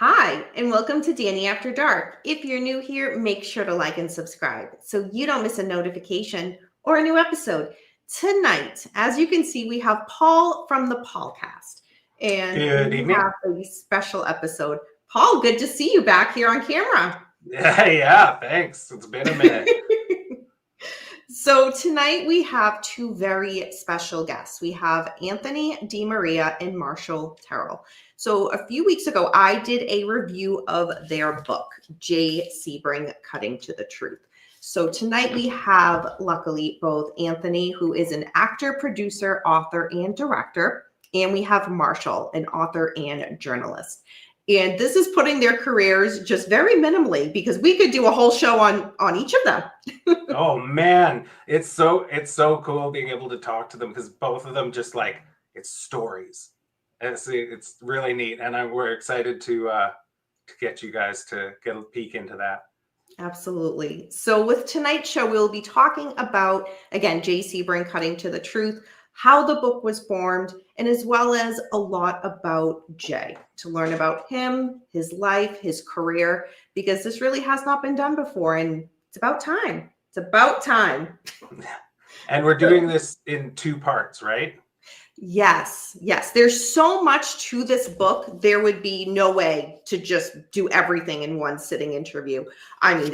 Hi, and welcome to Danny After Dark. If you're new here, make sure to like and subscribe so you don't miss a notification or a new episode. Tonight, as you can see, we have Paul from the Paulcast, and Good we evening. have a special episode. Paul, good to see you back here on camera. Yeah, thanks. It's been a minute. So tonight we have two very special guests. We have Anthony DiMaria and Marshall Terrill. So a few weeks ago, I did a review of their book, Jay Sebring, Cutting to the Truth. So tonight we have, luckily, both Anthony, who is an actor, producer, author, and director, and we have Marshall, an author and journalist. And this is putting their careers just very minimally because we could do a whole show on each of them. Oh man, it's so cool being able to talk to them because both of them just like it's stories. And it's really neat, and we're excited to get you guys to get a peek into that. Absolutely. So with tonight's show, we'll be talking about, again, Jay Sebring, Cutting to the Truth, how the book was formed, and as well as a lot about Jay, to learn about him, his life, his career, because this really has not been done before, and it's about time. It's about time. And we're doing this in two parts, right? Yes. There's so much to this book. There would be no way to just do everything in one sitting interview. I mean,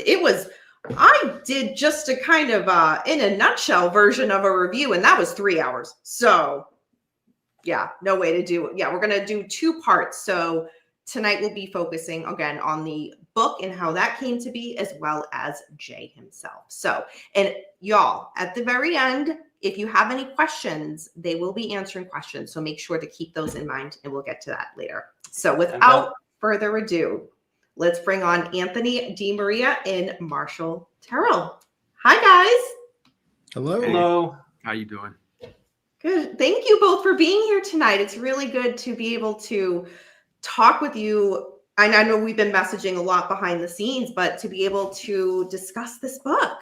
I did just a kind of, in a nutshell version of a review, and that was 3 hours. So yeah, no way to do it. Yeah, we're going to do two parts. So tonight we'll be focusing again on the book and how that came to be, as well as Jay himself. So, and y'all, at the very end, if you have any questions, they will be answering questions. So make sure to keep those in mind, and we'll get to that later. So without further ado, let's bring on Anthony DiMaria and Marshall Terrill. Hi, guys. Hello. Hello. How you doing? Good. Thank you both for being here tonight. It's really good to be able to talk with you. I know we've been messaging a lot behind the scenes, but to be able to discuss this book.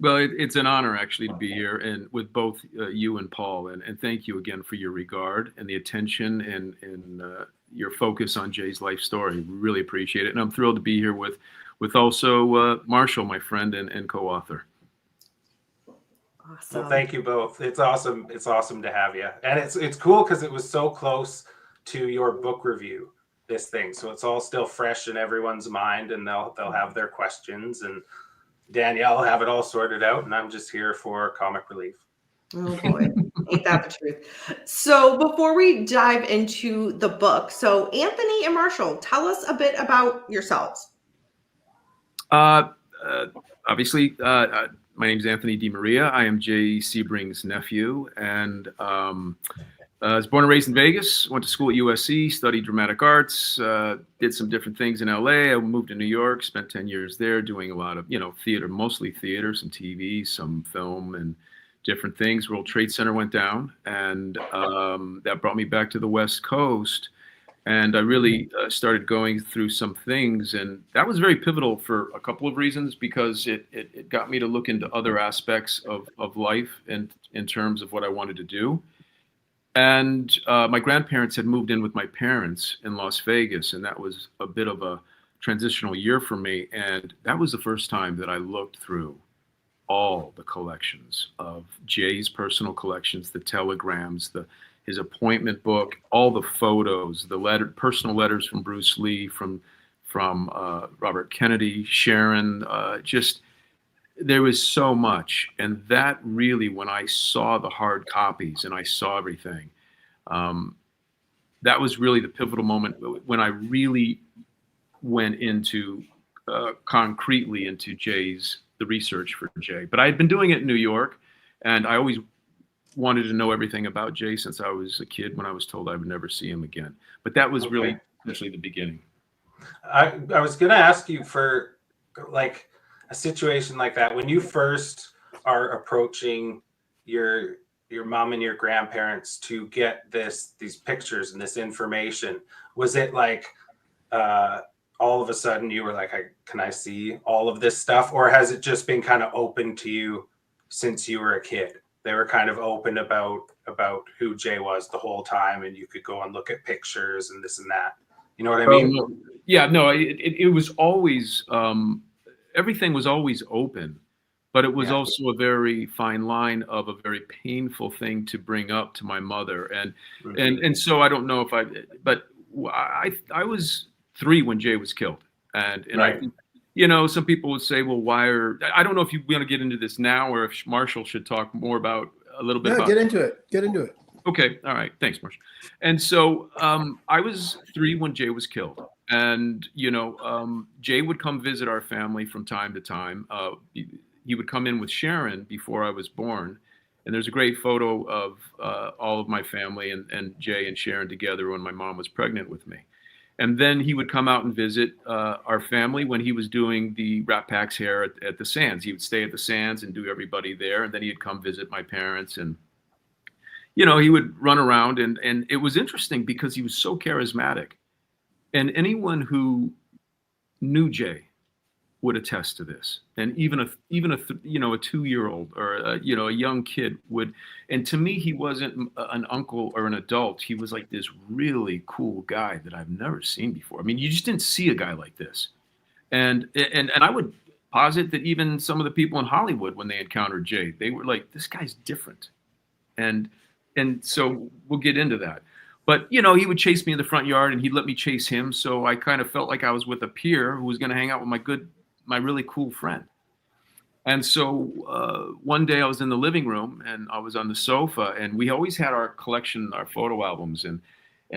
Well, it's an honor actually to be here and with both you and Paul, and thank you again for your regard and the attention and your focus on Jay's life story. We really appreciate it, and I'm thrilled to be here with also Marshall, my friend and co-author. Awesome. Well, thank you both. It's awesome. It's awesome to have you, and it's cool because it was so close to your book review. This thing, so it's all still fresh in everyone's mind, and they'll have their questions, and Danielle will have it all sorted out, and I'm just here for comic relief. Oh boy, ain't that the truth? So before we dive into the book, so Anthony and Marshall, tell us a bit about yourselves. Obviously, my name's Anthony DiMaria. I am Jay Sebring's nephew, and I was born and raised in Vegas, went to school at USC, studied dramatic arts, did some different things in LA. I moved to New York, spent 10 years there doing a lot of, theater, mostly theater, some TV, some film and different things. World Trade Center went down, and that brought me back to the West Coast. And I really started going through some things, and that was very pivotal for a couple of reasons, because it got me to look into other aspects of life and in terms of what I wanted to do. And my grandparents had moved in with my parents in Las Vegas, and that was a bit of a transitional year for me. And that was the first time that I looked through all the collections of Jay's personal collections, the telegrams, his appointment book, all the photos, the personal letters from Bruce Lee, from Robert Kennedy, Sharon, there was so much. And that really, when I saw the hard copies and I saw everything, that was really the pivotal moment when I really went into concretely into the research for Jay. But I had been doing it in New York, and I always wanted to know everything about Jay since I was a kid, when I was told I would never see him again. But that was really essentially the beginning. I was going to ask you for like a situation like that, when you first are approaching your mom and your grandparents to get these pictures and this information, was it like all of a sudden you were like, can I see all of this stuff? Or has it just been kind of open to you since you were a kid? They were kind of open about who Jay was the whole time, and you could go and look at pictures and this and that. You know what I mean? Yeah, no, it was always, everything was always open, but it was also a very fine line of a very painful thing to bring up to my mother. And so I don't know if but I was 3 when Jay was killed. And I think, some people would say, well, I don't know if you want to get into this now or if Marshall should talk more about a little bit. No, get into it. Okay. All right. Thanks, Marshall. And so I was 3 when Jay was killed. And, Jay would come visit our family from time to time. He would come in with Sharon before I was born. And there's a great photo of all of my family and Jay and Sharon together when my mom was pregnant with me. And then he would come out and visit our family when he was doing the Rat Pack's hair at the Sands. He would stay at the Sands and do everybody there. And then he'd come visit my parents. And, he would run around. And it was interesting because he was so charismatic. And anyone who knew Jay would attest to this. And even a 2-year-old or a young kid would. And to me, he wasn't an uncle or an adult. He was like this really cool guy that I've never seen before. I mean, you just didn't see a guy like this. And I would posit that even some of the people in Hollywood, when they encountered Jay, they were like, this guy's different. And so we'll get into that. But, he would chase me in the front yard and he'd let me chase him. So I kind of felt like I was with a peer who was going to hang out with my really cool friend. And so one day I was in the living room and I was on the sofa and we always had our collection, our photo albums. And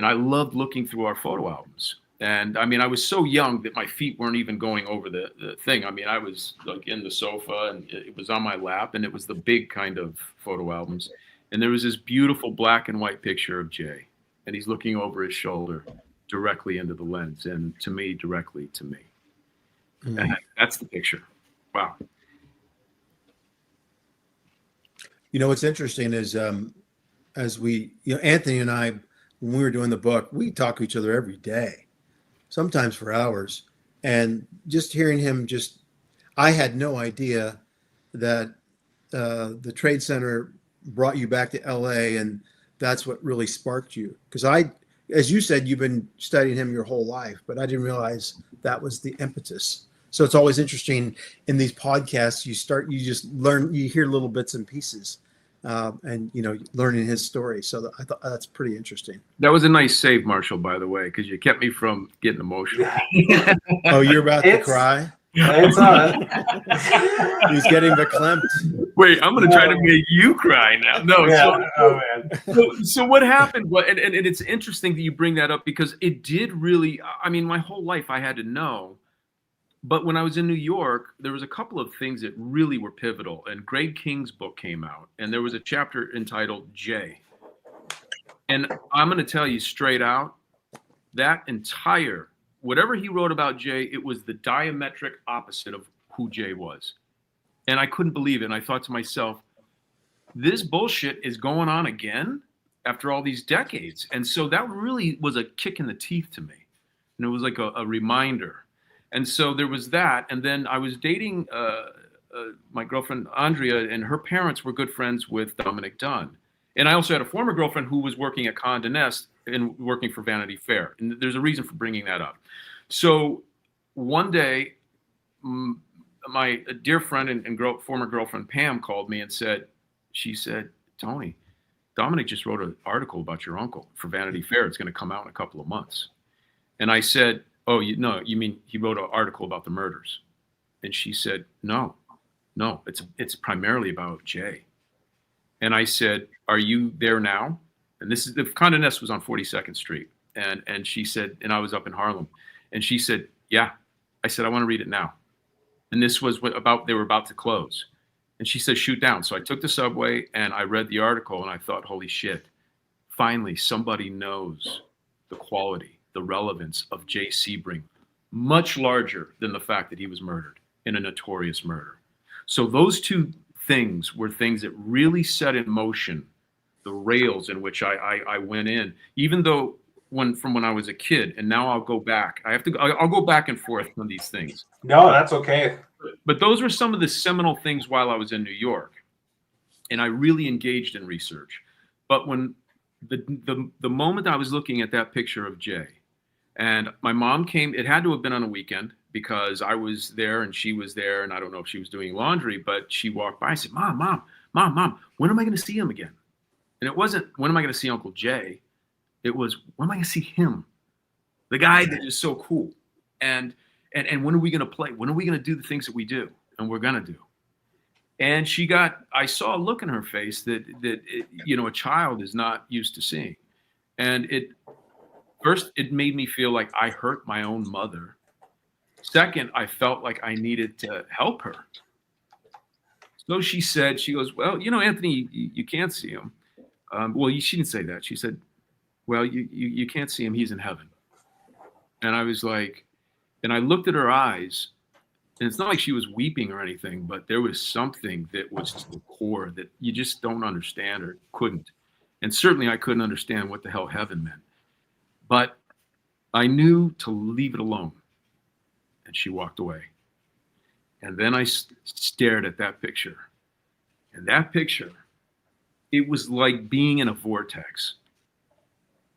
I loved looking through our photo albums. And I mean, I was so young that my feet weren't even going over the thing. I mean, I was like in the sofa and it was on my lap and it was the big kind of photo albums. And there was this beautiful black and white picture of Jay. And he's looking over his shoulder directly into the lens and to me, directly to me. Mm-hmm. And that's the picture. Wow. What's interesting is as we, Anthony and I, when we were doing the book, we talk to each other every day, sometimes for hours. And just hearing him I had no idea that the Trade Center brought you back to LA and that's what really sparked you. Because as you said, you've been studying him your whole life, but I didn't realize that was the impetus. So it's always interesting in these podcasts, you just learn, you hear little bits and pieces and, learning his story. So I thought that's pretty interesting. That was a nice save, Marshall, by the way, because you kept me from getting emotional. Oh, you're about to cry? It's on. He's getting verklempt. Wait, I'm going to try to make you cry now. No, man. So what happened? And it's interesting that you bring that up because it did really. I mean, my whole life I had to know, but when I was in New York, there was a couple of things that really were pivotal. And Greg King's book came out, and there was a chapter entitled Jay. And I'm going to tell you straight out, that entire. Whatever he wrote about Jay, it was the diametric opposite of who Jay was. And I couldn't believe it. And I thought to myself, this bullshit is going on again after all these decades. And so that really was a kick in the teeth to me. And it was like a reminder. And so there was that. And then I was dating my girlfriend, Andrea, and her parents were good friends with Dominic Dunn. And I also had a former girlfriend who was working at Condé Nast and working for Vanity Fair. And there's a reason for bringing that up. So one day, my dear friend and former girlfriend, Pam, called me and she said, Tony, Dominic just wrote an article about your uncle for Vanity Fair. It's going to come out in a couple of months. And I said, oh, you mean he wrote an article about the murders? And she said, no, it's primarily about Jay. And I said, are you there now? And this is the Condé Nast was on 42nd Street. And she said, and I was up in Harlem. And she said, yeah. I said, I want to read it now. And this was they were about to close. And she said, shoot down. So I took the subway and I read the article and I thought, holy shit, finally somebody knows the quality, the relevance of Jay Sebring, much larger than the fact that he was murdered in a notorious murder. So those two things were things that really set in motion the rails in which I went in, even though from when I was a kid, and now I'll go back. I'll go back and forth on these things. No, that's okay. But those were some of the seminal things while I was in New York, and I really engaged in research. But when the moment I was looking at that picture of Jay, And my mom came, it had to have been on a weekend because I was there and she was there. And I don't know if she was doing laundry, but she walked by and said, Mom, when am I going to see him again? And it wasn't, when am I going to see Uncle Jay? It was, when am I going to see him? The guy that is so cool. And when are we going to play? When are we going to do the things that we do and we're going to do? And I saw a look in her face that a child is not used to seeing. And first, it made me feel like I hurt my own mother. Second, I felt like I needed to help her. So she goes, well, Anthony, you can't see him. She didn't say that. She said, well, you can't see him. He's in heaven. And I was like, and I looked at her eyes, and it's not like she was weeping or anything, but there was something that was to the core that you just don't understand or couldn't. And certainly I couldn't understand what the hell heaven meant. But I knew to leave it alone. And she walked away. And then I stared at that picture. And that picture, it was like being in a vortex.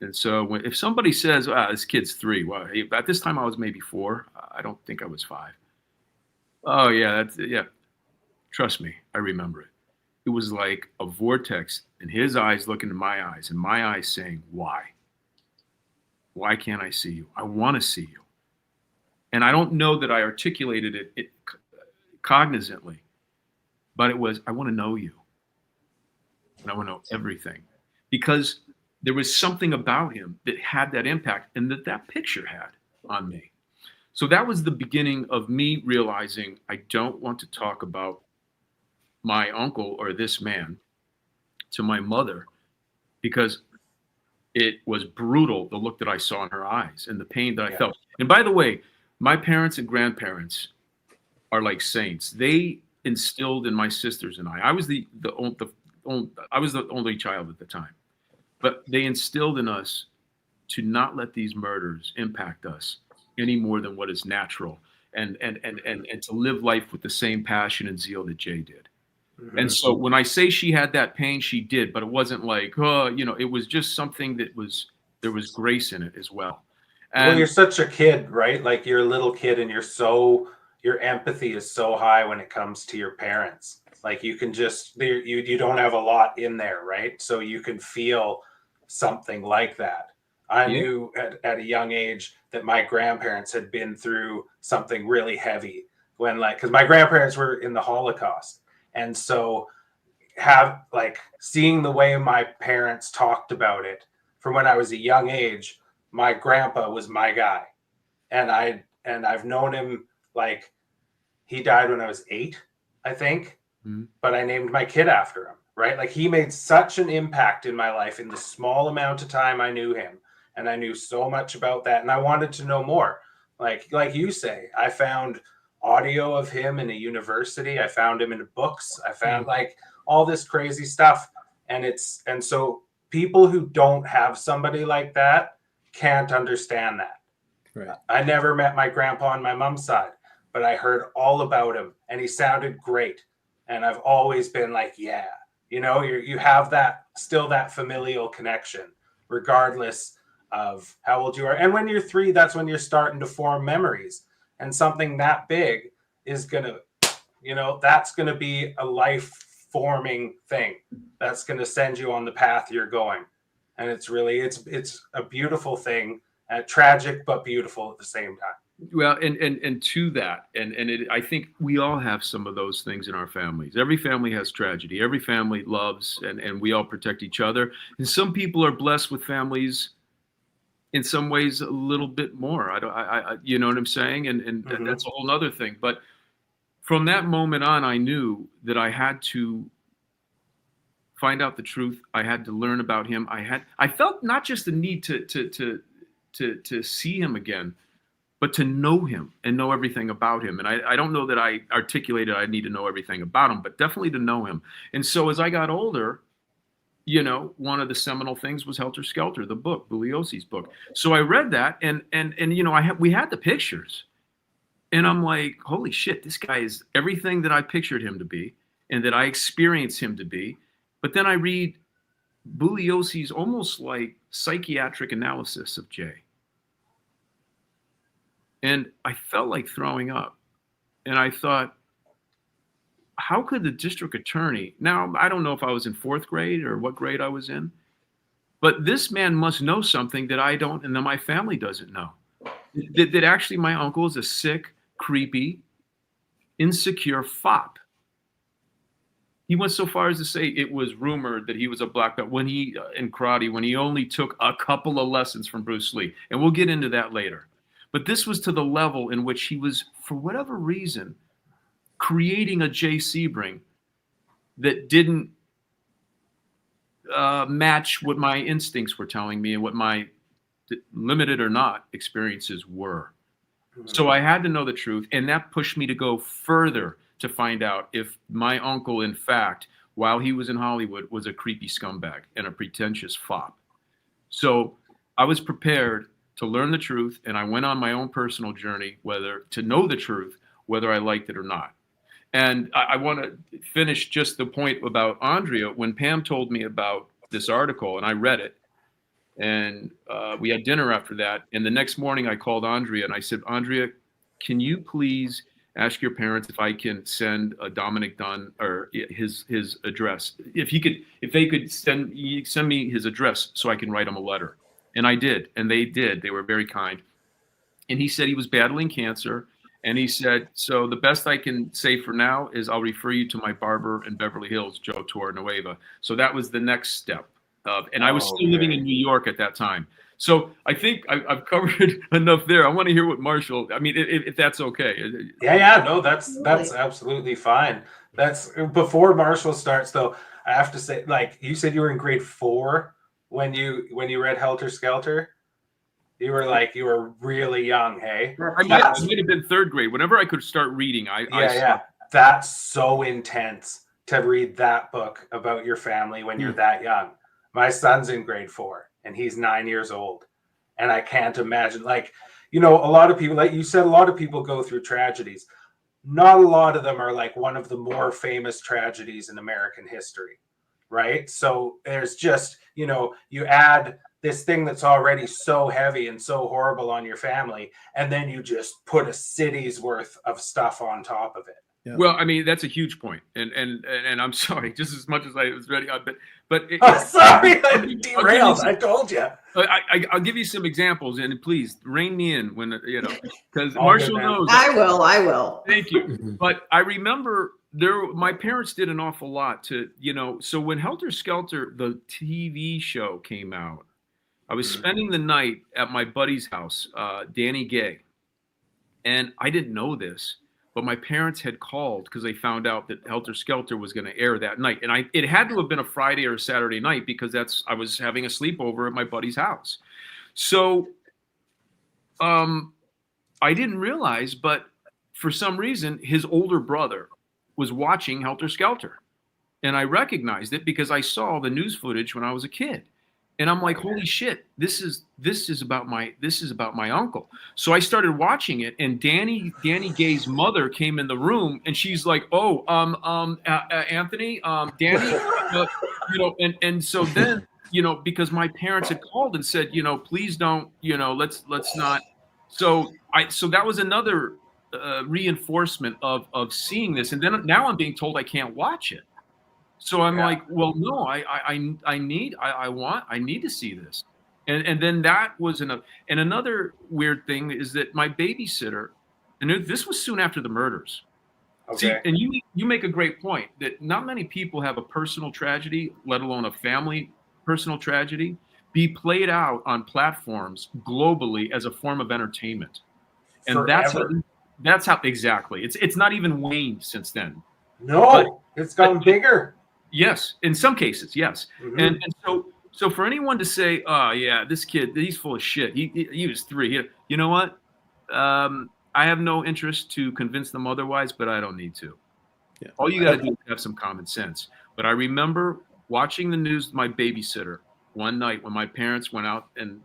And so if somebody says, this kid's 3, well, at this time I was maybe 4. I don't think I was 5. Oh, yeah, trust me, I remember it. It was like a vortex, and his eyes looking into my eyes, and my eyes saying, why? Why can't I see you? I want to see you. And I don't know that I articulated it cognizantly, but it was, I want to know you. And I want to know everything. Because there was something about him that had that impact and that picture had on me. So that was the beginning of me realizing I don't want to talk about my uncle or this man to my mother, because it was brutal, the look that I saw in her eyes and the pain that I felt. And by the way, my parents and grandparents are like saints. They instilled in my sisters and I was the only child at the time, but they instilled in us to not let these murders impact us any more than what is natural, and to live life with the same passion and zeal that Jay did. Mm-hmm. And so when I say she had that pain, she did, but it wasn't like, it was just something there was grace in it as well. And you're such a kid, right? Like you're a little kid and your empathy is so high when it comes to your parents. Like you can just, you don't have a lot in there, right? So you can feel something like that. I knew at a young age that my grandparents had been through something really heavy because my grandparents were in the Holocaust. And so seeing the way my parents talked about it from when I was a young age, my grandpa was my guy. And I've known him, like he died when I was 8, I think, but I named my kid after him, right? Like he made such an impact in my life in the small amount of time I knew him. And I knew so much about that. And I wanted to know more. Like you say, I found audio of him in a university. I found him in books. I found like all this crazy stuff. And so people who don't have somebody like that can't understand that. Right. I never met my grandpa on my mom's side, but I heard all about him and he sounded great. And I've always been like, yeah, you have that familial connection, regardless of how old you are. And when you're 3, that's when you're starting to form memories. And something that big is that's going to be a life forming thing. That's going to send you on the path you're going. And it's really, it's a beautiful thing, tragic, but beautiful at the same time. Well, and to that, I think we all have some of those things in our families. Every family has tragedy. Every family loves, and we all protect each other. And some people are blessed with families in some ways a little bit more. I you know what I'm saying? And that's a whole nother thing. But from that moment on, I knew that I had to find out the truth. I had to learn about him. I felt not just the need to see him again, but to know him and know everything about him. And I don't know that I articulated I need to know everything about him, but definitely to know him. And so as I got older, one of the seminal things was Helter Skelter, the book, Bugliosi's book. So I read that, and we had the pictures, and I'm like, holy shit, this guy is everything that I pictured him to be, and that I experienced him to be. But then I read Bugliosi's almost like psychiatric analysis of Jay, And I felt like throwing up. And I thought, how could the district attorney, now I don't know if I was in 4th grade or what grade I was in, but this man must know something that I don't and that my family doesn't know. That actually my uncle is a sick, creepy, insecure fop. He went so far as to say it was rumored that he was a black belt when he in karate, when he only took a couple of lessons from Bruce Lee. And we'll get into that later. But this was to the level in which he was, for whatever reason, creating a Jay Sebring that didn't match what my instincts were telling me and what my limited or not experiences were. So I had to know the truth, and that pushed me to go further to find out if my uncle, in fact, while he was in Hollywood, was a creepy scumbag and a pretentious fop. So I was prepared to learn the truth, and I went on my own personal journey, whether to know the truth, whether I liked it or not. And I want to finish just the point about Andrea. When Pam told me about this article, and I read it, and we had dinner after that. And the next morning I called Andrea and I said, Andrea, can you please ask your parents if I can send Dominic Dunn or his address? If they could send me his address so I can write him a letter. And I did, and they did. They were very kind. And he said he was battling cancer. And he said, so the best I can say for now is I'll refer you to my barber in Beverly Hills, Joe Torrenueva. So that was the next step. And I was still living in New York at that time. So I think I've covered enough there. I want to hear what Marshall, I mean, if that's okay. Yeah, no, that's absolutely fine. That's before Marshall starts, though. I have to say, like you said, you were in grade 4 when you read Helter Skelter. You were really young, hey? I might have been 3rd grade. Whenever I could start reading, yeah. That's so intense to read that book about your family when you're that young. My son's in grade 4 and he's 9 years old. And I can't imagine, like, you know, a lot of people, like you said, a lot of people go through tragedies. Not a lot of them are like one of the more famous tragedies in American history, right? So there's just, you know, you add this thing that's already so heavy and so horrible on your family, and then you just put a city's worth of stuff on top of it. Yeah. Well, I mean, that's a huge point. And I'm sorry, just as much as I was ready, but sorry, I derailed. I told you. I'll give you some exampple, and please rein me in when, you know, because Marshall knows. I will. Thank you. But I remember my parents did an awful lot to, you know, so when Helter Skelter, the TV show, came out, I was spending the night at my buddy's house, Danny Gay. And I didn't know this, but my parents had called because they found out that Helter Skelter was going to air that night. And it had to have been a Friday or a Saturday night because I was having a sleepover at my buddy's house. So I didn't realize, but for some reason, his older brother was watching Helter Skelter. And I recognized it because I saw the news footage when I was a kid. And I'm like, holy shit, this is about my uncle. So I started watching it, and Danny Gay's mother came in the room, and she's like, oh, Anthony, Danny, you know, and so then, you know, because my parents had called and said, you know, please don't, you know, let's not. So that was another reinforcement of seeing this, and then now I'm being told I can't watch it. So I'm like, well, no, I need to see this. And then that was and another weird thing is that my babysitter, and this was soon after the murders. Okay. See, and you make a great point that not many people have a personal tragedy, let alone a family personal tragedy, be played out on platforms globally as a form of entertainment. And that's how exactly. It's not even waned since then. No, it's gotten bigger. Yes, in some cases, yes. Mm-hmm. And so for anyone to say, oh yeah, this kid, he's full of shit. He was 3. You know what? I have no interest to convince them otherwise, but I don't need to. Yeah. All you got to do is have some common sense. But I remember watching the news with my babysitter one night when my parents went out and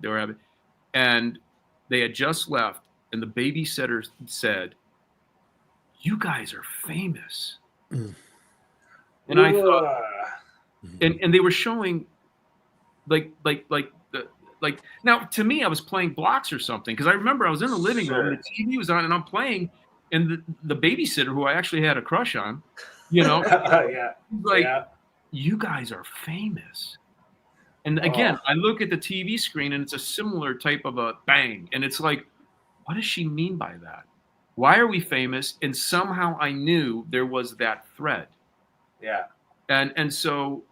they had just left, and the babysitter said, "You guys are famous." Mm. And I thought, and they were showing like like now to me, I was playing blocks or something because I remember I was in the living room, and the TV was on, and I'm playing, and the babysitter who I actually had a crush on, Yeah. like, Yeah. you guys are famous. And again, I look at the TV screen and it's a similar type of a bang. And it's like, what does she mean by that? Why are we famous? And somehow I knew there was that thread. Yeah. And so,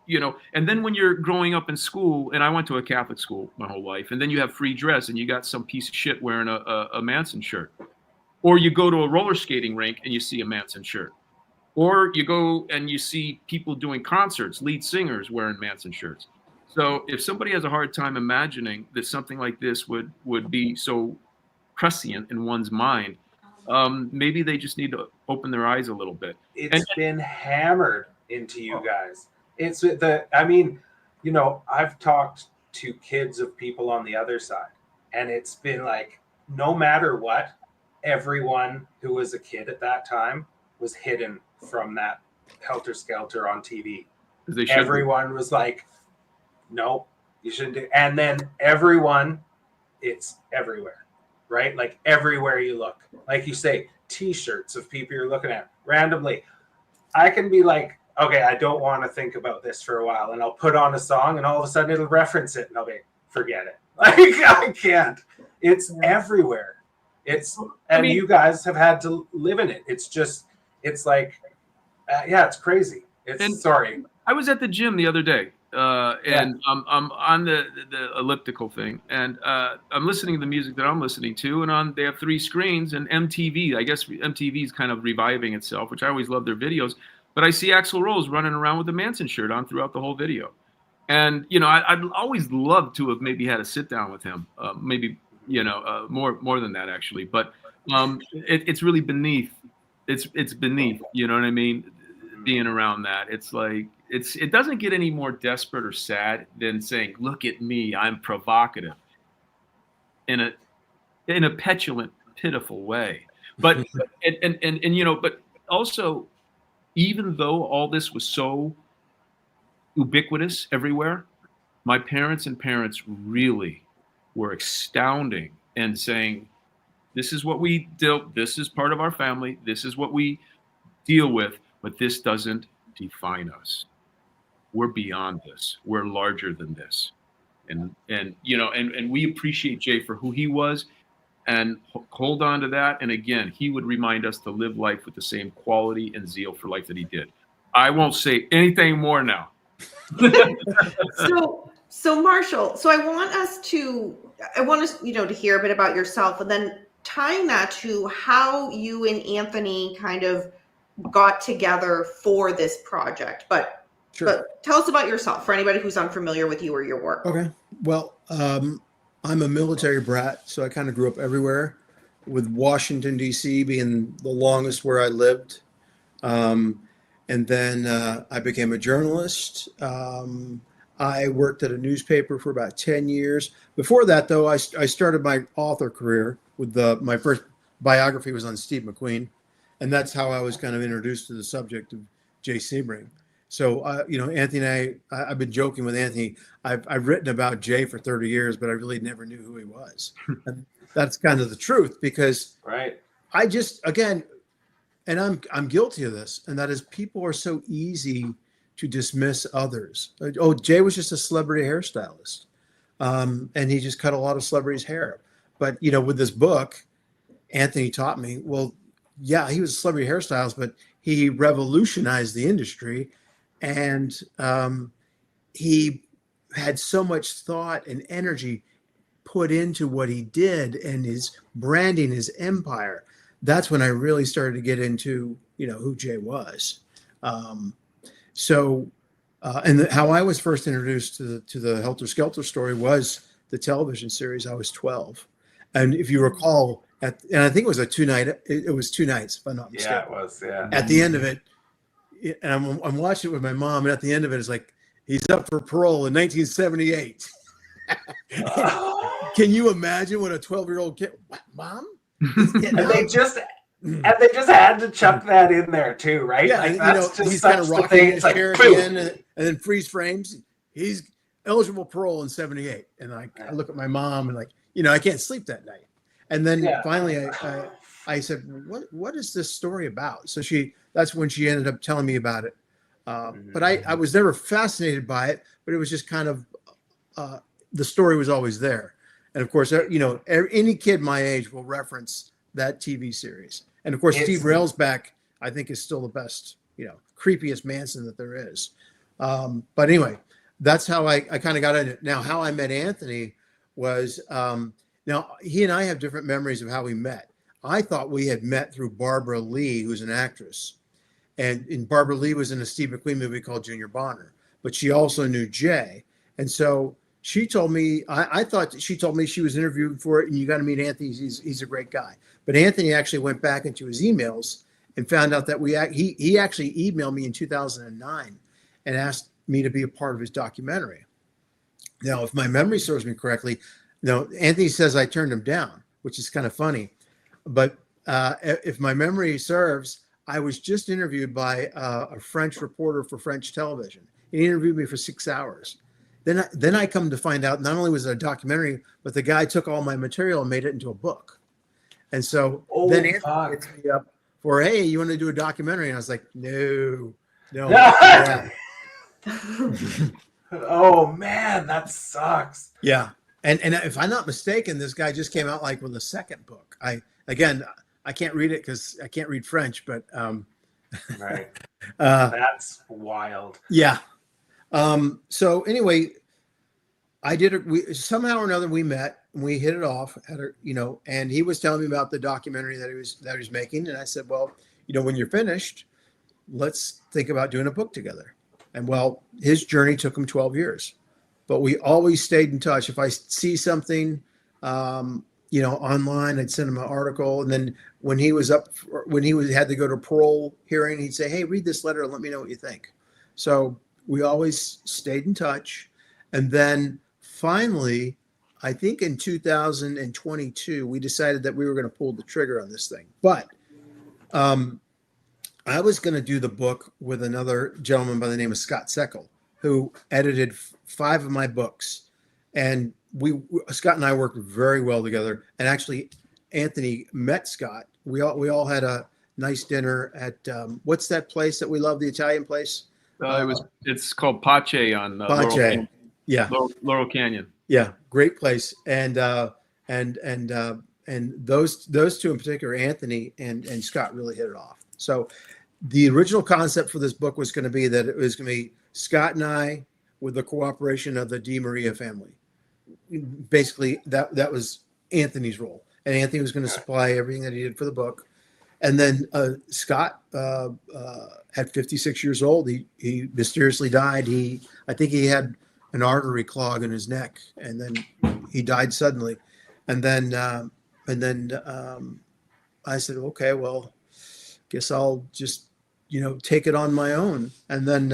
and then when you're growing up in school, and I went to a Catholic school my whole life, and then you have free dress and you got some piece of shit wearing a Manson shirt. Or you go to a roller skating rink and you see a Manson shirt. Or you go and you see people doing concerts, lead singers wearing Manson shirts. So if somebody has a hard time imagining that something like this would be so prescient in one's mind, maybe they just need to open their eyes a little bit. It's been hammered into you guys. I've talked to kids of people on the other side, and it's been like, no matter what, everyone who was a kid at that time was hidden from that helter skelter on TV. Everyone was like, no, you shouldn't do. And then it's everywhere, right? Like everywhere you look, like you say, t-shirts of people you're looking at randomly. I can be like, okay, I don't want to think about this for a while, and I'll put on a song, and all of a sudden it'll reference it, and I'll be, forget it. Like, I can't. It's everywhere. You guys have had to live in it. It's like, it's crazy. Sorry. I was at the gym the other day, and I'm on the elliptical thing, and I'm listening to the music that I'm listening to, and they have 3 screens, and MTV, I guess MTV is kind of reviving itself, which I always love their videos, but I see Axl Rose running around with a Manson shirt on throughout the whole video. And, I'd always loved to have maybe had a sit down with him, maybe, more than that actually, but it's really beneath, it's beneath, you know what I mean? Being around that. It's like, it doesn't get any more desperate or sad than saying, look at me, I'm provocative in a petulant, pitiful way. But, but also, even though all this was so ubiquitous everywhere, my parents really were astounding and saying, this is what we do, this is part of our family, this is what we deal with, but this doesn't define us. We're beyond this. We're larger than this. And we appreciate Jay for who he was, and hold on to that. And again, he would remind us to live life with the same quality and zeal for life that he did. I won't say anything more now. So Marshall, I want us to hear a bit about yourself, and then tying that to how you and Anthony kind of got together for this project. But tell us about yourself for anybody who's unfamiliar with you or your work. Okay. Well, I'm a military brat, so I kind of grew up everywhere, with Washington, D.C. being the longest where I lived. And then I became a journalist. I worked at a newspaper for about 10 years. Before that, though, I started my author career with my first biography was on Steve McQueen. And that's how I was kind of introduced to the subject of Jay Sebring. So, Anthony and I've been joking with Anthony. I've written about Jay for 30 years, but I really never knew who he was. And that's kind of the truth, because I just, again, and I'm guilty of this, and that is, people are so easy to dismiss others. Oh, Jay was just a celebrity hairstylist, and he just cut a lot of celebrities' hair. But, with this book, Anthony taught me, well, yeah, he was a celebrity hairstylist, but he revolutionized the industry. And he had so much thought and energy put into what he did and his branding, his empire. That's when I really started to get into, who Jay was. And how I was first introduced to the Helter Skelter story was the television series. I was 12. And if you recall, and I think it was it was 2 nights, if I'm not mistaken. Yeah, it was, yeah. At the end of it, and I'm watching it with my mom, and at the end of it, it's like, he's up for parole in 1978. Can you imagine what a 12-year-old kid? What, Mom? And they just had to chuck that in there too, right? Yeah, like, he's kind of rocking his chair at the end, and then freeze frames. eligible parole in 78. And I look at my mom and like, you know, I can't sleep that night. And then finally I said, what is this story about? So that's when she ended up telling me about it. But I was never fascinated by it, but it was just kind of, the story was always there. And of course, you know, any kid my age will reference that TV series. And of course, Steve Railsback, I think, is still the best, you know, creepiest Manson that there is. But anyway, that's how I kind of got into it. Now, how I met Anthony was, now he and I have different memories of how we met. I thought we had met through Barbara Lee, who's an actress. And Barbara Lee was in a Steve McQueen movie called Junior Bonner, but she also knew Jay. And so she told me, I thought she told me she was interviewing for it and you got to meet Anthony. He's a great guy. But Anthony actually went back into his emails and found out that he actually emailed me in 2009 and asked me to be a part of his documentary. Now, if my memory serves me correctly, no, Anthony says I turned him down, which is kind of funny. But if my memory serves, I was just interviewed by a French reporter for French television. He interviewed me for 6 hours. Then I come to find out not only was it a documentary, but the guy took all my material and made it into a book. And so then Anthony hits me up for, hey, you want to do a documentary? And I was like, no. Yeah. Oh man, that sucks. Yeah. And if I'm not mistaken, this guy just came out like with a second book. I can't read it because I can't read French, but right. That's wild. Yeah. So anyway, somehow or another we met and we hit it off and he was telling me about the documentary that he was making. And I said, well, you know, when you're finished, let's think about doing a book together. And well, his journey took him 12 years, but we always stayed in touch. If I see something, you know, online, I'd send him an article. And then when he had to go to parole hearing, he'd say, hey, read this letter and let me know what you think. So we always stayed in touch. And then finally, I think in 2022, we decided that we were going to pull the trigger on this thing. But I was going to do the book with another gentleman by the name of Scott Seckel, who edited 5 of my books. And Scott and I worked very well together. And actually, Anthony met Scott. We all had a nice dinner at what's that place that we love, the Italian place? It's called Pace on Pace. Laurel Canyon. Yeah, great place. And those two in particular, Anthony and Scott, really hit it off. So the original concept for this book was going to be that it was going to be Scott and I with the cooperation of the DiMaria family. Basically, that was Anthony's role, and Anthony was going to supply everything that he did for the book. And then Scott, at 56 years old, he mysteriously died. I think he had an artery clog in his neck, and then he died suddenly. And then I said, okay, well, guess I'll just, you know, take it on my own. And then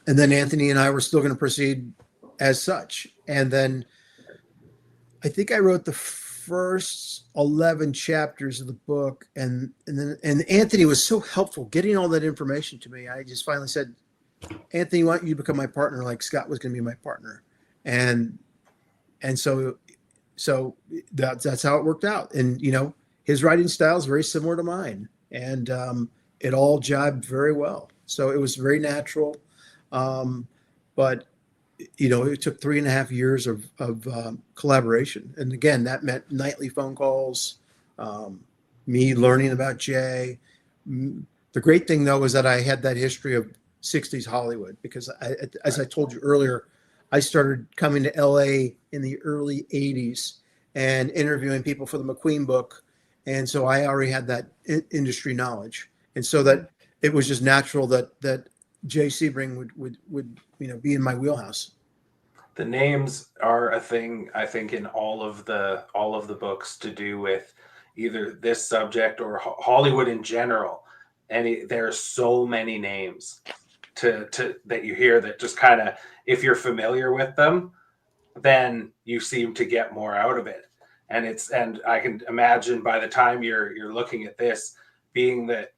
Anthony and I were still going to proceed as such. And then I think I wrote the first 11 chapters of the book, and Anthony was so helpful getting all that information to me. I just finally said, Anthony, why don't you become my partner like Scott was going to be my partner? And so that's how it worked out. And, you know, his writing style is very similar to mine, and it all jibed very well. So it was very natural. But, you know, it took 3.5 years of collaboration. And again, that meant nightly phone calls, me learning about Jay. The great thing, though, was that I had that history of 60s Hollywood, because as I told you earlier, I started coming to LA in the early 80s and interviewing people for the McQueen book. And so I already had that industry knowledge. And so that it was just natural that Jay Sebring would you know, be in my wheelhouse. The names are a thing, I think, in all of the books to do with either this subject or Hollywood in general. And there are so many names to that you hear that just kind of, if you're familiar with them, then you seem to get more out of it. And I can imagine by the time you're looking at this, being that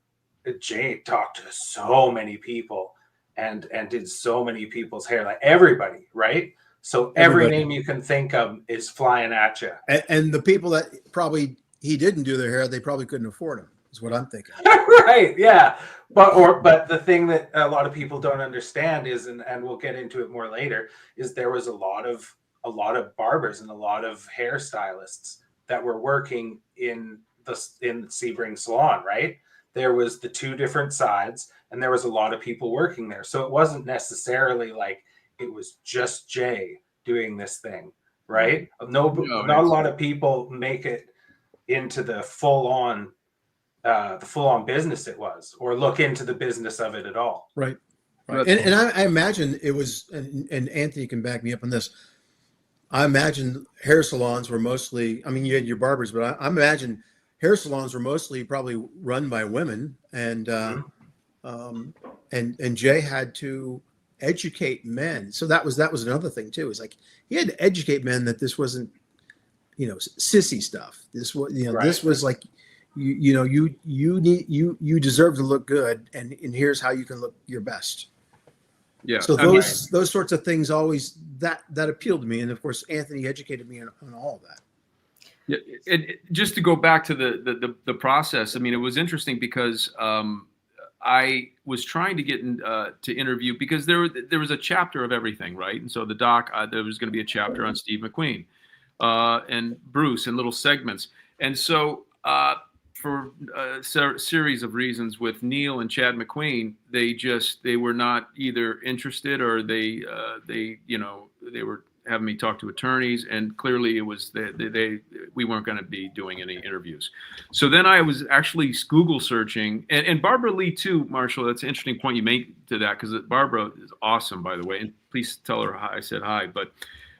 Jay talked to so many people, and did so many people's hair, like everybody, right? So every Everybody. name you can think of is flying at you. And the people that probably he didn't do their hair, they probably couldn't afford him, is what I'm thinking. Right, yeah. But the thing that a lot of people don't understand is, and we'll get into it more later, is there was a lot of barbers and a lot of hairstylists that were working in Sebring salon, right? There was the two different sides, and there was a lot of people working there. So it wasn't necessarily like it was just Jay doing this thing, right? Not a lot of people make it into the full-on business it was, or look into the business of it at all. Right. And I imagine it was, and Anthony can back me up on this. I imagine hair salons were mostly, I mean, you had your barbers, but I imagine hair salons were mostly probably run by women, and Jay had to educate men. So that was another thing too. Is like he had to educate men that this wasn't, sissy stuff. This was, Right. This was like, you deserve to look good, and here's how you can look your best. Yeah. So those sorts of things always that appealed to me, and of course Anthony educated me on all of that. Yeah, just to go back to the process. I mean, it was interesting because I was trying to get to interview, because there was a chapter of everything, right? And so the doc, there was going to be a chapter on Steve McQueen and Bruce, and little segments. And so for a series of reasons with Neil and Chad McQueen, they were not either interested, or they were having me talk to attorneys, and clearly it was we weren't going to be doing any interviews. So then I was actually Google searching, and Barbara Lee too, Marshall. That's an interesting point you make to that, because Barbara is awesome, by the way, and please tell her I said hi. But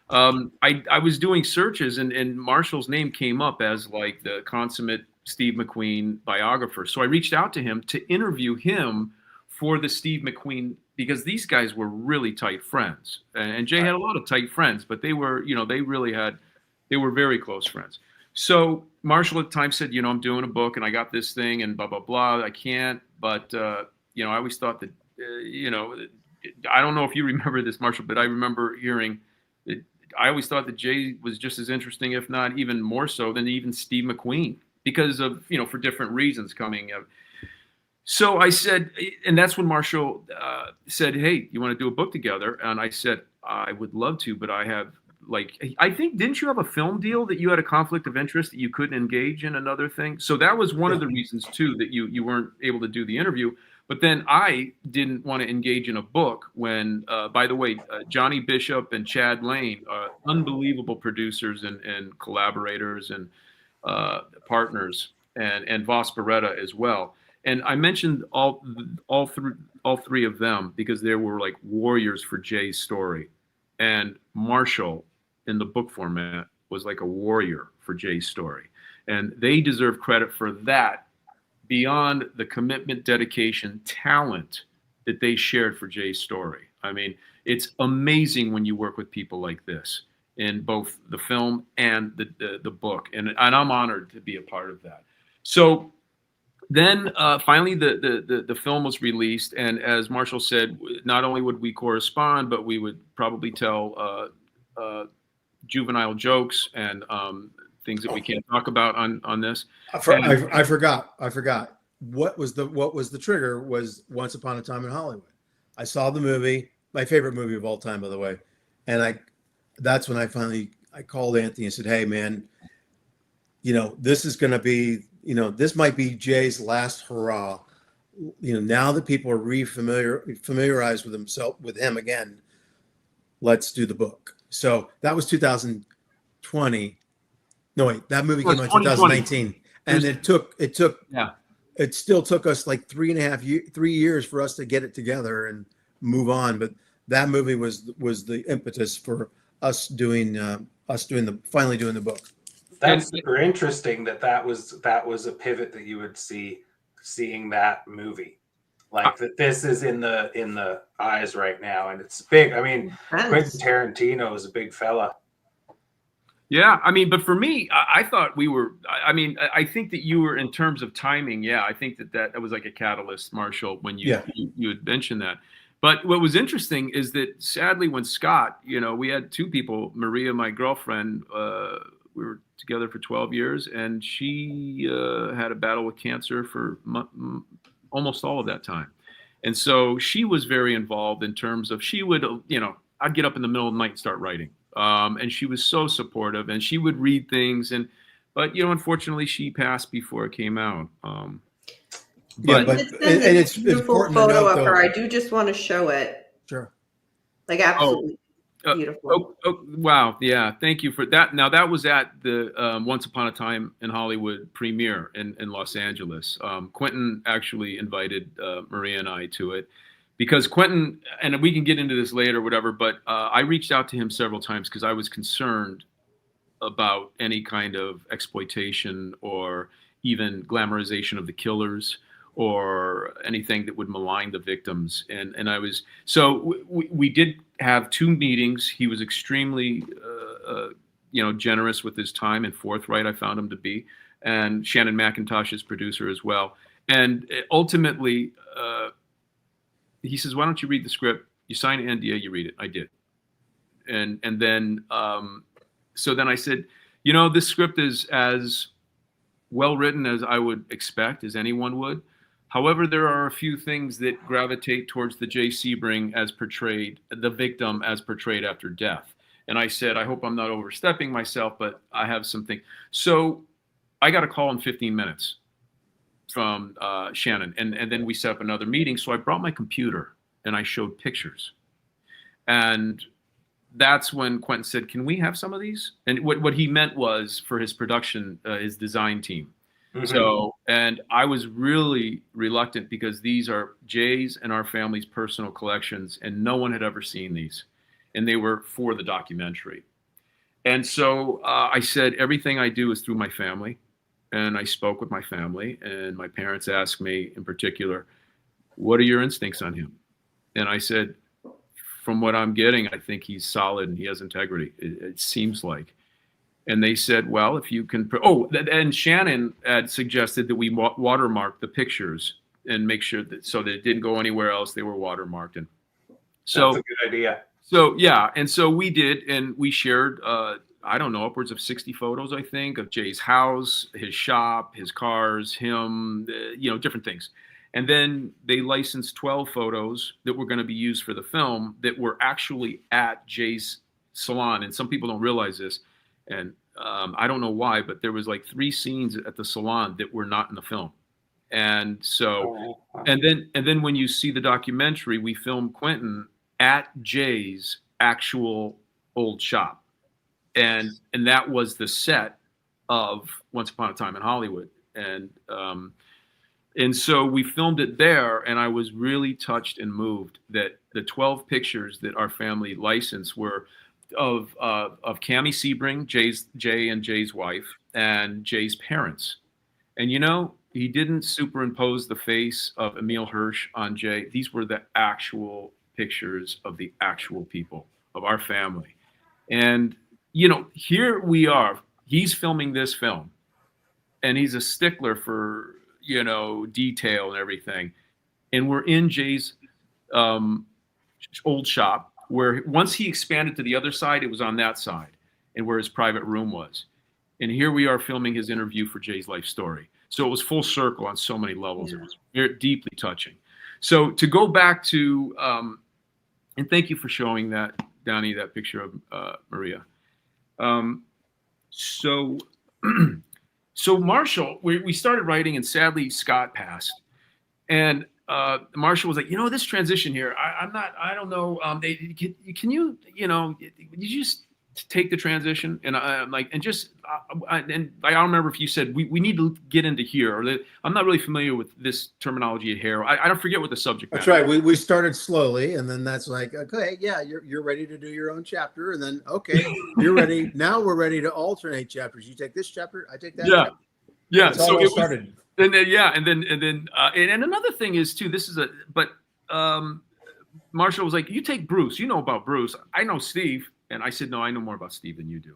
I was doing searches, and Marshall's name came up as like the consummate Steve McQueen biographer. So I reached out to him to interview him for the Steve McQueen, because these guys were really tight friends, and Jay had a lot of tight friends, but they were, they were very close friends. So Marshall at the time said, I'm doing a book and I got this thing and blah, blah, blah. I can't, but I always thought that, I don't know if you remember this, Marshall, but I remember hearing that I always thought that Jay was just as interesting, if not even more so, than even Steve McQueen, because of, for different reasons coming up. So I said, and that's when Marshall said, hey, you want to do a book together? And I said, I would love to, but I have I think, didn't you have a film deal that you had a conflict of interest that you couldn't engage in another thing? So that was one of the reasons too, that you weren't able to do the interview. But then I didn't want to engage in a book when, by the way, Johnny Bishop and Chad Lane are unbelievable producers and collaborators and partners, and Voss Beretta as well. And I mentioned all three of them because they were like warriors for Jay's story. And Marshall, in the book format, was like a warrior for Jay's story. And they deserve credit for that, beyond the commitment, dedication, talent that they shared for Jay's story. I mean, it's amazing when you work with people like this in both the film and the book. And I'm honored to be a part of that. So then finally the film was released, and as Marshall said, not only would we correspond, but we would probably tell juvenile jokes and things that we can't talk about on this. I forgot. What was the trigger was Once Upon a Time in Hollywood. I saw the movie, my favorite movie of all time, by the way, and that's when I called Anthony and said, hey man, this is going to be, this might be Jay's last hurrah. Now that people are familiarized with him again, let's do the book. So that was 2020. No, wait, that movie came out in 2019, and it still took us like 3 years for us to get it together and move on. But that movie was the impetus for us finally doing the book. That's super interesting that was a pivot that you would seeing that movie, like that this is in the eyes right now, and it's big. I mean, Quentin Tarantino is a big fella. Yeah, I mean, but for me, I thought we were. I mean, I think that you were, in terms of timing. Yeah, I think that was like a catalyst, Marshall, when you had mentioned that. But what was interesting is that sadly, when Scott, we had two people, Maria, my girlfriend, we were together for 12 years, and she had a battle with cancer for almost all of that time. And so she was very involved in terms of, she would, I'd get up in the middle of the night and start writing. And she was so supportive, and she would read things. But unfortunately, she passed before it came out. But it's beautiful important photo to note, of though. her. I do just want to show it. Sure. Like absolutely beautiful. Wow. Yeah. Thank you for that. Now that was at the Once Upon a Time in Hollywood premiere in Los Angeles. Quentin actually invited Maria and I to it because Quentin, and we can get into this later, whatever, but I reached out to him several times because I was concerned about any kind of exploitation or even glamorization of the killers or anything that would malign the victims. And I was, so we did have 2 meetings. He was extremely, generous with his time and forthright, I found him to be. And Shannon McIntosh's producer as well. And ultimately, he says, why don't you read the script? You sign an NDA, you read it. I did. And then, so then I said, this script is as well written as I would expect, as anyone would. However, there are a few things that gravitate towards the Jay Sebring as portrayed, the victim as portrayed after death. And I said, I hope I'm not overstepping myself, but I have something. So I got a call in 15 minutes from Shannon. And then we set up another meeting. So I brought my computer and I showed pictures. And that's when Quentin said, can we have some of these? And what he meant was for his production, his design team. Mm-hmm. So, and I was really reluctant because these are Jay's and our family's personal collections, and no one had ever seen these. And they were for the documentary. And so I said, everything I do is through my family. And I spoke with my family, and my parents asked me in particular, what are your instincts on him? And I said, from what I'm getting, I think he's solid and he has integrity. It seems like. And they said, well, if you can, and Shannon had suggested that we watermark the pictures and make sure that, so that it didn't go anywhere else, they were watermarked. And so that's a good idea. So, yeah. And so we did, and we shared, I don't know, upwards of 60 photos, I think, of Jay's house, his shop, his cars, him, different things. And then they licensed 12 photos that were going to be used for the film that were actually at Jay's salon. And some people don't realize this. And I don't know why, but there was like 3 scenes at the salon that were not in the film. And so, and then when you see the documentary, we filmed Quentin at Jay's actual old shop. And that was the set of Once Upon a Time in Hollywood. And so we filmed it there, and I was really touched and moved that the 12 pictures that our family licensed were of Cameo Sebring, Jay and Jay's wife, and Jay's parents. And he didn't superimpose the face of Emil Hirsch on Jay. These were the actual pictures of the actual people of our family. And here we are. He's filming this film, and he's a stickler for detail and everything. And we're in Jay's old shop, where once he expanded to the other side, it was on that side, and where his private room was. And here we are filming his interview for Jay's life story. So it was full circle on so many levels. Yeah. It was very deeply touching. So to go back to, and thank you for showing that, Donnie, that picture of Maria. So Marshall, we started writing, and sadly Scott passed. And Marshall was like, this transition here, I don't know. Can you, did you just take the transition? And I'm like, and I don't remember if you said we need to get into here, or that I'm not really familiar with this terminology of hair. I don't forget what the subject matter. That's right. We started slowly, and then that's like, okay, yeah, you're ready to do your own chapter, and then okay, you're ready. Now we're ready to alternate chapters. You take this chapter, I take that. Yeah, chapter. yeah. That's So it started. And then and another thing is too. Marshall was like, you take Bruce. You know about Bruce. I know Steve. And I said, no, I know more about Steve than you do.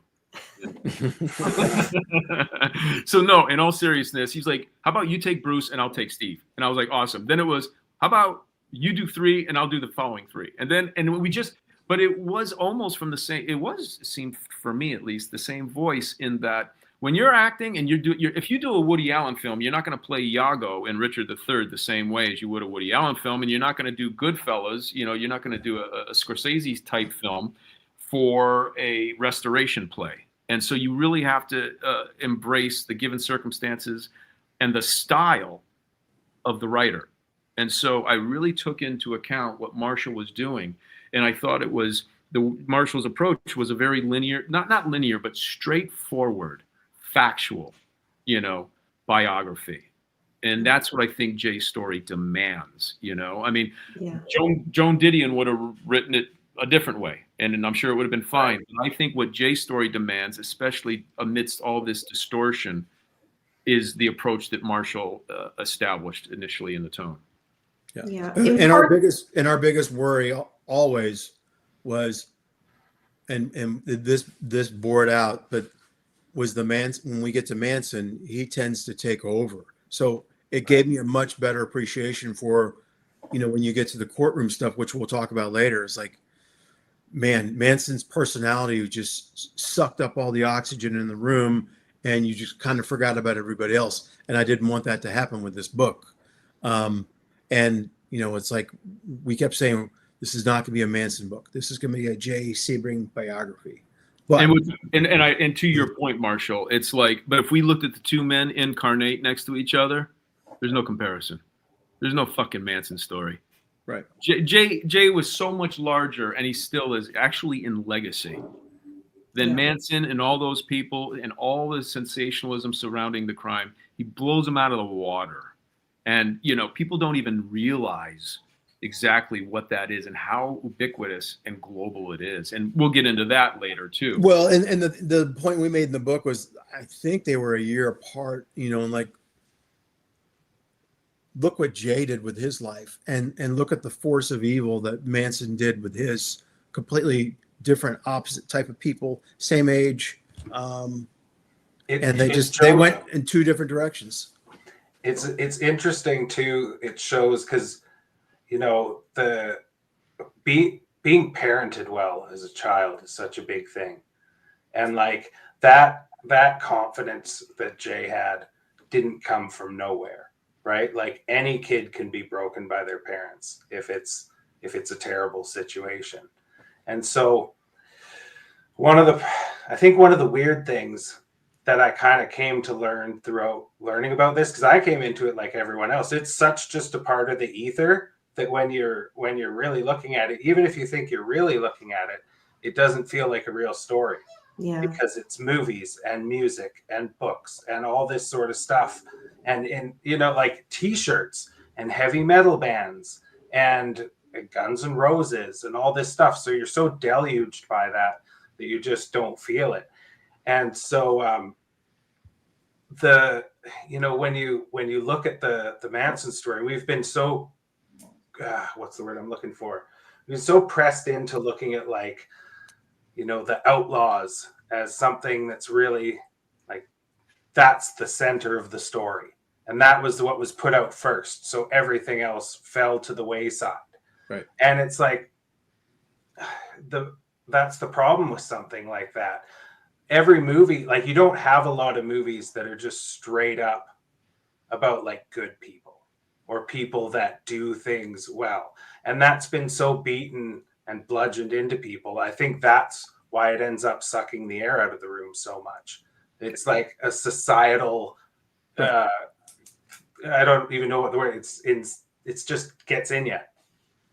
So no, in all seriousness, he's like, how about you take Bruce and I'll take Steve? And I was like, awesome. Then it was, how about You do 3 and I'll do the following 3. But it was almost from the same, seemed for me at least, the same voice, in that when you're acting and if you do a Woody Allen film, you're not going to play Iago in Richard III the same way as you would a Woody Allen film. And you're not going to do Goodfellas. You're not going to do a Scorsese type film for a restoration play. And so you really have to embrace the given circumstances and the style of the writer. And so I really took into account what Marshall was doing. And I thought Marshall's approach was a very linear, not linear, but straightforward, factual, biography. And that's what I think Jay's story demands, I mean, Yeah. Joan Didion would have written it a different way, and I'm sure it would have been fine. But I think what Jay's story demands, especially amidst all this distortion, is the approach that Marshall established initially in the tone. Yeah. And our biggest worry always was, and this bore it out, but was when we get to Manson, he tends to take over. So it gave me a much better appreciation for, when you get to the courtroom stuff, which we'll talk about later. It's like, man, Manson's personality just sucked up all the oxygen in the room, and you just kind of forgot about everybody else. And I didn't want that to happen with this book. And it's like we kept saying, this is not going to be a Manson book. This is going to be a Jay Sebring biography. But, and to your point, Marshall, it's like, but if we looked at the two men incarnate next to each other, there's no comparison. There's no fucking Manson story. Right. Jay was so much larger, and he still is, actually in legacy, than Manson and all those people and all the sensationalism surrounding the crime. He blows them out of the water. And, people don't even realize exactly what that is and how ubiquitous and global it is. And we'll get into that later too. Well, and the point we made in the book was, I think they were a year apart, and like, look what Jay did with his life, and look at the force of evil that Manson did with his completely different, opposite type of people, same age. And they went in two different directions. It's interesting too. It shows because, the being parented well as a child is such a big thing. And like that confidence that Jay had didn't come from nowhere, right? Like any kid can be broken by their parents if it's a terrible situation. And so I think one of the weird things that I kind of came to learn throughout learning about this, because I came into it like everyone else, it's such just a part of the ether that when you're really looking at it, even if you think you're really looking at it, it doesn't feel like a real story. Yeah. Because it's movies and music and books and all this sort of stuff. And like T-shirts and heavy metal bands and Guns N' Roses and all this stuff. So you're so deluged by that you just don't feel it. And so when you look at the Manson story, we've been so what's the word I'm looking for? We've been so pressed into looking at like, the outlaws as something that's really like, that's the center of the story. And that was what was put out first. So everything else fell to the wayside. Right. And it's like, that's the problem with something like that. Every movie, like you don't have a lot of movies that are just straight up about like good people or people that do things well. And that's been so beaten and bludgeoned into people. I think that's why it ends up sucking the air out of the room so much. It's like a societal, I don't even know what the word, it's just gets in you.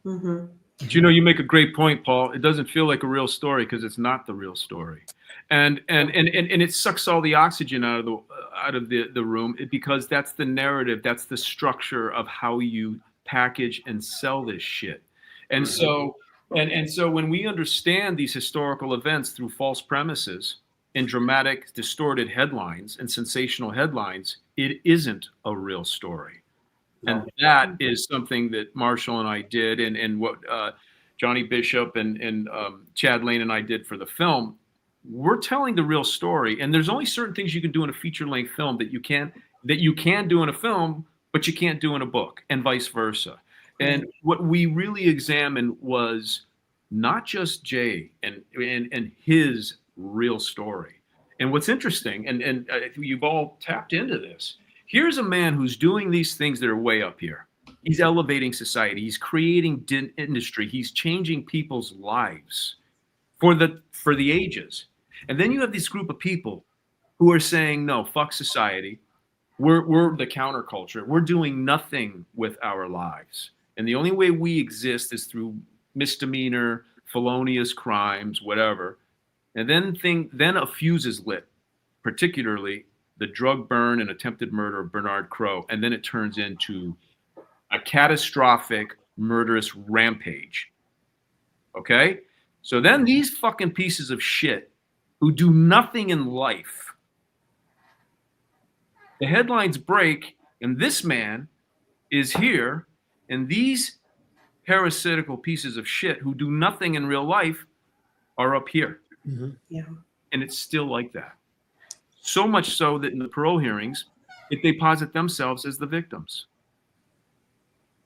Mm-hmm. But you make a great point, Paul. It doesn't feel like a real story because it's not the real story. And it sucks all the oxygen out of the room because that's the narrative, that's the structure of how you package and sell this shit. And so when we understand these historical events through false premises and dramatic, distorted headlines and sensational headlines, it isn't a real story. And that is something that Marshall and I did, and what Johnny Bishop and Chad Lane and I did for the film. We're telling the real story, and there's only certain things you can do in a feature-length film that you can do in a film, but you can't do in a book, and vice versa. And what we really examined was not just Jay and his real story. And what's interesting, and you've all tapped into this, here's a man who's doing these things that are way up here. He's elevating society. He's creating industry. He's changing people's lives for the ages. And then you have this group of people who are saying, no, fuck society. We're the counterculture. We're doing nothing with our lives. And the only way we exist is through misdemeanor, felonious crimes, whatever. And then a fuse is lit, particularly the drug burn and attempted murder of Bernard Crowe. And then it turns into a catastrophic, murderous rampage. Okay? So then these fucking pieces of shit who do nothing in life, the headlines break, and this man is here, and these parasitical pieces of shit who do nothing in real life are up here. Mm-hmm. Yeah. And it's still like that. So much so that in the parole hearings, they posit themselves as the victims.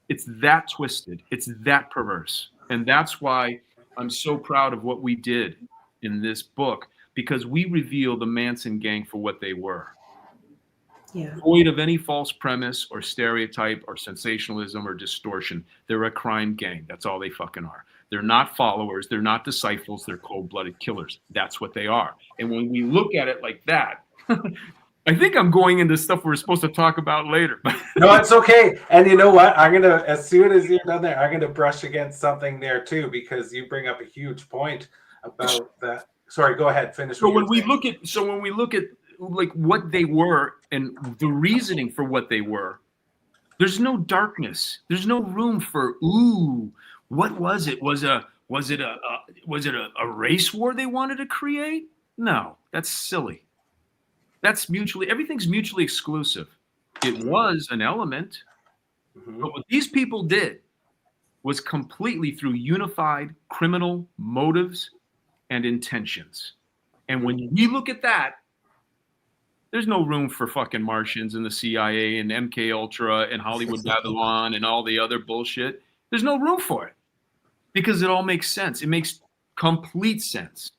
It's that twisted. It's that perverse. And that's why I'm so proud of what we did in this book, because we reveal the Manson gang for what they were. Yeah. Void of any false premise or stereotype or sensationalism or distortion. They're a crime gang. That's all they fucking are. They're not followers. They're not disciples. They're cold-blooded killers. That's what they are. And when we look at it like that, I think I'm going into stuff we're supposed to talk about later. No, it's okay. And you know what? I'm gonna, as soon as you're done there, I'm gonna brush against something there too, because you bring up a huge point about that. Sorry, go ahead. Finish. So when we look at like what they were and the reasoning for what they were, there's no darkness. There's no room for what was it? Was it a race war they wanted to create? No, that's silly. Everything's mutually exclusive. It was an element, but what these people did was completely through unified criminal motives and intentions. And when we look at that, there's no room for fucking Martians and the CIA and MK Ultra and Hollywood Babylon and all the other bullshit. There's no room for it because it all makes sense. It makes complete sense.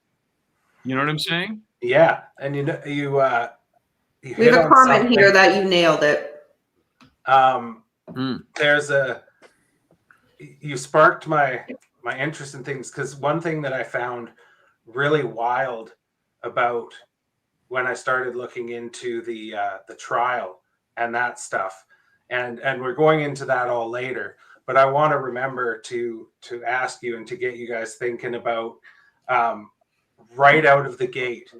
You know what I'm saying? Yeah, and you We have a comment here that you nailed it. You sparked my interest in things, because one thing that I found really wild about when I started looking into the trial and that stuff, and we're going into that all later, but I want to remember to ask you and to get you guys thinking about right out of the gate.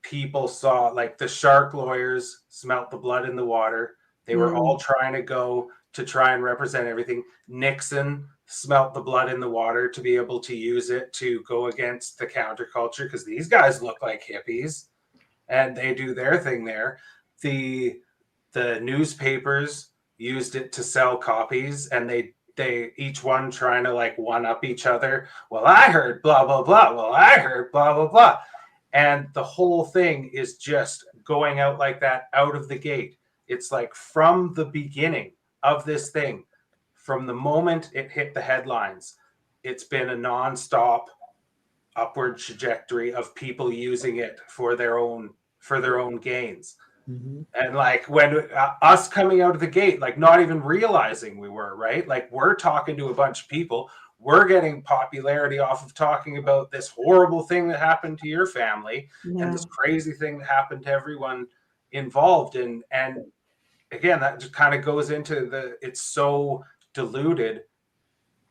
People saw, like, the shark lawyers smelt the blood in the water. They were all trying to try and represent everything. Nixon smelt the blood in the water to be able to use it to go against the counterculture, because these guys look like hippies and they do their thing there. The newspapers used it to sell copies, and they each one trying to like one up each other. Well, I heard blah, blah, blah. Well, I heard blah, blah, blah. And the whole thing is just going out like that out of the gate. It's like from the beginning of this thing, from the moment it hit the headlines, it's been a nonstop upward trajectory of people using it for their own gains. Mm-hmm. And like when us coming out of the gate, like not even realizing we were, right? Like we're talking to a bunch of people. We're getting popularity off of talking about this horrible thing that happened to your family and this crazy thing that happened to everyone involved. And again, that just kind of goes into it's so diluted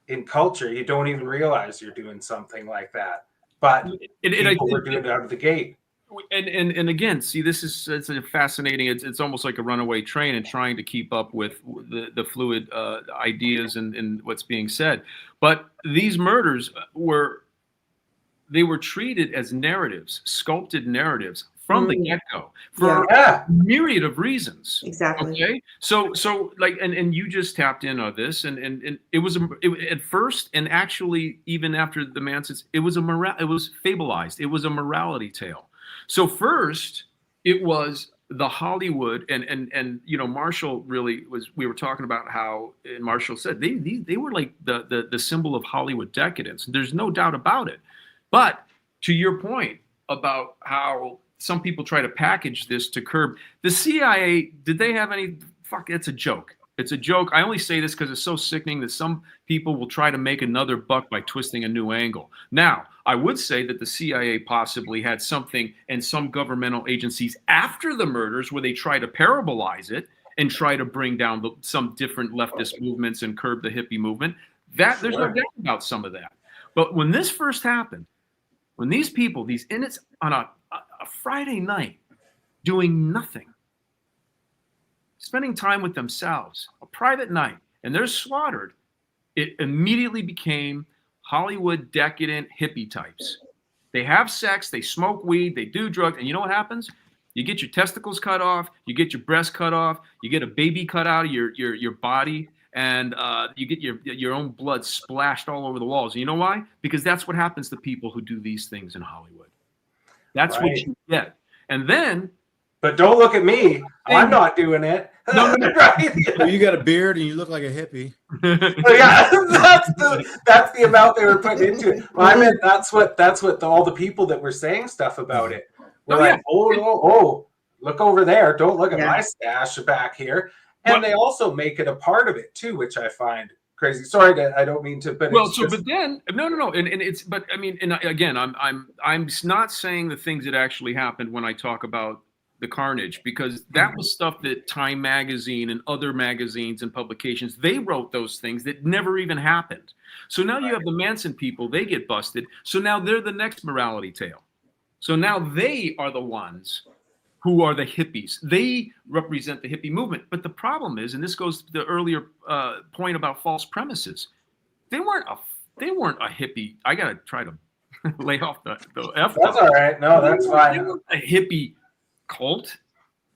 in culture. You don't even realize you're doing something like that. But people were doing it out of the gate. And again, see, it's a fascinating. It's almost like a runaway train and trying to keep up with the fluid ideas and what's being said. But these murders were treated as narratives, sculpted narratives from the get-go for a myriad of reasons. Exactly. Okay. So like, and you just tapped in on this, and it was at first, and actually even after the Mansons, it was fableized. It was a morality tale. So first, it was the Hollywood and Marshall really was. We were talking about how, and Marshall said they were like the symbol of Hollywood decadence. There's no doubt about it. But to your point about how some people try to package this to curb the CIA, did they have any? Fuck, it's a joke. It's a joke. I only say this because it's so sickening that some people will try to make another buck by twisting a new angle. Now, I would say that the CIA possibly had something in some governmental agencies after the murders where they try to parabolize it and try to bring down some different leftist movements and curb the hippie movement. There's no doubt about some of that. But when this first happened, when these people, these inmates on a Friday night doing nothing, spending time with themselves, a private night, and they're slaughtered, it immediately became Hollywood decadent hippie types. They have sex, they smoke weed, they do drugs, and you know what happens? You get your testicles cut off, you get your breast cut off, you get a baby cut out of your body, and you get your own blood splashed all over the walls. And you know why? Because that's what happens to people who do these things in Hollywood. That's what you get. And then, but don't look at me. I'm not doing it. No. Right? Well, you got a beard and you look like a hippie. Yeah, that's the amount they were putting into it. Well, I meant that's what all the people that were saying stuff about it were like, oh, look over there. Don't look at my stash back here. And they also make it a part of it too, which I find crazy. Sorry, I don't mean to, but well, but then no, and it's, but I mean, and again, I'm not saying the things that actually happened when I talk about the carnage, because that was stuff that Time magazine and other magazines and publications, they wrote those things that never even happened. So now you have the Manson people, they get busted. So now they're the next morality tale. So now they are the ones who are the hippies. They represent the hippie movement. But the problem is, and this goes to the earlier point about false premises, they weren't a hippie. I got to try to lay off the F. That's all right. No, that's fine. They weren't a hippie cult.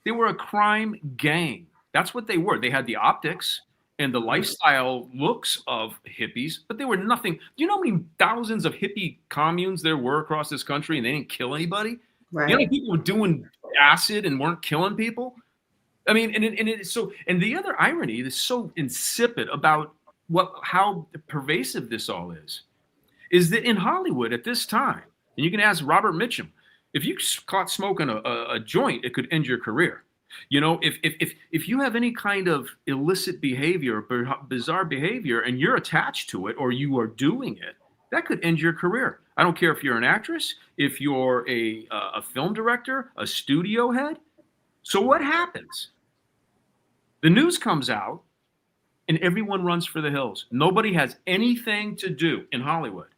They were a crime gang. That's what they were. They had the optics and the lifestyle looks of hippies, but they were nothing. Do you know how many thousands of hippie communes there were across this country and they didn't kill anybody? Right. You know, people were doing acid and weren't killing people. I mean, and it's so, and the other irony that's so insipid about how pervasive this all is that in Hollywood at this time, and you can ask Robert Mitchum, if you caught smoking a joint, it could end your career. You know, if you have any kind of illicit behavior, bizarre behavior, and you're attached to it or you are doing it, that could end your career. I don't care if you're an actress, if you're a film director, a studio head. So what happens? The news comes out and everyone runs for the hills. Nobody has anything to do in Hollywood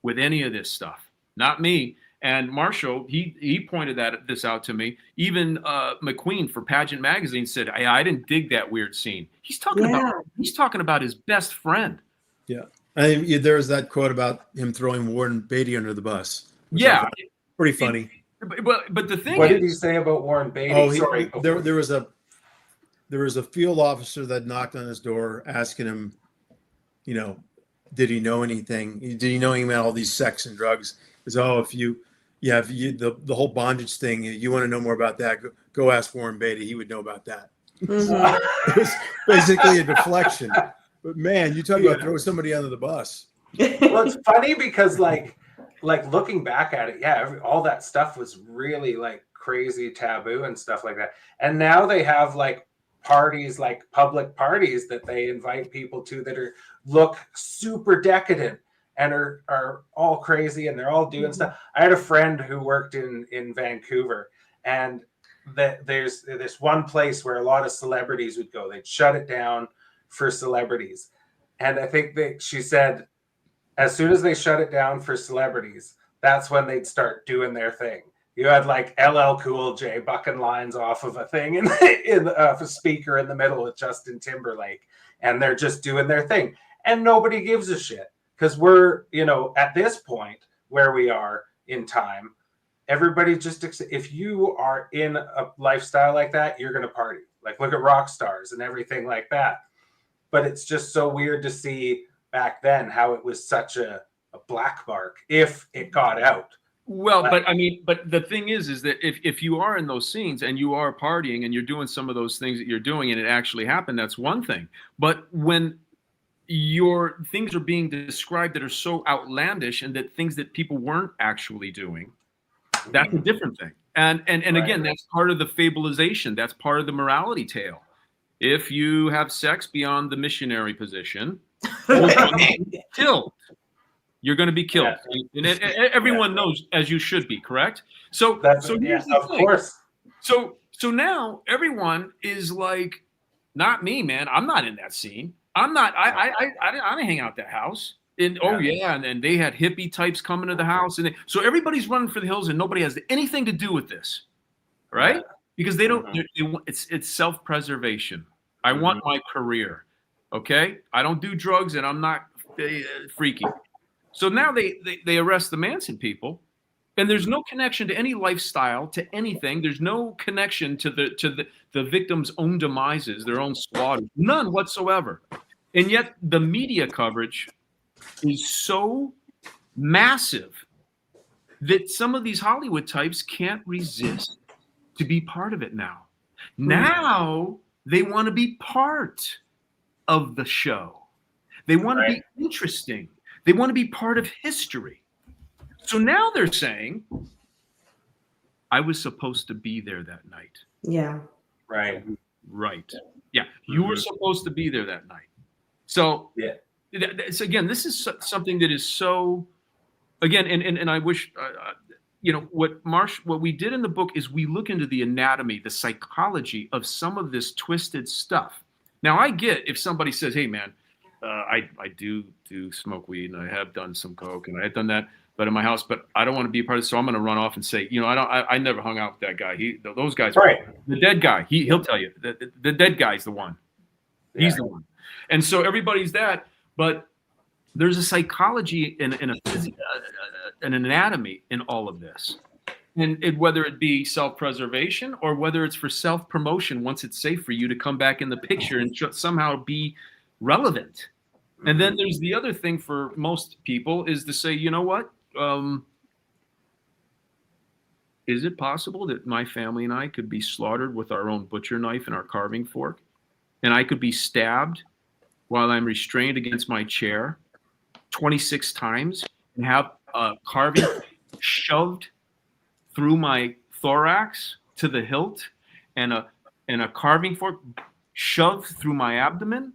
with any of this stuff. Not me. And Marshall, he pointed this out to me. Even McQueen for Pageant Magazine said, I didn't dig that weird scene. He's talking about his best friend. Yeah. There was that quote about him throwing Warren Beatty under the bus. Yeah. Pretty funny. But the thing what did he say about Warren Beatty? Oh, there was a field officer that knocked on his door asking him, you know, did he know anything? Did he know anything about all these sex and drugs? Because the whole bondage thing, you want to know more about that, go ask Warren Beatty. He would know about that. Mm-hmm. It was basically a deflection. But man, you talk about throwing somebody under the bus. Well, it's funny because like looking back at it, all that stuff was really like crazy taboo and stuff like that. And now they have like parties, like public parties that they invite people to that look super decadent and are all crazy and they're all doing stuff. I had a friend who worked in Vancouver, and there's this one place where a lot of celebrities would go. They'd shut it down for celebrities. And I think she said, as soon as they shut it down for celebrities, that's when they'd start doing their thing. You had like LL Cool J bucking lines off of a thing in a speaker in the middle with Justin Timberlake, and they're just doing their thing. And nobody gives a shit because we're, at this point where we are in time, everybody just, if you are in a lifestyle like that, you're going to party. Like look at rock stars and everything like that. But it's just so weird to see back then how it was such a black mark if it got out. Well, but I mean, but the thing is that if you are in those scenes and you are partying and you're doing some of those things that you're doing and it actually happened, that's one thing. But when your things are being described that are so outlandish and that things that people weren't actually doing, that's a different thing. And again, that's part of the fabulization. That's part of the morality tale. If you have sex beyond the missionary position, you're going to be killed. You're going to be killed. Yeah. And everyone knows, as you should be, correct? So here's the thing. Of course. So now everyone is like, not me, man. I'm not in that scene. I'm not. I didn't hang out at that house. And and they had hippie types coming to the house, and so everybody's running for the hills, and nobody has anything to do with this, right? Yeah. Because they don't. It's self-preservation. I want my career. Okay, I don't do drugs, and I'm not freaky. So now they arrest the Manson people, and there's no connection to any lifestyle, to anything. There's no connection to the victim's own demises, their own slaughter, none whatsoever. And yet the media coverage is so massive that some of these Hollywood types can't resist to be part of it now. Now they want to be part of the show. They want to be interesting. They want to be part of history. So now they're saying, I was supposed to be there that night. Yeah. Right. Yeah. You were supposed to be there that night. So, so again, this is something that is so, again, and I wish, what we did in the book is we look into the anatomy, the psychology of some of this twisted stuff. Now, I get if somebody says, hey, man, I do smoke weed and I have done some coke and I have done that, but in my house, but I don't want to be a part of it. So I'm going to run off and say, I never hung out with that guy. Those guys, the dead guy, he'll tell you the dead guy's the one. He's the one. And so everybody's that, but there's a psychology and an anatomy in all of this. And whether it be self-preservation or whether it's for self-promotion, once it's safe for you to come back in the picture and somehow be relevant. And then there's the other thing for most people is to say, you know what? Is it possible that my family and I could be slaughtered with our own butcher knife and our carving fork? And I could be stabbed while I'm restrained against my chair 26 times and have a carving shoved through my thorax to the hilt and a carving fork shoved through my abdomen?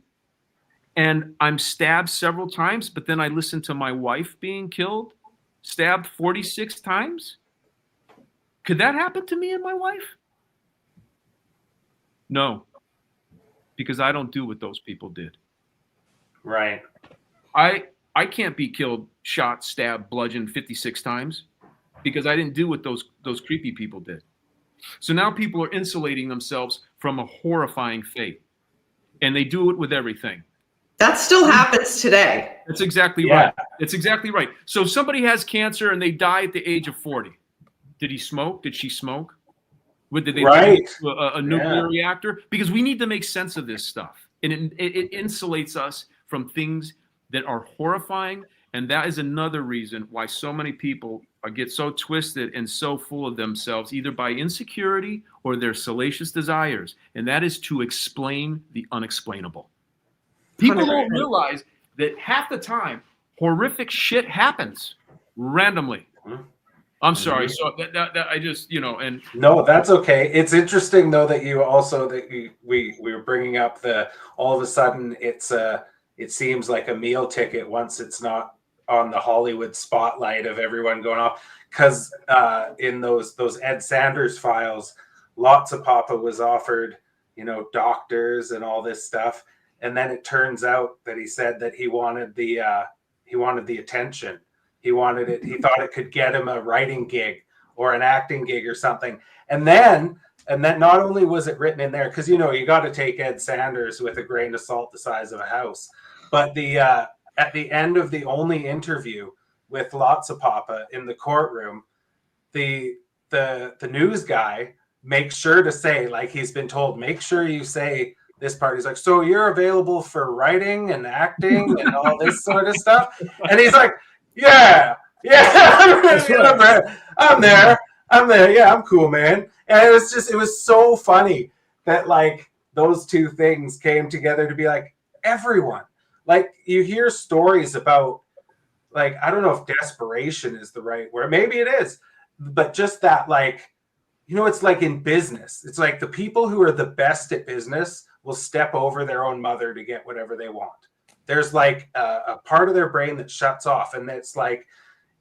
And I'm stabbed several times, but then I listen to my wife being killed, stabbed 46 times. Could that happen to me and my wife? No, because I don't do what those people did. Right. I can't be killed, shot, stabbed, bludgeoned 56 times because I didn't do what those creepy people did. So now people are insulating themselves from a horrifying fate, and they do it with everything. That still happens today. That's exactly right. It's exactly right. So if somebody has cancer and they die at the age of 40, did he smoke? Did she smoke? Did they a nuclear reactor? Because we need to make sense of this stuff. And it insulates us from things that are horrifying. And that is another reason why so many people get so twisted and so full of themselves, either by insecurity or their salacious desires. And that is to explain the unexplainable. People don't realize that half the time, horrific shit happens randomly. I'm sorry. So that I just, and no, that's okay. It's interesting though that you also we were bringing up all of a sudden it seems like a meal ticket once it's not on the Hollywood spotlight of everyone going off, because in those Ed Sanders files, lots of Papa was offered, doctors and all this stuff. And then it turns out that he said that he wanted the attention. He wanted it. He thought it could get him a writing gig or an acting gig or something. And then not only was it written in there, because you got to take Ed Sanders with a grain of salt the size of a house. But at the end of the only interview with Lots of Papa in the courtroom, the news guy makes sure to say, like he's been told, make sure you say this part. He's like, so you're available for writing and acting and all this sort of stuff? And he's like, yeah. Yeah, That's right. I'm there. I'm there. Yeah, I'm cool, man. And it was so funny that like those two things came together to be like everyone. Like you hear stories about like I don't know if desperation is the right word. Maybe it is, but just that like it's like in business. It's like the people who are the best at business will step over their own mother to get whatever they want. There's like a part of their brain that shuts off, and it's like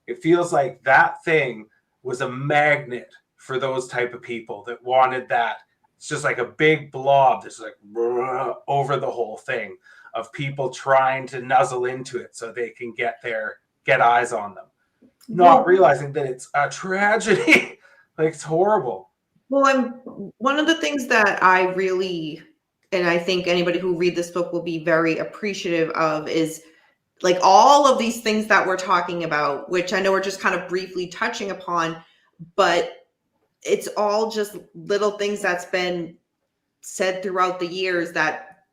it feels like that thing was a magnet for those type of people that wanted that. It's just like a big blob that's like over the whole thing of people trying to nuzzle into it so they can get eyes on them, not realizing that it's a tragedy. Like it's horrible. Well, one of the things that I really, and I think anybody who read this book will be very appreciative of, is like all of these things that we're talking about, which I know we're just kind of briefly touching upon, but it's all just little things that's been said throughout the years that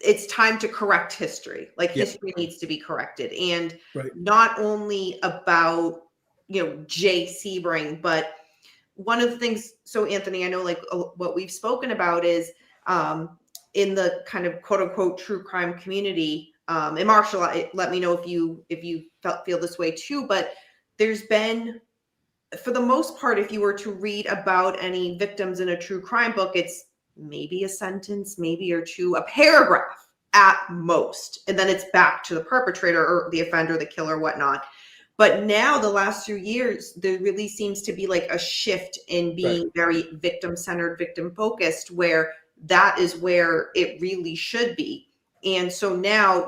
it's time to correct history. Like history needs to be corrected. And not only about, Jay Sebring, but one of the things, so Anthony, I know like what we've spoken about is in the kind of quote unquote true crime community, and Marshall, let me know if you feel this way too, but there's been, for the most part, if you were to read about any victims in a true crime book, it's maybe a sentence, maybe or two, a paragraph at most, and then it's back to the perpetrator or the offender, the killer, whatnot. But now the last few years, there really seems to be like a shift in being very victim-centered, victim-focused, where that is where it really should be. And so now,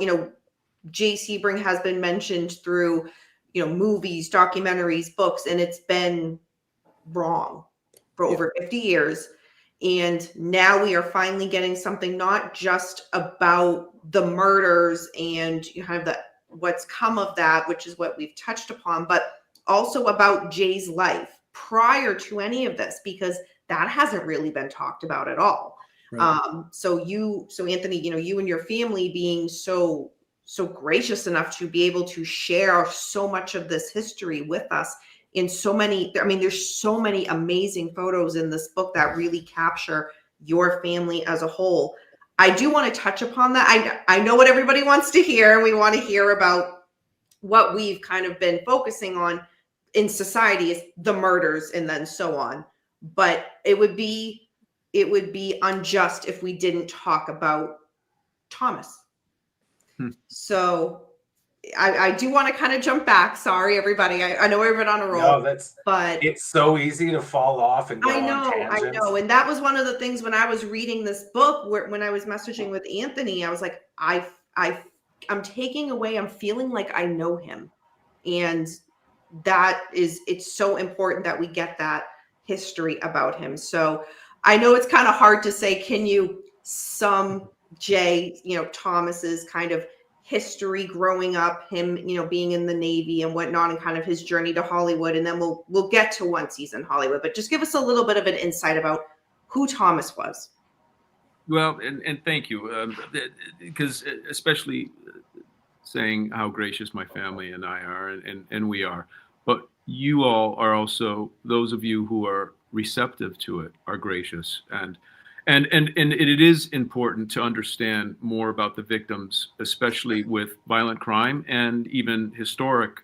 Jay Sebring has been mentioned through, movies, documentaries, books, and it's been wrong for over 50 years. And now we are finally getting something not just about the murders and kind of what's come of that, which is what we've touched upon, but also about Jay's life prior to any of this, because that hasn't really been talked about at all. So Anthony, you and your family being so gracious enough to be able to share so much of this history with us in so many, there's so many amazing photos in this book that really capture your family as a whole. I do want to touch upon that. I know what everybody wants to hear, and we want to hear about what we've kind of been focusing on in society is the murders and then so on. But it would be unjust if we didn't talk about Thomas. So I do want to kind of jump back. Sorry, everybody. I know we've been on a roll. No, but it's so easy to fall off and go on tangents. I know. And that was one of the things when I was reading this book, when I was messaging with Anthony, I was like, I'm taking away, I'm feeling like I know him. And it's so important that we get that history about him. So I know it's kind of hard to say, can you sum Jay, Thomas's kind of history growing up, him, being in the Navy and whatnot, and kind of his journey to Hollywood. And then we'll get to once he's in Hollywood, but just give us a little bit of an insight about who Thomas was. Well, and thank you, because especially saying how gracious my family and I are, and we are, but you all are also, those of you who are receptive to it are gracious. And it is important to understand more about the victims, especially with violent crime and even historic,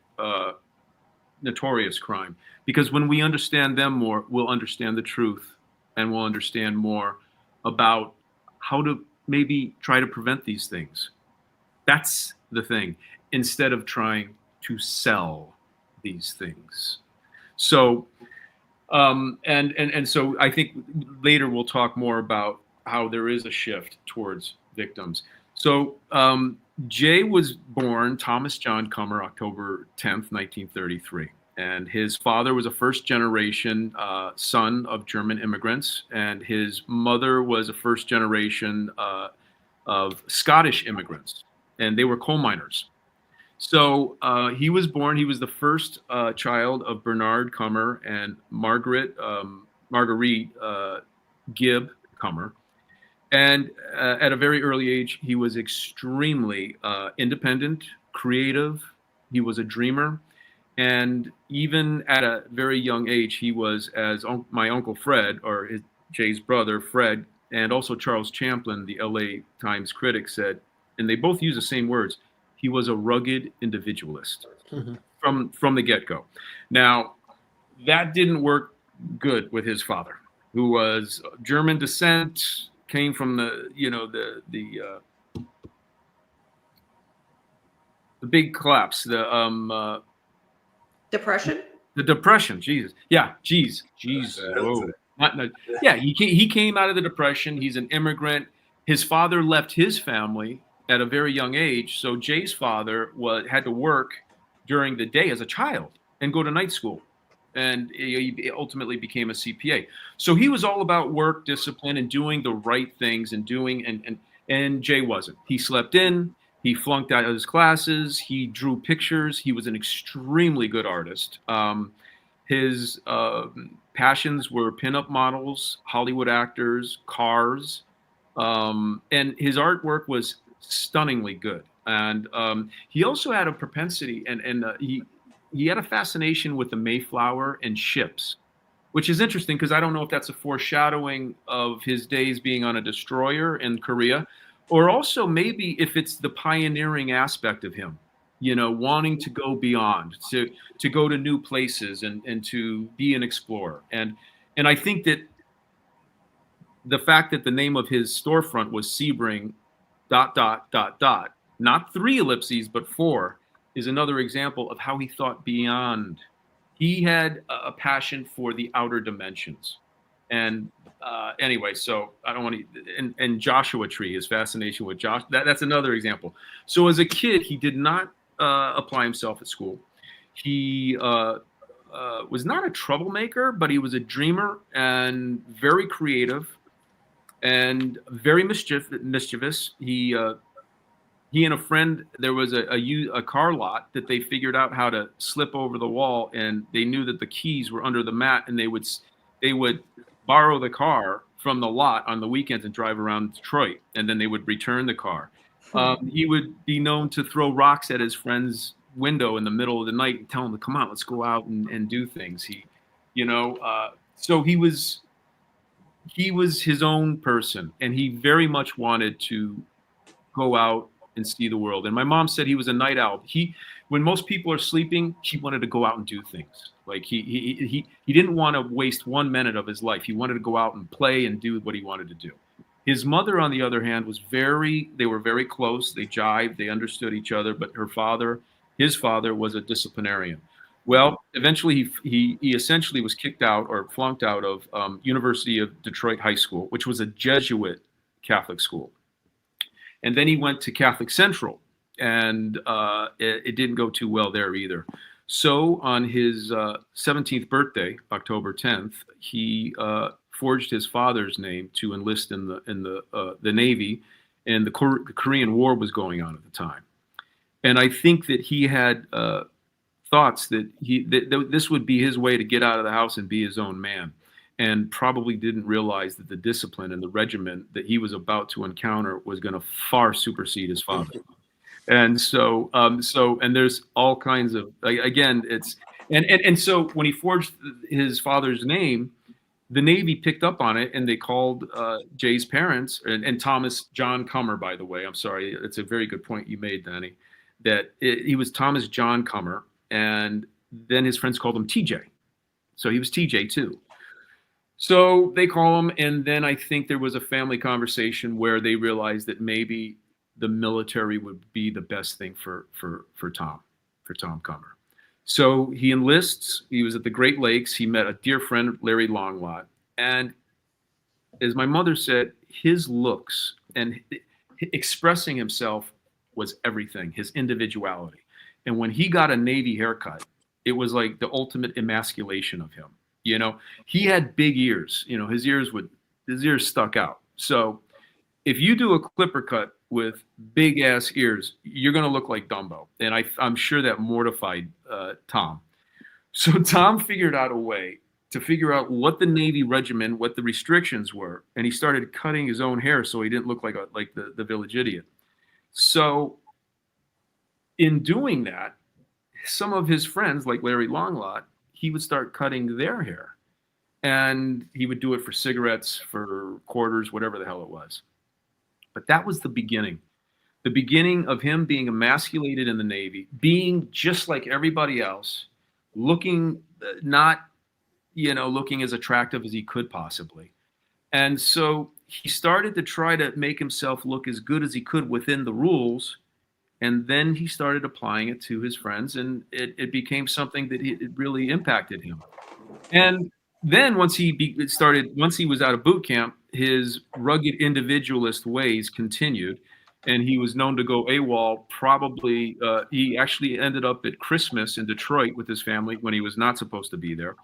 notorious crime. Because when we understand them more, we'll understand the truth, and we'll understand more about how to maybe try to prevent these things. That's the thing, instead of trying to sell these things. So and so I think later we'll talk more about how there is a shift towards victims. So Jay was born Thomas John Kummer, October 10th, 1933. And his father was a first-generation son of German immigrants, and his mother was a first-generation of Scottish immigrants, and they were coal miners. So he was the first child of Bernard Kummer and Marguerite Gibb Kummer. And at a very early age, he was extremely independent, creative. He was a dreamer. And even at a very young age, he was, as my uncle Fred, or Jay's brother Fred, and also Charles Champlin, the LA Times critic, said, and they both use the same words, he was a rugged individualist from the get-go. Now, that didn't work good with his father, who was German descent, came from the big collapse, Depression? the depression. Jesus, yeah, Jesus. Whoa. Yeah, he came out of the depression. He's an immigrant. His father left his family at a very young age, so Jay's father had to work during the day as a child and go to night school, and he ultimately became a CPA. So he was all about work, discipline, and doing the right things, and Jay wasn't. He slept in. He flunked out of his classes. He drew pictures. He was an extremely good artist. His passions were pinup models, Hollywood actors, cars, and his artwork was stunningly good. And he also had a propensity, and he had a fascination with the Mayflower and ships, which is interesting because I don't know if that's a foreshadowing of his days being on a destroyer in Korea, or also maybe if it's the pioneering aspect of him, wanting to go beyond, to go to new places and to be an explorer. And I think that the fact that the name of his storefront was Sebring ... not 3 ellipses, but 4, is another example of how he thought beyond. He had a passion for the outer dimensions. And anyway, so I don't want to, and Joshua Tree, his fascination with Josh, that's another example. So as a kid, he did not apply himself at school. He was not a troublemaker, but he was a dreamer and very creative and very mischievous. He and a friend, there was a car lot that they figured out how to slip over the wall, and they knew that the keys were under the mat, and they would borrow the car from the lot on the weekends and drive around Detroit, and then they would return the car. He would be known to throw rocks at his friend's window in the middle of the night and tell him to come on, let's go out and do things. So he was his own person, and he very much wanted to go out and see the world. And my mom said he was a night owl. When most people are sleeping, he wanted to go out and do things. Like he didn't want to waste 1 minute of his life. He wanted to go out and play and do what he wanted to do. His mother, on the other hand, they were very close. They jived, they understood each other, but his father was a disciplinarian. Well, eventually he essentially was kicked out or flunked out of University of Detroit High School, which was a Jesuit Catholic school. And then he went to Catholic Central, and it didn't go too well there either. So on his 17th birthday, October 10th, he forged his father's name to enlist in the Navy, and the Korean War was going on at the time. And I think that he had thoughts that this would be his way to get out of the house and be his own man, and probably didn't realize that the discipline and the regimen that he was about to encounter was going to far supersede his father. And so there's all kinds of, again, it's, and so when he forged his father's name, the Navy picked up on it, and they called Jay's parents, and Thomas John Comer, by the way. I'm sorry, it's a very good point you made, Danny, that he was Thomas John Comer, and then his friends called him TJ. So he was TJ too. So they call him, and then I think there was a family conversation where they realized that maybe the military would be the best thing for Tom Comer. So he enlists. He was at the Great Lakes. He met a dear friend, Larry Longlot. And as my mother said, his looks and expressing himself was everything, his individuality. And when he got a Navy haircut, it was like the ultimate emasculation of him. He had big ears. His ears stuck out. So if you do a clipper cut with big ass ears, you're going to look like Dumbo. And I'm sure that mortified Tom. So Tom figured out a way to figure out what the Navy regimen, what the restrictions were. And he started cutting his own hair so he didn't look like the village idiot. So in doing that, some of his friends, like Larry Longlot, he would start cutting their hair. And he would do it for cigarettes, for quarters, whatever the hell it was. But that was the beginning of him being emasculated in the Navy, being just like everybody else, looking not, looking as attractive as he could possibly. And so he started to try to make himself look as good as he could within the rules. And then he started applying it to his friends, and it became something that it really impacted him. And then once he was out of boot camp, his rugged individualist ways continued, and he was known to go AWOL. Probably, he actually ended up at Christmas in Detroit with his family when he was not supposed to be there.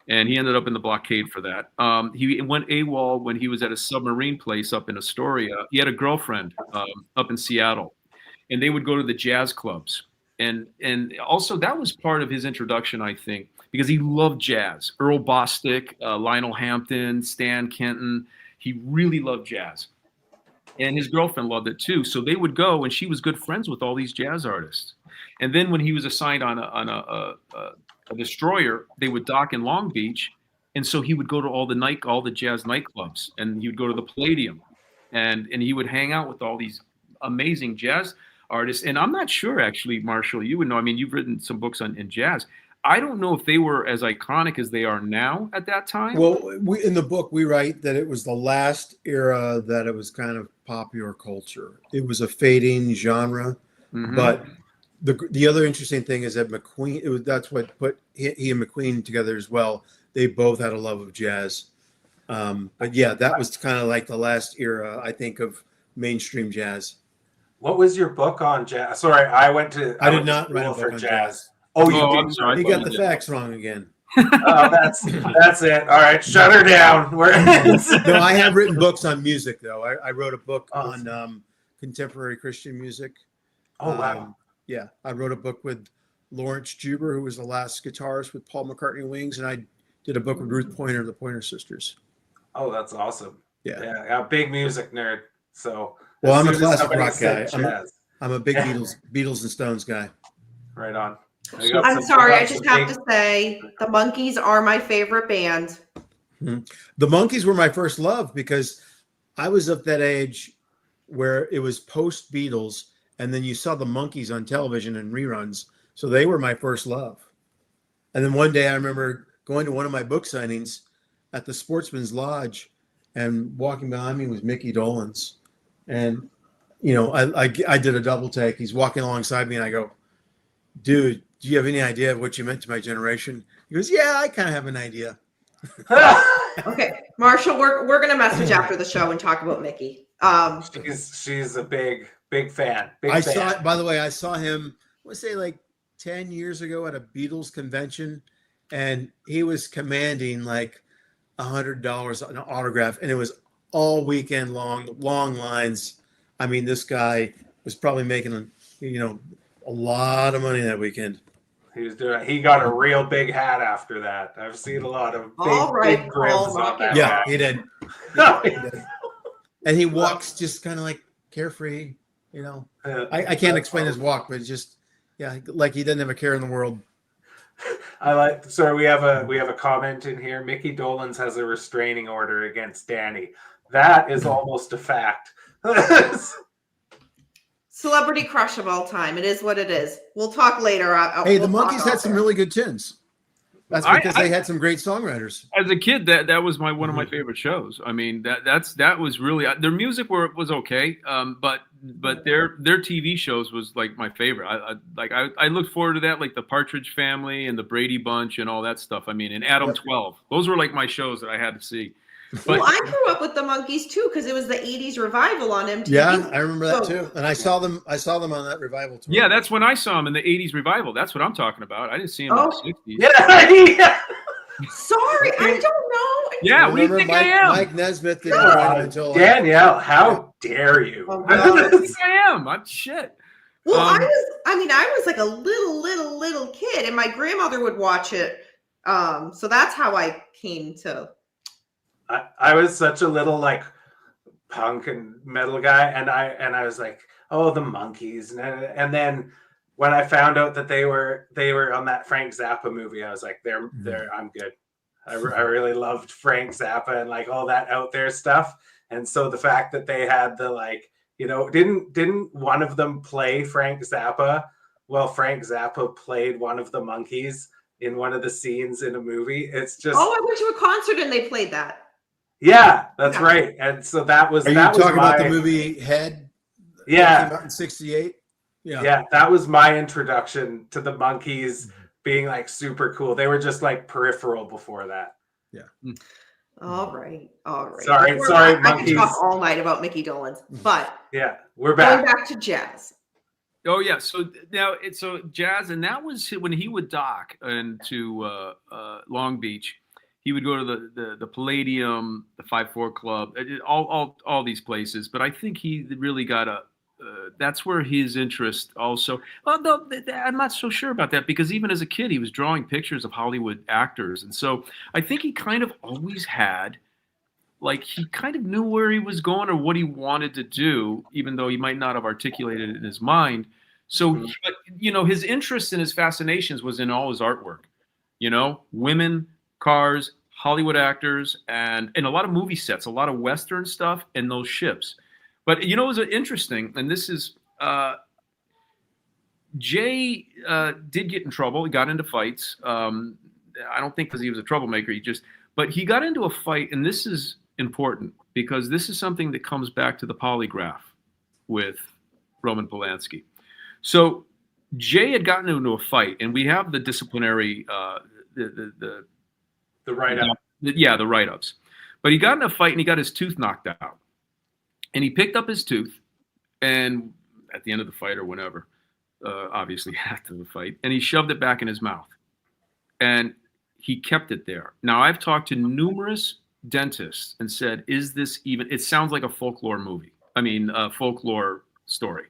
And he ended up in the blockade for that. He went AWOL when he was at a submarine place up in Astoria. He had a girlfriend up in Seattle, and they would go to the jazz clubs. And also that was part of his introduction, I think, because he loved jazz. Earl Bostic, Lionel Hampton, Stan Kenton. He really loved jazz. And his girlfriend loved it too. So they would go, and she was good friends with all these jazz artists. And then when he was assigned on a destroyer, they would dock in Long Beach. And so he would go to all the jazz nightclubs, and he would go to the Palladium, and he would hang out with all these amazing jazz artists. And I'm not sure, actually, Marshall, you would know. I mean, you've written some books in jazz. I don't know if they were as iconic as they are now at that time. Well, in the book, we write that it was the last era that it was kind of popular culture. It was a fading genre. Mm-hmm. But the other interesting thing is that McQueen, that's what put he and McQueen together as well. They both had a love of jazz. But yeah, that was kind of like the last era, I think, of mainstream jazz. What was your book on jazz? Sorry, I did not write a book on jazz. Oh, you did. Sorry, you got the facts wrong again. Oh, that's it. All right, shut her down. No, I have written books on music, though. I wrote a book on contemporary Christian music. Oh, wow. Yeah, I wrote a book with Lawrence Juber, who was the last guitarist with Paul McCartney and Wings, and I did a book with Ruth Pointer, the Pointer Sisters. Oh, that's awesome. Yeah, I'm a big music nerd. So, well, I'm a classic rock guy. I'm a big Beatles and Stones guy. Right on. I'm sorry, I just have to say the Monkees are my favorite band. Mm-hmm. The Monkees were my first love because I was of that age where it was post Beatles, and then you saw the Monkees on television and reruns. So they were my first love. And then one day I remember going to one of my book signings at the Sportsman's Lodge, and walking behind me was Mickey Dolenz. And, I did a double take. He's walking alongside me, and I go, dude, do you have any idea of what you meant to my generation? He goes, yeah, I kind of have an idea. Okay, Marshall, we're gonna message after the show and talk about Mickey. She's a big fan. By the way, I saw him, let's say like 10 years ago at a Beatles convention, and he was commanding like $100 an autograph, and it was all weekend long lines. I mean, this guy was probably making a lot of money that weekend. He got a real big hat after that. I've seen a lot of big grims on that. Yeah, he did. He did. And he walks just kind of like carefree, I can't explain his walk, but it's just, like he doesn't have a care in the world. Sorry, we have a comment in here. Mickey Dolenz has a restraining order against Danny. That is almost a fact. Celebrity crush of all time. It is what it is. We'll talk later. Hey, the Monkees had some really good tunes. That's because they had some great songwriters. As a kid, that was one of my favorite shows. I mean, that was really, their music was okay, but their TV shows was like my favorite. I looked forward to that, like the Partridge Family and the Brady Bunch and all that stuff. I mean, and Adam 12. Those were like my shows that I had to see. But, well, I grew up with the Monkees too because it was the '80s revival on MTV. Yeah, I remember that too, and I saw them on that revival tour. Yeah, that's when I saw them in the '80s revival. That's what I'm talking about. I didn't see them in the '60s. Yeah. Sorry, I don't know. Yeah, we think I am. Mike Nesmith didn't join until Danielle. How dare you? I think I am. I'm shit. Well, I was like a little kid, and my grandmother would watch it. So that's how I came to. I was such a little like punk and metal guy, and I was like, oh, the Monkees, and then when I found out that they were on that Frank Zappa movie, I was like, I'm good. I really loved Frank Zappa and like all that out there stuff. And so the fact that they had the like, didn't one of them play Frank Zappa? Well, Frank Zappa played one of the monkeys in one of the scenes in a movie. It's just, Oh, I went to a concert and they played that. yeah, that's right. And so that was, Are you talking about the movie Head? Yeah. That came out in '68. Yeah, that was my introduction to the monkeys being like super cool. They were just like peripheral before that. Yeah. All right. Sorry, I monkeys. could talk all night about Mickey Dolenz, but yeah, we're going back. back to jazz. Oh yeah, so now it's so jazz, and that was when he would dock into Long Beach. He would go to the Palladium, the 5-4 Club, all these places. But I think he really got that's where his interest also. Although I'm not so sure about that, because even as a kid, he was drawing pictures of Hollywood actors, and so I think he kind of always had, like, he kind of knew where he was going or what he wanted to do, even though he might not have articulated it in his mind. So, but, his interest and his fascinations was in all his artwork. Women, cars, Hollywood actors, and a lot of movie sets, a lot of Western stuff, and those ships. But it was interesting, and this is Jay did get in trouble. He got into fights. I don't think because he was a troublemaker. But he got into a fight, and this is important because this is something that comes back to the polygraph with Roman Polanski. So Jay had gotten into a fight, and we have the disciplinary the write-up. The write-ups. But he got in a fight, and he got his tooth knocked out. And he picked up his tooth, and at the end of the fight or whenever, obviously after the fight, and he shoved it back in his mouth. And he kept it there. Now, I've talked to numerous dentists and said, is this even, it sounds like a folklore folklore story.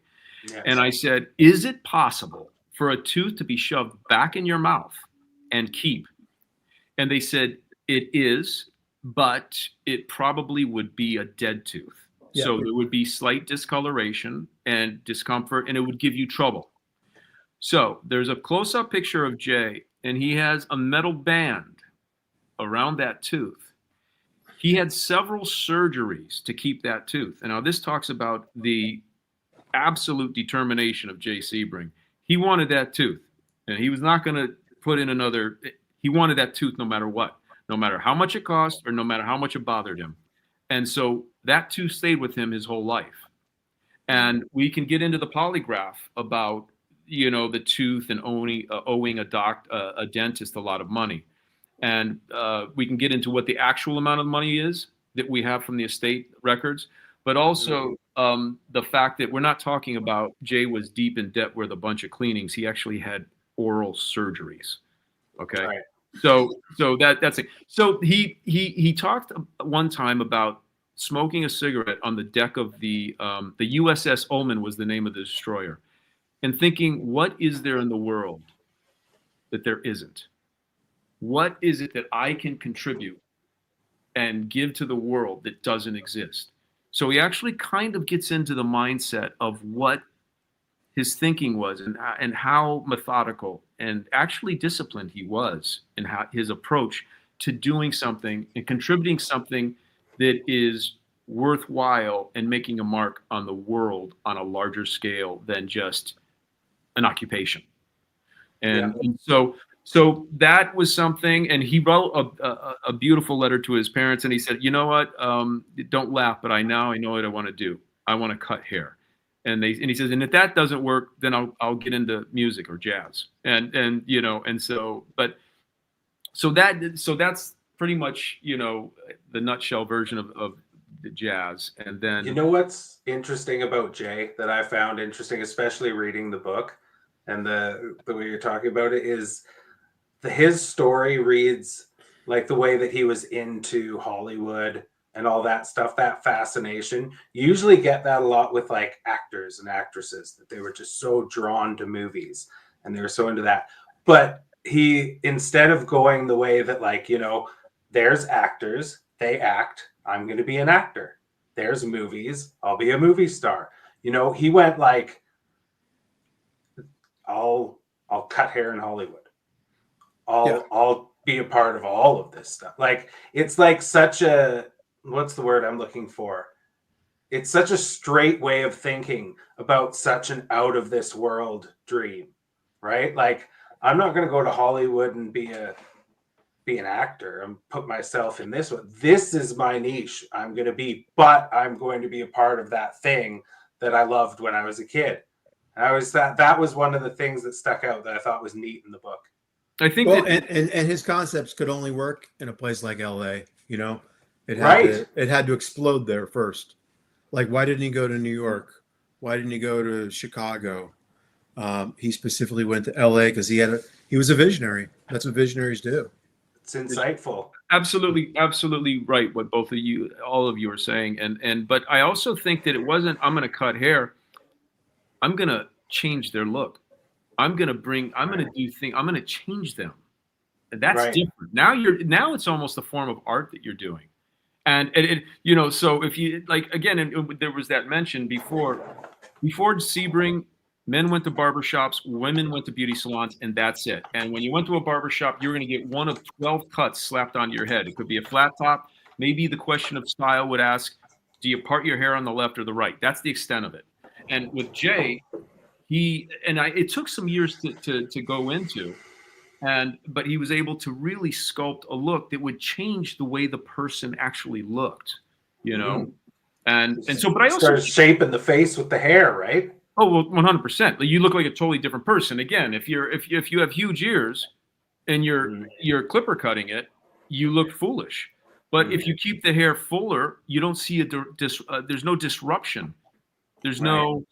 Yes. And I said, is it possible for a tooth to be shoved back in your mouth and keep? And they said, it is, but it probably would be a dead tooth. Yeah. So there would be slight discoloration and discomfort, and it would give you trouble. So there's a close-up picture of Jay, and he has a metal band around that tooth. He had several surgeries to keep that tooth. And now this talks about the absolute determination of Jay Sebring. He wanted that tooth, and he was not going to put in another. He wanted that tooth no matter what, no matter how much it cost or no matter how much it bothered him. And so that tooth stayed with him his whole life. And we can get into the polygraph about, the tooth and owing a dentist a lot of money. And we can get into what the actual amount of money is that we have from the estate records, but also the fact that we're not talking about Jay was deep in debt with a bunch of cleanings. He actually had oral surgeries. Okay. Right. So that's it. So he talked one time about smoking a cigarette on the deck of the USS Ullman was the name of the destroyer, and thinking, what is there in the world that there isn't? What is it that I can contribute and give to the world that doesn't exist? So he actually kind of gets into the mindset of what his thinking was and how methodical and actually disciplined he was in how his approach to doing something and contributing something that is worthwhile and making a mark on the world on a larger scale than just an occupation. And so that was something, and he wrote a beautiful letter to his parents, and he said, you know what, don't laugh, but I know what I want to do. I want to cut hair. And he says, and if that doesn't work, then I'll get into music or jazz. So that's pretty much, the nutshell version of the jazz. And then, what's interesting about Jay that I found interesting, especially reading the book and the way you're talking about it, is his story reads like the way that he was into Hollywood and all that stuff, that fascination. You usually get that a lot with like actors and actresses, that they were just so drawn to movies and they were so into that. But he, instead of going the way that like, there's actors, they act, I'm going to be an actor. There's movies, I'll be a movie star. He went like, I'll cut hair in Hollywood. Yeah. I'll be a part of all of this stuff. Like, it's like such a, what's the word I'm looking for? It's such a straight way of thinking about such an out of this world dream, right? Like, I'm not going to go to Hollywood and be an actor and put myself in this one. This is my niche. I'm going to be, but I'm going to be a part of that thing that I loved when I was a kid. And I was that was one of the things that stuck out that I thought was neat in the book. I think Well, that and his concepts could only work in a place like LA, you know. It had Right. it had to explode there first. Like, why didn't he go to New York? Why didn't he go to Chicago? He specifically went to LA because he was a visionary. That's what visionaries do. It's insightful. absolutely right what all of you are saying, but I also think that it wasn't, I'm going to cut hair, I'm going to change their look, I'm going to do things, I'm going to change them. And that's Right. different. Now it's almost a form of art that you're doing. And so if you like, again, and there was that mention before Sebring, men went to barbershops, women went to beauty salons, and that's it. And when you went to a barbershop, you were going to get one of 12 cuts slapped onto your head. It could be a flat top. Maybe the question of style would ask, do you part your hair on the left or the right? That's the extent of it. And with Jay, it took some years to go into, but he was able to really sculpt a look that would change the way the person actually looked, you know? And so, but I also started shaping the face with the hair, right? Oh, well, 100%. You look like a totally different person. Again, if you have huge ears and you're clipper cutting it, you look foolish. But if you keep the hair fuller, you don't see there's no disruption. There's no,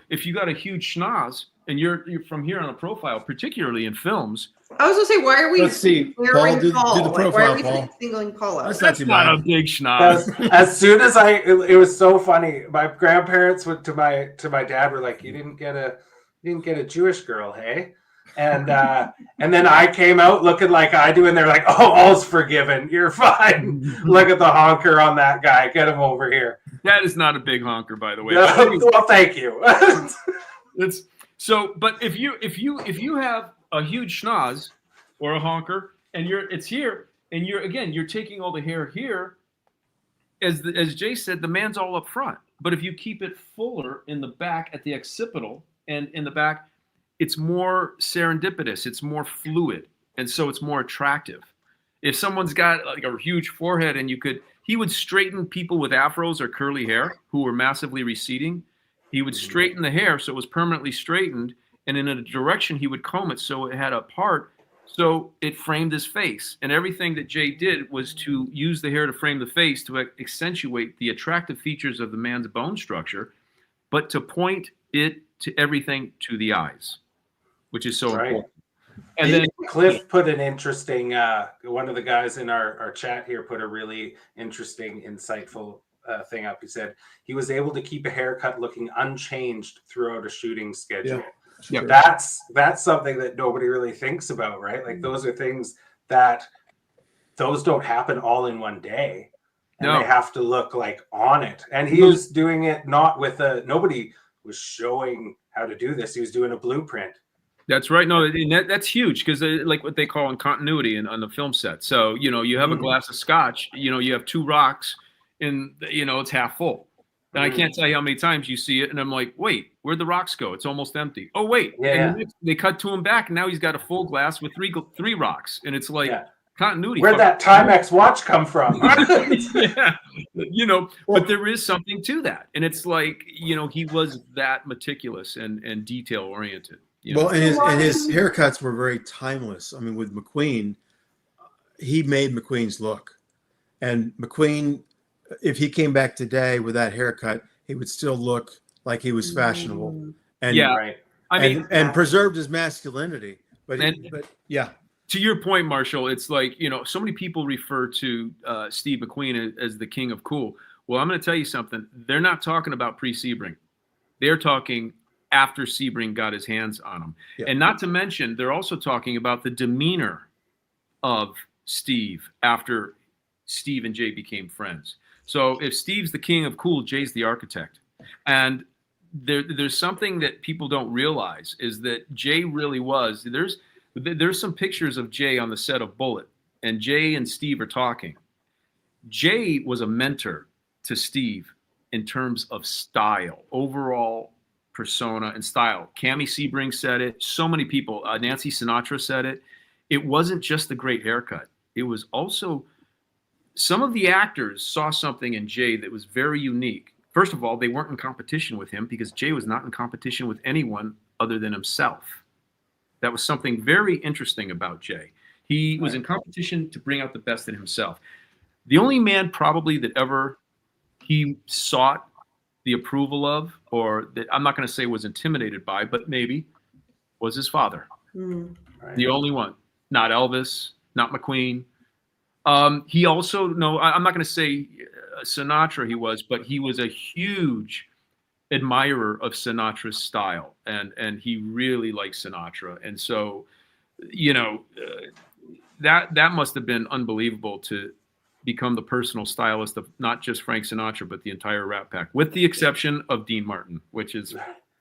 if you got a huge schnoz and you're from here on a profile, particularly in films. I was gonna say, why are we? Let's see, Paul, do the Like, why are profile, we Paul. singling Paul out? That's That's too not bad. a big schnoz. As soon as it was so funny. My grandparents went to my dad, were like, "You didn't get a Jewish girl, hey?" And then I came out looking like I do, and they're like, "Oh, all's forgiven. You're fine. Look at the honker on that guy. Get him over here." That is not a big honker, by the way. Well, thank you. It's so, but if you have a huge schnoz or a honker and it's here and you're taking all the hair here, as Jay said, the man's all up front. But if you keep it fuller in the back at the occipital and in the back, it's more serendipitous, it's more fluid, and so it's more attractive. If someone's got like a huge forehead and he would straighten people with afros or curly hair who were massively receding. He would straighten the hair so it was permanently straightened, and in a direction he would comb it so it had a part, so it framed his face. And everything that Jay did was to use the hair to frame the face to accentuate the attractive features of the man's bone structure, but to point it to everything to the eyes, which is so important. And then Cliff put an interesting, one of the guys in our chat here put a really interesting, insightful thing up. He said he was able to keep a haircut looking unchanged throughout a shooting schedule. Yeah. That's something that nobody really thinks about, right? Like, those are things that those don't happen all in one day. And No. They have to look like on it. And he was doing it not with nobody was showing how to do this. He was doing a blueprint. That's right. No, that's huge because like what they call in continuity on the film set. So, you have a glass of scotch, you have two rocks and, it's half full. And I can't tell you how many times you see it. And I'm like, wait, where'd the rocks go? It's almost empty. Oh, wait. Yeah. And they cut to him back. And now he's got a full glass with three rocks. And it's like continuity. Where'd that Timex watch come from? Yeah. But there is something to that. And it's like, he was that meticulous and detail oriented. Well, and his haircuts were very timeless. I mean, with McQueen, he made McQueen's look. And McQueen, if he came back today with that haircut, he would still look like he was fashionable. And Right. and preserved his masculinity. But yeah. To your point, Marshall, it's like, so many people refer to Steve McQueen as the king of cool. Well, I'm going to tell you something. They're not talking about pre-Sebring. They're talking after Sebring got his hands on him. Yeah. And not to mention, they're also talking about the demeanor of Steve after Steve and Jay became friends. So if Steve's the king of cool, Jay's the architect. And there's something that people don't realize is that Jay really was. There's some pictures of Jay on the set of Bullet, and Jay and Steve are talking. Jay was a mentor to Steve in terms of style, overall persona and style. Cameo Sebring said it. So many people. Nancy Sinatra said it. It wasn't just the great haircut. It was also some of the actors saw something in Jay that was very unique. First of all, they weren't in competition with him because Jay was not in competition with anyone other than himself. That was something very interesting about Jay. He was in competition to bring out the best in himself. The only man probably that ever he sought the approval of, or that I'm not going to say was intimidated by, but maybe, was his father. The only one. Not Elvis, not McQueen. He also, no, I'm not going to say Sinatra he was, but he was a huge admirer of Sinatra's style, and he really liked Sinatra. And so, that must have been unbelievable to become the personal stylist of not just Frank Sinatra, but the entire Rat Pack, with the exception of Dean Martin, which is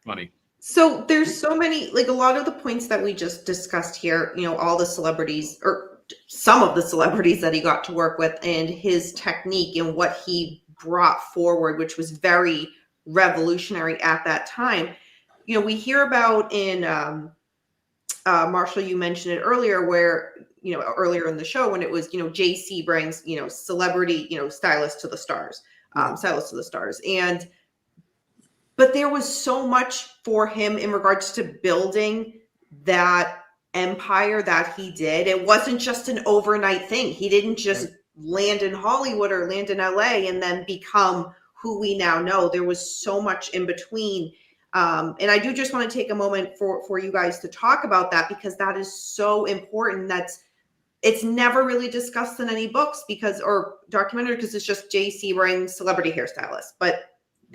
funny. So there's so many, like a lot of the points that we just discussed here, all the celebrities, or some of the celebrities that he got to work with, and his technique and what he brought forward, which was very revolutionary at that time. We hear about in Marshall, you mentioned it earlier, where earlier in the show when it was Jay Sebring's celebrity stylist to the stars, stylist to the stars, but there was so much for him in regards to building that empire that he did. It wasn't just an overnight thing. He didn't just land in Hollywood or land in LA and then become who we now know. There was so much in between. And I do just want to take a moment for you guys to talk about that, because that is so important. It's never really discussed in any books or documentary, because it's just Jay Sebring, celebrity hairstylist. But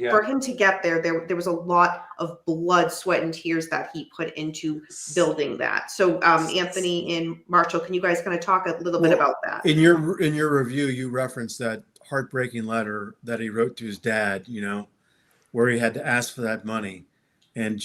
for him to get there was a lot of blood, sweat, and tears that he put into building that. So Anthony and Marshall, can you guys kind of talk a little bit about that? In your review, you referenced that heartbreaking letter that he wrote to his dad, where he had to ask for that money. And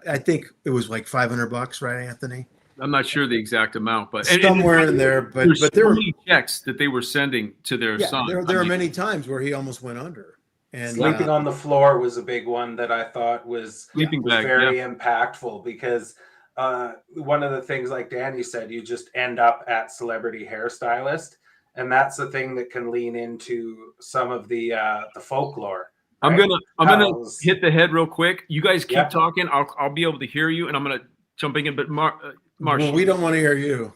I think it was like $500, right, Anthony? I'm not sure the exact amount, but somewhere in there. But there were many checks that they were sending to their son. There are many times where he almost went under. And sleeping on the floor was a big one that I thought was very impactful, because one of the things, like Danny said, you just end up at celebrity hairstylist, and that's the thing that can lean into some of the folklore. Right? I'm gonna hit the head real quick. You guys keep talking. I'll be able to hear you, and I'm gonna jump in. But Marshall, well, we don't want to hear you.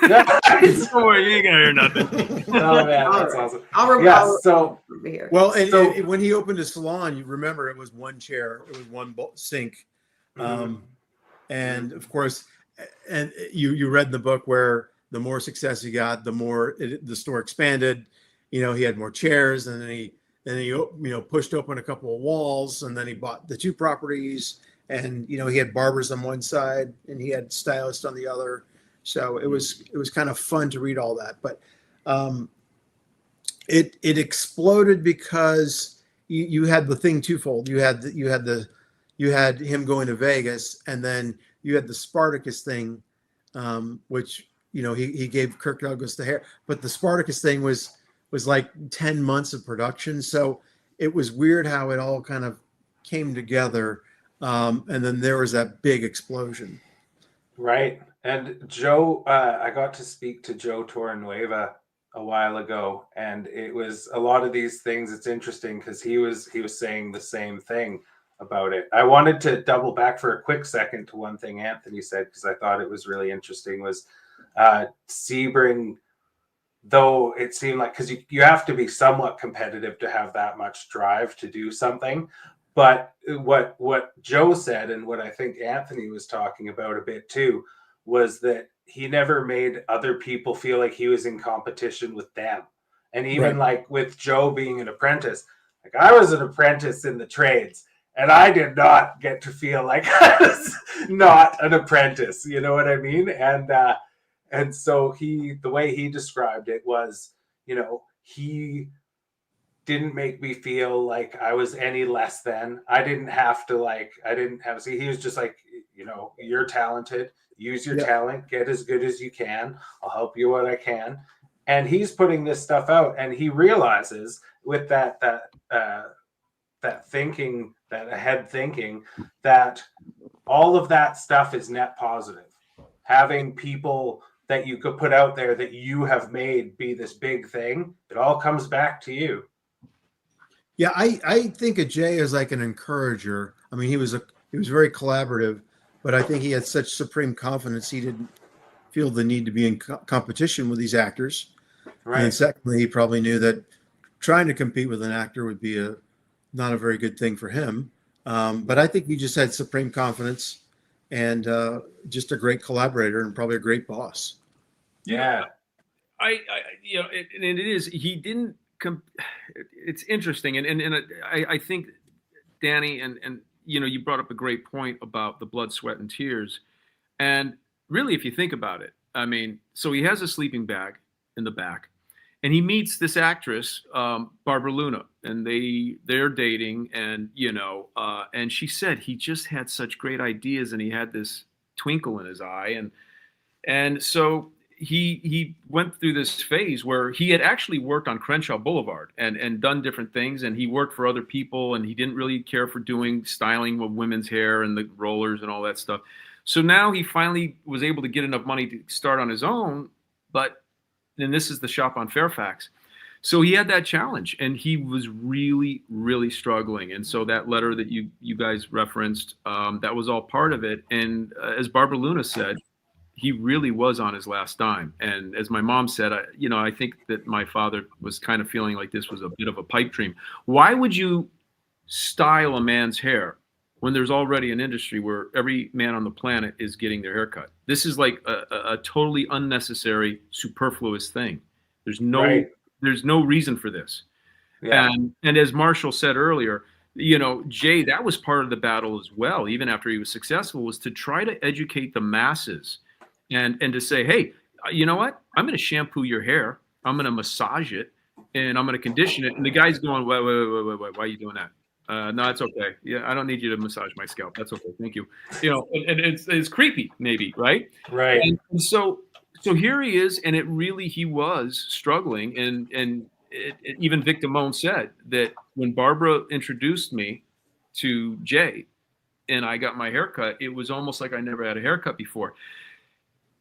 Don't worry, you ain't gonna hear nothing. Oh man, that's awesome. And when he opened his salon, you remember it was one chair, it was one sink, and of course, and you read in the book where the more success he got, the more the store expanded. He had more chairs, and then he pushed open a couple of walls, and then he bought the 2 properties, and he had barbers on one side and he had stylists on the other. So it was kind of fun to read all that, but it exploded because you had the thing twofold. You had him going to Vegas, and then you had the Spartacus thing, which he gave Kirk Douglas the hair, but the Spartacus thing was like 10 months of production, so it was weird how it all kind of came together, and then there was that big explosion. Right. And Joe, I got to speak to Joe Torrenueva a while ago, and it was a lot of these things. It's interesting because he was saying the same thing about it. I wanted to double back for a quick second to one thing Anthony said, because I thought it was really interesting, was Sebring, though it seemed like, because you have to be somewhat competitive to have that much drive to do something. But what Joe said, and what I think Anthony was talking about a bit too, was that he never made other people feel like he was in competition with them. And even like with Joe being an apprentice, like I was an apprentice in the trades, and I did not get to feel like I was not an apprentice. You know what I mean? And so the way he described it was, he didn't make me feel like I was any less than. I didn't have to see, he was just like, you're talented, use your talent, get as good as you can. I'll help you what I can. And he's putting this stuff out, and he realizes with that thinking, that ahead thinking, that all of that stuff is net positive. Having people that you could put out there that you have made be this big thing, it all comes back to you. Yeah, I think of Jay as like an encourager. I mean, he was very collaborative, but I think he had such supreme confidence he didn't feel the need to be in competition with these actors. Right. And secondly, he probably knew that trying to compete with an actor would be not a very good thing for him. But I think he just had supreme confidence and just a great collaborator and probably a great boss. Yeah. And it is, he didn't it's interesting. And I think, Danny, and you brought up a great point about the blood, sweat, and tears. And really, if you think about it, I mean, so he has a sleeping bag in the back, and he meets this actress, Barbara Luna, and they're dating, and and she said he just had such great ideas, and he had this twinkle in his eye, and so he went through this phase where he had actually worked on Crenshaw Boulevard and done different things, and he worked for other people, and he didn't really care for doing styling of women's hair and the rollers and all that stuff. So now he finally was able to get enough money to start on his own, but then this is the shop on Fairfax. So he had that challenge, and he was really, really struggling. And so that letter that you guys referenced, that was all part of it. And as Barbara Luna said, he really was on his last dime. And as my mom said, I think that my father was kind of feeling like this was a bit of a pipe dream. Why would you style a man's hair when there's already an industry where every man on the planet is getting their hair cut? This is like a totally unnecessary, superfluous thing. There's no reason for this. Yeah. And as Marshall said earlier, Jay, that was part of the battle as well, even after he was successful, was to try to educate the masses and to say, hey, you know what? I'm going to shampoo your hair. I'm going to massage it, and I'm going to condition it. And the guy's going, wait, why are you doing that? No, it's okay. Yeah, I don't need you to massage my scalp. That's okay. Thank you. And it's creepy, maybe, right? Right. And so here he is, and he was struggling. And even Vic Damone said that when Barbara introduced me to Jay and I got my haircut, it was almost like I never had a haircut before.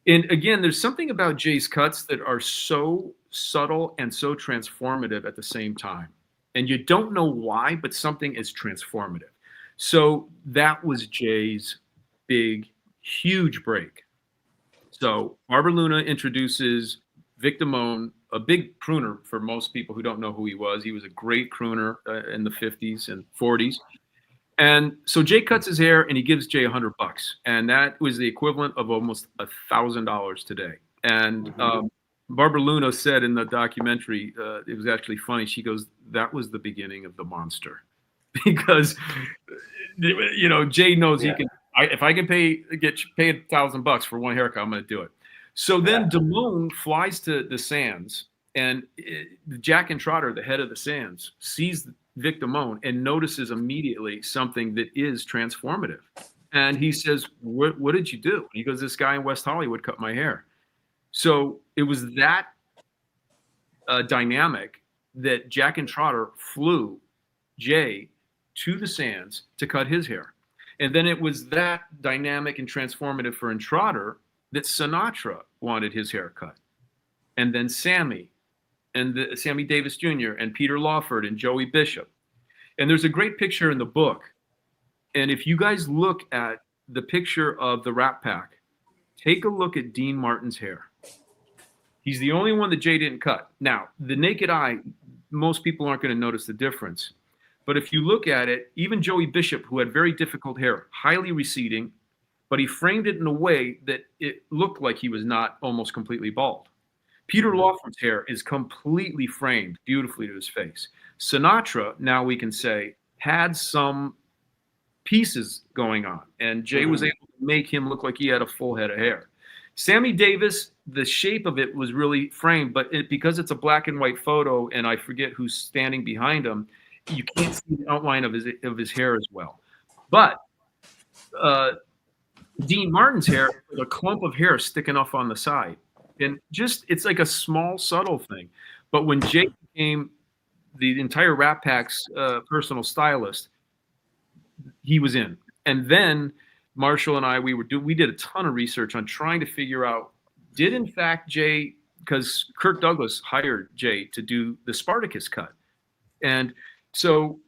And again, there's something about Jay's cuts that are so subtle and so transformative at the same time. And you don't know why, but something is transformative. So that was Jay's big, huge break. So Barbara Luna introduces Vic Damone, a big crooner for most people who don't know who he was. He was a great crooner in the 50s and 40s. And so Jay cuts his hair and he gives Jay $100. And that was the equivalent of almost $1,000 today. And Barbara Luna said in the documentary, it was actually funny. She goes, that was the beginning of the monster. Because, Jay knows he can, if I can get paid $1,000 for one haircut, I'm going to do it. So then Damone flies to the Sands, and Jack and Trotter, the head of the Sands, sees Vic Damone and notices immediately something that is transformative. And he says, what did you do? He goes, this guy in West Hollywood cut my hair. So it was that dynamic that Jack and Trotter flew Jay to the Sands to cut his hair. And then it was that dynamic and transformative for Trotter that Sinatra wanted his hair cut. And then Sammy Davis Jr. and Peter Lawford and Joey Bishop. And there's a great picture in the book. And if you guys look at the picture of the Rat Pack, take a look at Dean Martin's hair. He's the only one that Jay didn't cut. Now, the naked eye, most people aren't going to notice the difference. But if you look at it, even Joey Bishop, who had very difficult hair, highly receding, but he framed it in a way that it looked like he was not almost completely bald. Peter Lawford's hair is completely framed beautifully to his face. Sinatra, now we can say, had some pieces going on, and Jay was able to make him look like he had a full head of hair. Sammy Davis the shape of it was really framed, but because it's a black and white photo, and I forget who's standing behind him, you can't see the outline of his hair as well. But Dean Martin's hair, a clump of hair sticking off on the side, and just it's like a small, subtle thing. But when Jay became the entire Rat Pack's personal stylist, he was in. And then Marshall and I, we did a ton of research on trying to figure out, did in fact Jay, because Kirk Douglas hired Jay to do the Spartacus cut. And so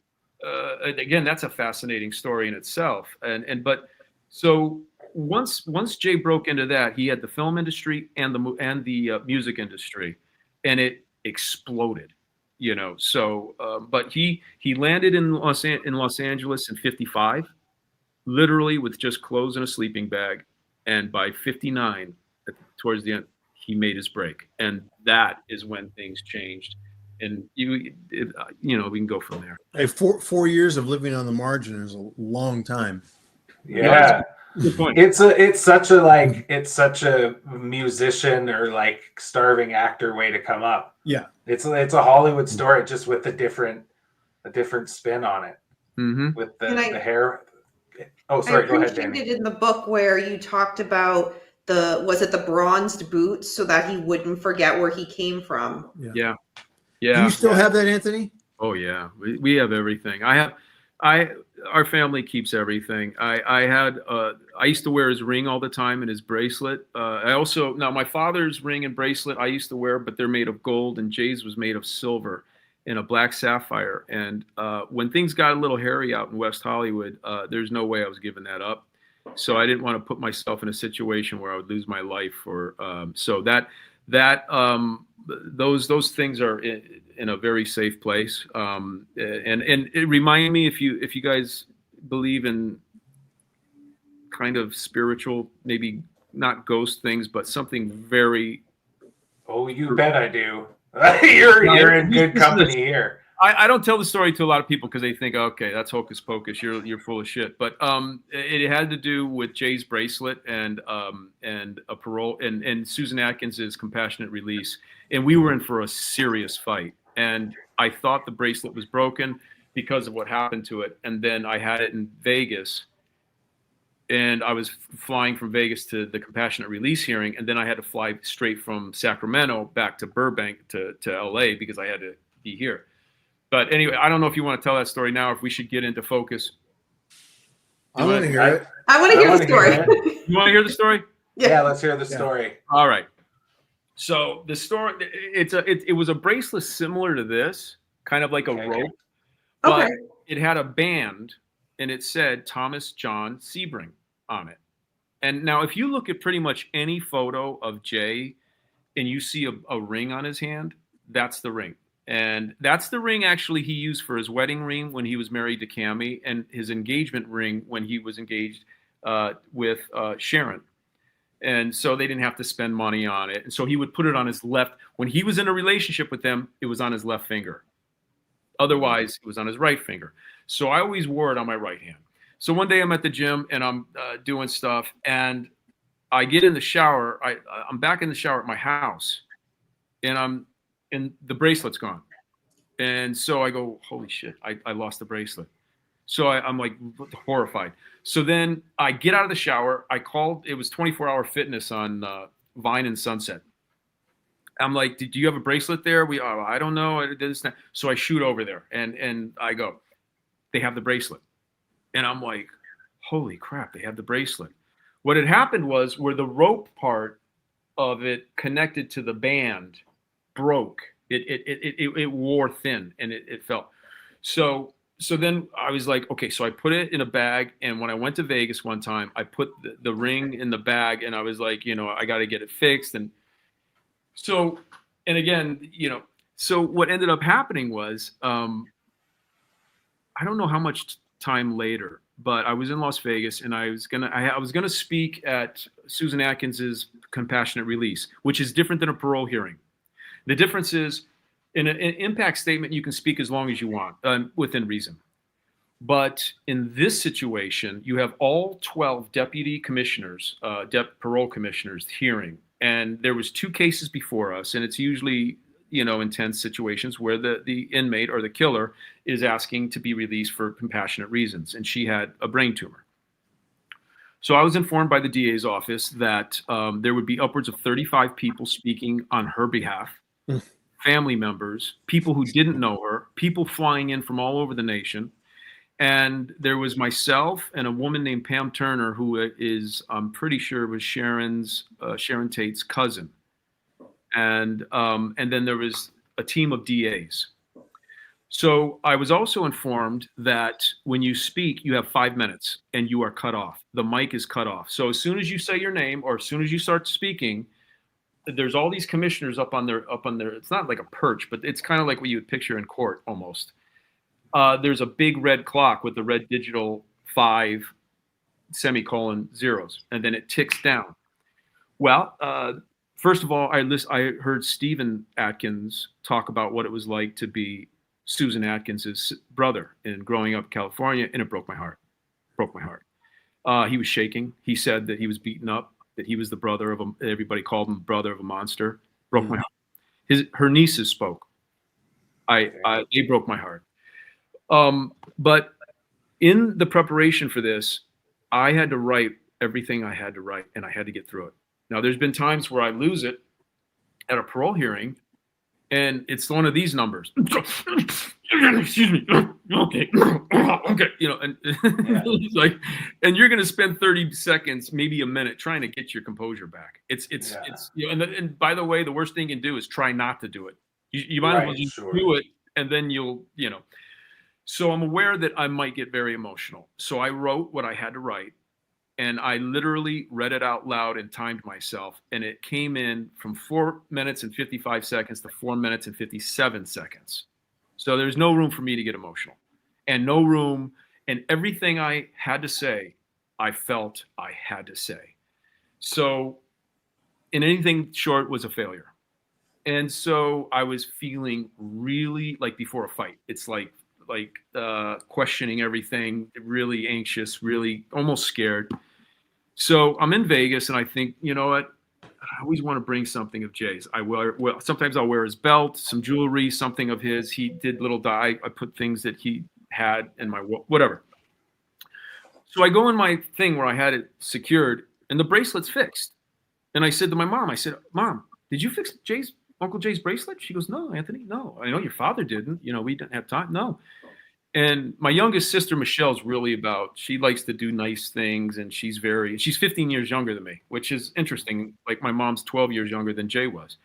again, that's a fascinating story in itself. But so once Jay broke into that, he had the film industry and the music industry, and it exploded. So but he landed in Los Angeles in '55, literally with just clothes and a sleeping bag, and by '59, towards the end, he made his break, and that is when things changed. And we can go from there. Hey, 4 years of living on the margin is a long time. Yeah. Good point. It's such a musician or like starving actor way to come up. Yeah. It's a Hollywood story, just with a different spin on it. Mm-hmm. With the hair. Oh, sorry. I Go ahead, appreciated Danny. in the book where you talked about the bronzed boots so that he wouldn't forget where he came from. Yeah. Do you still have that, Anthony? Oh yeah, we have everything. Our family keeps everything. I used to wear his ring all the time and his bracelet. Now my father's ring and bracelet I used to wear, but they're made of gold, and Jay's was made of silver and a black sapphire. And when things got a little hairy out in West Hollywood, there's no way I was giving that up. So I didn't want to put myself in a situation where I would lose my life. Those things are in a very safe place. And it reminded me, if you guys believe in kind of spiritual, maybe not ghost things, but something very. Oh, you bet I do. You're in good company here. I don't tell the story to a lot of people because they think, okay, that's hocus pocus. You're full of shit. But it had to do with Jay's bracelet and a parole and Susan Atkins's compassionate release, and we were in for a serious fight. And I thought the bracelet was broken because of what happened to it. And then I had it in Vegas, and I was flying from Vegas to the compassionate release hearing, and then I had to fly straight from Sacramento back to Burbank to LA because I had to be here. But anyway, I don't know if you want to tell that story now, or if we should get into focus. I want to hear it. I want to hear the story. You want to hear the story? Yeah, let's hear the story. All right. So the story, it was a bracelet similar to this, kind of like a rope, but it had a band, and it said Thomas John Sebring on it. And now, if you look at pretty much any photo of Jay, and you see a ring on his hand, that's the ring. And that's the ring actually he used for his wedding ring when he was married to Cameo, and his engagement ring when he was engaged with Sharon. And so they didn't have to spend money on it. And so he would put it on his left. When he was in a relationship with them, it was on his left finger. Otherwise, it was on his right finger. So I always wore it on my right hand. So one day I'm at the gym and I'm doing stuff, and I get in the shower. I'm back in the shower at my house, and the bracelet's gone. And so I go, holy shit, I lost the bracelet. So I'm like horrified. So then I get out of the shower. I called, it was 24-hour fitness on Vine and Sunset. I'm like, do you have a bracelet there? I don't know. So I shoot over there and I go, they have the bracelet. And I'm like, holy crap, they have the bracelet. What had happened was where the rope part of it connected to the band broke. It wore thin and it fell. So then I was like, okay, so I put it in a bag. And when I went to Vegas one time, I put the ring in the bag, and I was like, I got to get it fixed. And so, and again, so what ended up happening was, I don't know how much time later, but I was in Las Vegas, and I was gonna speak at Susan Atkins's compassionate release, which is different than a parole hearing. The difference is, in an impact statement, you can speak as long as you want, within reason. But in this situation, you have all 12 deputy commissioners, parole commissioners hearing, And there was 2 cases before us, and it's usually, intense situations where the inmate or the killer is asking to be released for compassionate reasons. And she had a brain tumor. So I was informed by the DA's office that there would be upwards of 35 people speaking on her behalf, family members, people who didn't know her, people flying in from all over the nation. And there was myself and a woman named Pam Turner, who is, I'm pretty sure, was Sharon Tate's cousin. And then there was a team of DAs. So I was also informed that when you speak, you have 5 minutes and you are cut off. The mic is cut off. So as soon as you say your name or as soon as you start speaking, there's all these commissioners up on their, it's not like a perch, but it's kind of like what you would picture in court almost. There's a big red clock with the red digital 5 semicolon zeros, and then it ticks down. Well, first of all, I heard Stephen Atkins talk about what it was like to be Susan Atkins's brother in growing up in California, and it broke my heart. He was shaking. He said that he was beaten up, that he was the brother of everybody called him brother of a monster. Broke my heart. Her nieces spoke. They broke my heart. But in the preparation for this, I had to write everything I had to write, and I had to get through it. Now, there's been times where I lose it at a parole hearing, and it's one of these numbers. Excuse me. Okay. And it's like, and you're going to spend 30 seconds, maybe a minute, trying to get your composure back. It's and by the way, the worst thing you can do is try not to do it. You might as well just do it, and then you'll. So I'm aware that I might get very emotional. So I wrote what I had to write, and I literally read it out loud and timed myself. And it came in from 4 minutes and 55 seconds to 4 minutes and 57 seconds. So there's no room for me to get emotional, and no room. And everything I had to say, I felt I had to say. So, and anything short was a failure. And so I was feeling really like before a fight. It's like questioning everything, really anxious, really almost scared. So I'm in Vegas, and I think, you know what? I always want to bring something of Jay's. Sometimes I'll wear his belt, some jewelry, something of his. He did little I put things that he had in my whatever. So I go in my thing where I had it secured, and the bracelet's fixed. And I said to my mom, Mom, did you fix Uncle Jay's bracelet? She goes, No, Anthony, no. I know your father didn't. We didn't have time. No. And my youngest sister, Michelle's really she likes to do nice things, and she's 15 years younger than me, which is interesting. Like my mom's 12 years younger than Jay was.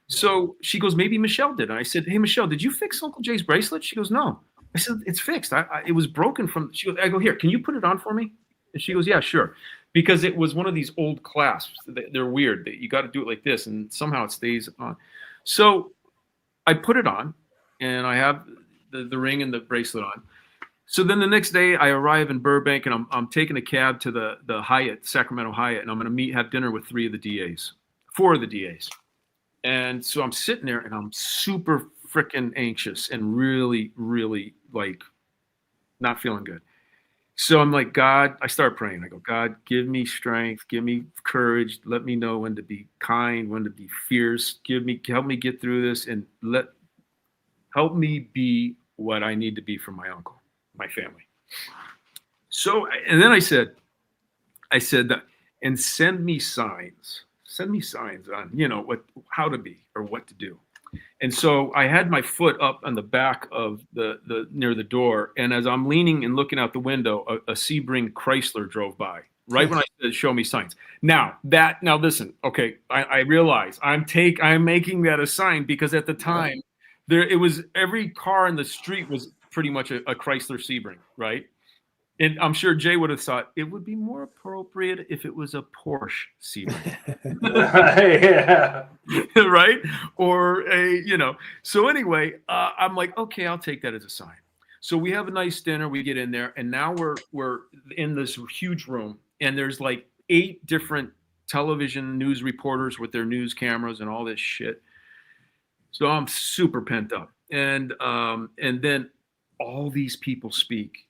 So she goes, maybe Michelle did. And I said, hey, Michelle, did you fix Uncle Jay's bracelet? She goes, no. I said, it's fixed. It was broken she goes, I go, here, can you put it on for me? And she goes, yeah, sure. Because it was one of these old clasps. They're weird. You got to do it like this, and somehow it stays on. So I put it on, and I have the ring and the bracelet on. So then the next day I arrive in Burbank, and I'm taking a cab to the Hyatt, Sacramento Hyatt, and I'm going to have dinner with 4 of the DAs. And so I'm sitting there, and I'm super freaking anxious and really, really like not feeling good. So I'm like, God, I start praying. I go, God, give me strength, give me courage. Let me know when to be kind, when to be fierce. Help me get through this, and help me be what I need to be for my uncle, my family. So, and then I said that, and send me signs on, how to be or what to do. And so I had my foot up on the back of the near the door. And as I'm leaning and looking out the window, a Sebring Chrysler drove by right when I said, show me signs. Now listen, okay. I realize I'm making that a sign because at the time it was every car in the street was pretty much a Chrysler Sebring, right? And I'm sure Jay would have thought it would be more appropriate if it was a Porsche Sebring. Yeah. Right? Or So anyway, I'm like, okay, I'll take that as a sign. So we have a nice dinner. We get in there, and now we're in this huge room, and there's like 8 different television news reporters with their news cameras and all this shit. So I'm super pent up, and then all these people speak.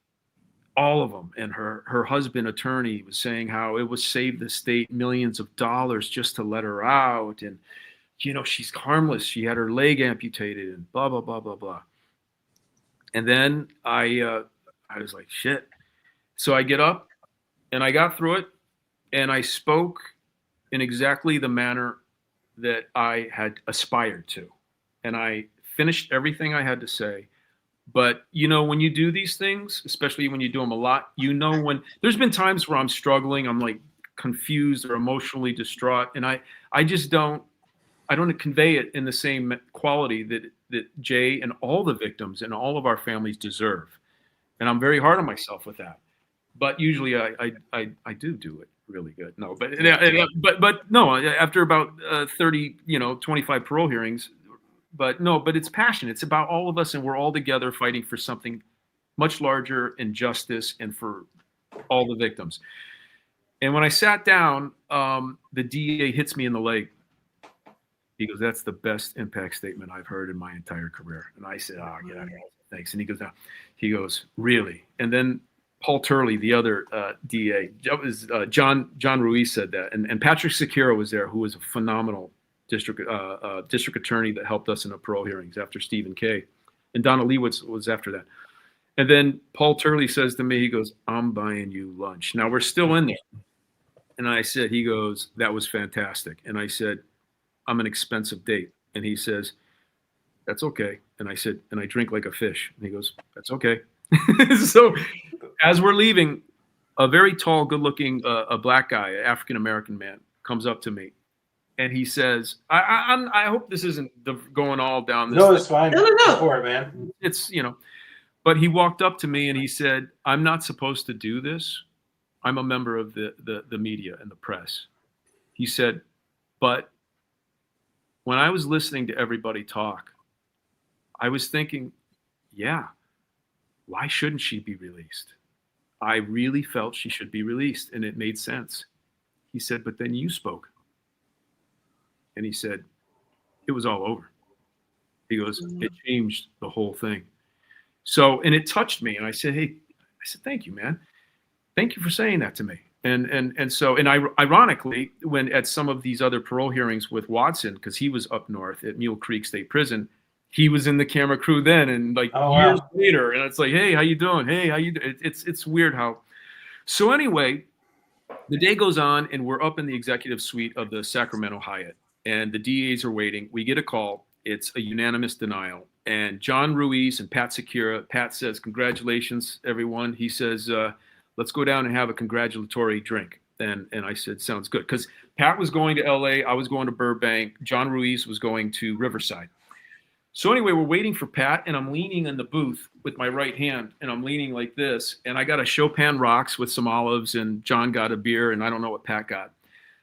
all of them. And her husband, attorney, was saying how it was saved the state millions of dollars just to let her out. And, she's harmless. She had her leg amputated and blah, blah, blah, blah, blah. And then I was like, shit. So I get up and I got through it and I spoke in exactly the manner that I had aspired to. And I finished everything I had to say. But, when you do these things, especially when you do them a lot, when there's been times where I'm struggling, I'm like confused or emotionally distraught. And I don't convey it in the same quality that Jay and all the victims and all of our families deserve. And I'm very hard on myself with that. But usually I do it really good. No, but no, after about 30, 25 parole hearings, but it's passion. It's about all of us, and we're all together fighting for something much larger and justice and for all the victims. And when I sat down, the DA hits me in the leg. He goes, "That's the best impact statement I've heard in my entire career." And I said, "Oh, get out of here. Thanks." And he goes, "No." He goes, "Really?" And then Paul Terrill, the other DA, John Ruiz said that, and Patrick Secura was there, who was a phenomenal district attorney that helped us in the parole hearings after Stephen K. And Donna Leewitz was after that. And then Paul Terrill says to me, he goes, "I'm buying you lunch." Now we're still in there. And I said, he goes, "That was fantastic." And I said, "I'm an expensive date." And he says, "That's okay." And I said, "And I drink like a fish." And he goes, "That's okay." So as we're leaving, a very tall, good-looking, a black guy, African-American man, comes up to me. And he says, I hope this isn't going all down this. No, it's fine. No. Go for it, man. It's, but he walked up to me and he said, "I'm not supposed to do this. I'm a member of the media and the press." He said, "But when I was listening to everybody talk, I was thinking, yeah, why shouldn't she be released? I really felt she should be released, and it made sense." He said, "But then you spoke." And he said, "It was all over." He goes, "It changed the whole thing." So, and it touched me. And I said, "Thank you, man. Thank you for saying that to me." And so ironically, when at some of these other parole hearings with Watson, because he was up north at Mule Creek State Prison, he was in the camera crew then, and years later, and it's like, "Hey, how you doing? Hey, how you doing?" It's weird how. So anyway, the day goes on, and we're up in the executive suite of the Sacramento Hyatt, and the DAs are waiting. We get a call. It's a unanimous denial. And John Ruiz and Pat Secura. Pat says, "Congratulations, everyone." He says, "Let's go down and have a congratulatory drink." And I said, "Sounds good." Because Pat was going to LA. I was going to Burbank. John Ruiz was going to Riverside. So anyway, we're waiting for Pat, and I'm leaning in the booth with my right hand, and I'm leaning like this. And I got a Chopin Rocks with some olives, and John got a beer, and I don't know what Pat got.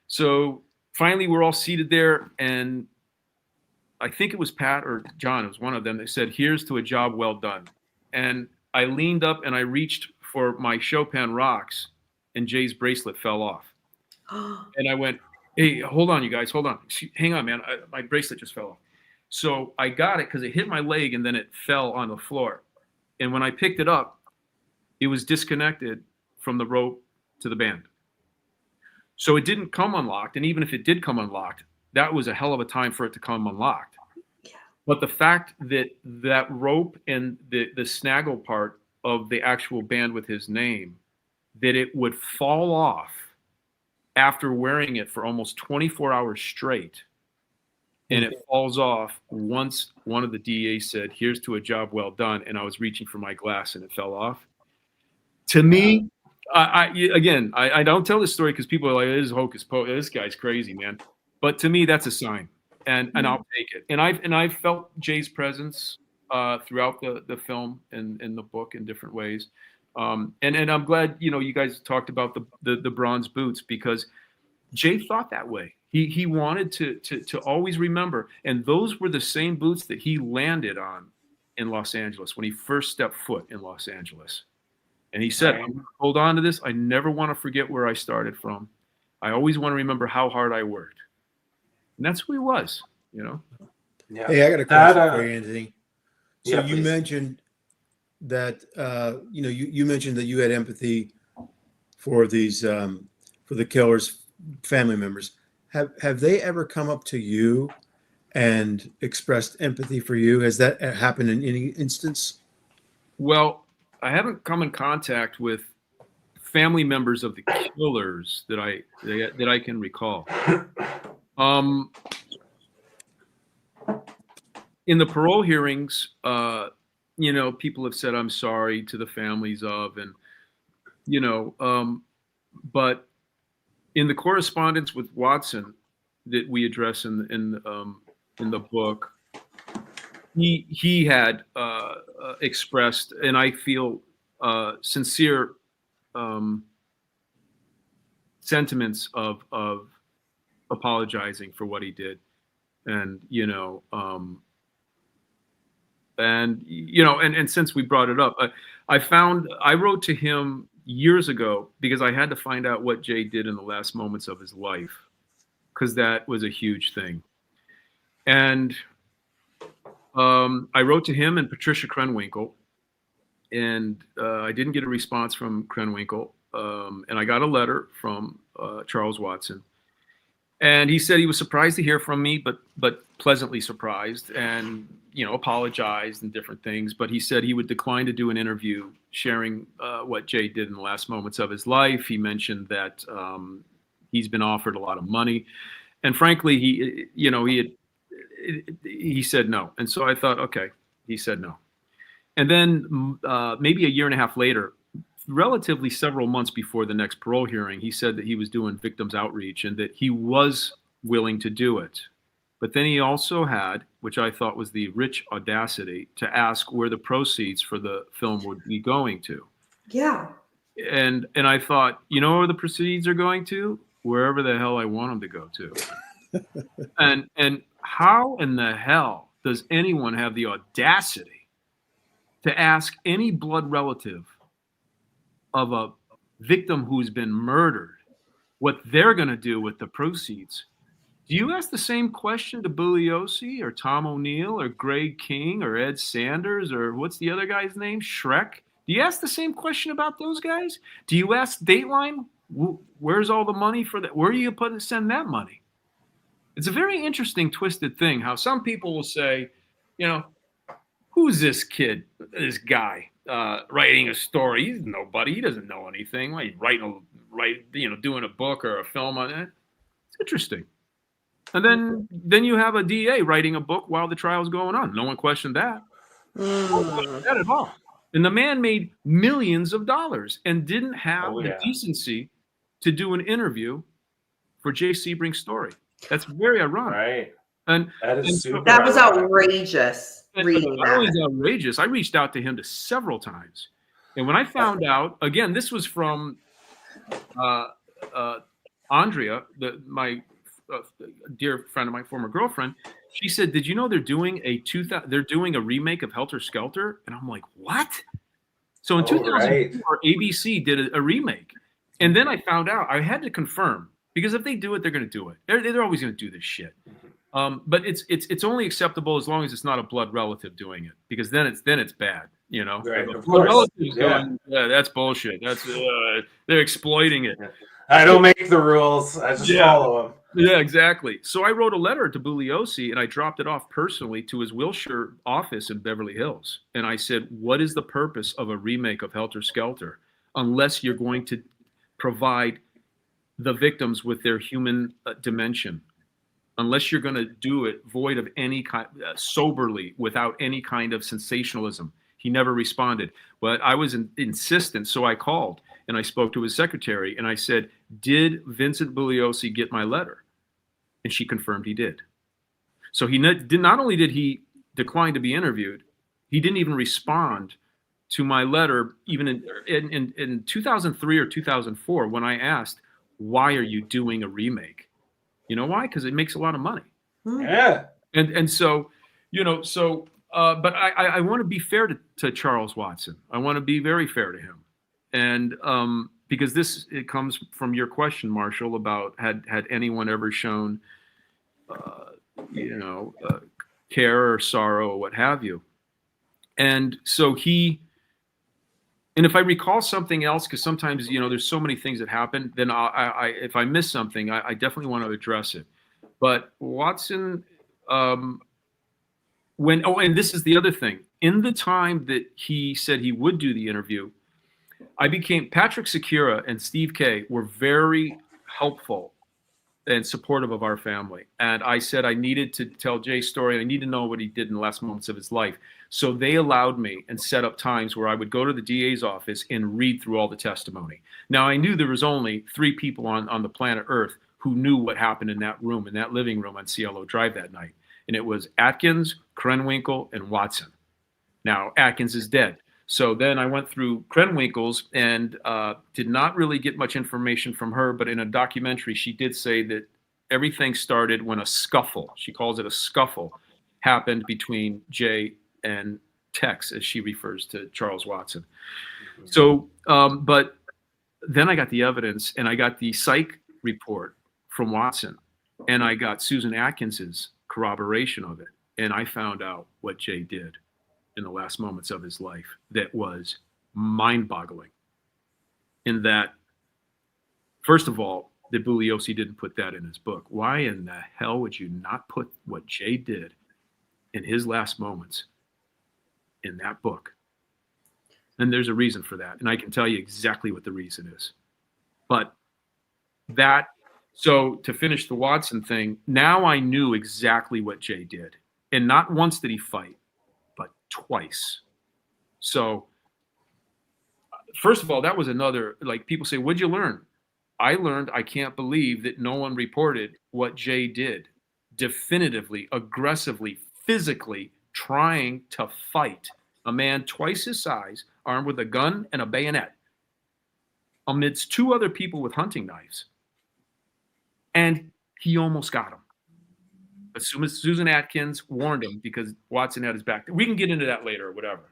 So finally, we're all seated there, and I think it was Pat or John, it was one of them, that said, "Here's to a job well done." And I leaned up and I reached for my Chopin Rocks, and Jay's bracelet fell off. And I went, "Hey, hold on, you guys, hold on. Hang on, man. My bracelet just fell off." So I got it because it hit my leg and then it fell on the floor. And when I picked it up, it was disconnected from the rope to the band. So it didn't come unlocked. And even if it did come unlocked, that was a hell of a time for it to come unlocked. Yeah. But the fact that that rope and the snaggle part of the actual band with his name, that it would fall off after wearing it for almost 24 hours straight, and it falls off once one of the DAs said, "Here's to a job well done," and I was reaching for my glass and it fell off. To me, I don't tell this story because people are like, "This is hocus pocus. This guy's crazy, man." But to me, that's a sign, and I'll take it. And I've felt Jay's presence throughout the film and the book in different ways. And I'm glad you guys talked about the bronze boots, because Jay thought that way. He wanted to always remember, and those were the same boots that he landed on in Los Angeles when he first stepped foot in Los Angeles. And he said, "I'm gonna hold on to this. I never want to forget where I started from. I always want to remember how hard I worked." And that's who he was, Yeah. Hey, I got a question for you, Anthony. So you please. mentioned that you mentioned that you had empathy for these for the killer's family members. Have they ever come up to you and expressed empathy for you? Has that happened in any instance? Well, I haven't come in contact with family members of the killers that I can recall. In the parole hearings, people have said I'm sorry to the families of, and but in the correspondence with Watson that we address in the book, he had expressed, and I feel sincere sentiments of apologizing for what he did, and and since we brought it up, I wrote to him years ago because I had to find out what Jay did in the last moments of his life, because that was a huge thing. And I wrote to him and Patricia Krenwinkel, and I didn't get a response from Krenwinkel, and I got a letter from Charles Watson. And he said he was surprised to hear from me, but pleasantly surprised, and apologized and different things. But he said he would decline to do an interview sharing what Jay did in the last moments of his life. He mentioned that he's been offered a lot of money, and frankly, he said no. And so I thought, okay, he said no. And then maybe a year and a half later, relatively several months before the next parole hearing, he said that he was doing victims outreach and that he was willing to do it. But then he also had, which I thought was the rich audacity, to ask where the proceeds for the film would be going to. Yeah. And I thought, where the proceeds are going to? Wherever the hell I want them to go to. And how in the hell does anyone have the audacity to ask any blood relative of a victim who's been murdered what they're going to do with the proceeds? Do you ask the same question to Bugliosi or Tom O'Neill or Greg King or Ed Sanders or what's the other guy's name? Shrek? Do you ask the same question about those guys? Do you ask Dateline, where's all the money for that? Where do you send that money? It's a very interesting, twisted thing how some people will say, who's this kid, this guy writing a story? He's nobody. He doesn't know anything. Like doing a book or a film on it. It's interesting. And then you have a DA writing a book while the trial's going on. No one questioned that. No one questioned that at all. And the man made millions of dollars and didn't have the decency to do an interview for Jay Sebring's story. That's very ironic. Right. And that was outrageous. Reading that was outrageous. I reached out to him several times, and when I found out, again, this was from Andrea, my dear friend of my former girlfriend. She said, "Did you know they're doing a remake of Helter Skelter?" And I'm like, "What?" So in 2004, ABC did a remake, and then I found out. I had to confirm, because if they do it, they're going to do it. They're always going to do this shit. But it's only acceptable as long as it's not a blood relative doing it, because then it's bad, Right, if a of blood course. relative's going, that's bullshit. That's they're exploiting it. I don't make the rules. I just follow them. Yeah, exactly. So I wrote a letter to Bugliosi and I dropped it off personally to his Wilshire office in Beverly Hills. And I said, what is the purpose of a remake of Helter Skelter unless you're going to provide the victims with their human dimension? Unless you're going to do it void of any kind, soberly, without any kind of sensationalism. He never responded, but I was insistent. So I called and I spoke to his secretary and I said, did Vincent Bugliosi get my letter? And she confirmed he did. So not only did he decline to be interviewed, he didn't even respond to my letter, even in 2003 or 2004, when I asked, why are you doing a remake? You know why? Because it makes a lot of money. Yeah. And so, but I want to be fair to Charles Watson. I want to be very fair to him. And because it comes from your question, Marshall, about had anyone ever shown, care or sorrow or what have you. And so he And if I recall something else, because sometimes, there's so many things that happen, then if I miss something, I definitely want to address it. But Watson, and this is the other thing. In the time that he said he would do the interview, Patrick Secura and Steve Kay were very helpful and supportive of our family. And I said I needed to tell Jay's story. I need to know what he did in the last moments of his life. So they allowed me and set up times where I would go to the DA's office and read through all the testimony. Now, I knew there was only 3 people on the planet Earth who knew what happened in that room, in that living room on Cielo Drive that night. And it was Atkins, Krenwinkel, and Watson. Now, Atkins is dead. So then I went through Krenwinkel's and did not really get much information from her, but in a documentary, she did say that everything started when a scuffle, she calls it a scuffle, happened between Jay and Tex, as she refers to Charles Watson. So, but then I got the evidence, and I got the psych report from Watson, and I got Susan Atkins's corroboration of it, and I found out what Jay did in the last moments of his life that was mind-boggling. In that, first of all, that Bugliosi didn't put that in his book. Why in the hell would you not put what Jay did in his last moments in that book? And there's a reason for that, and I can tell you exactly what the reason is. But so to finish the Watson thing, now I knew exactly what Jay did. And not once did he fight, but twice. So first of all, that was another, like, people say, what'd you learn? I learned I can't believe that no one reported what Jay did. Definitively, aggressively, physically trying to fight a man twice his size, armed with a gun and a bayonet, amidst 2 other people with hunting knives. And he almost got him. But Susan Atkins warned him because Watson had his back. We can get into that later or whatever.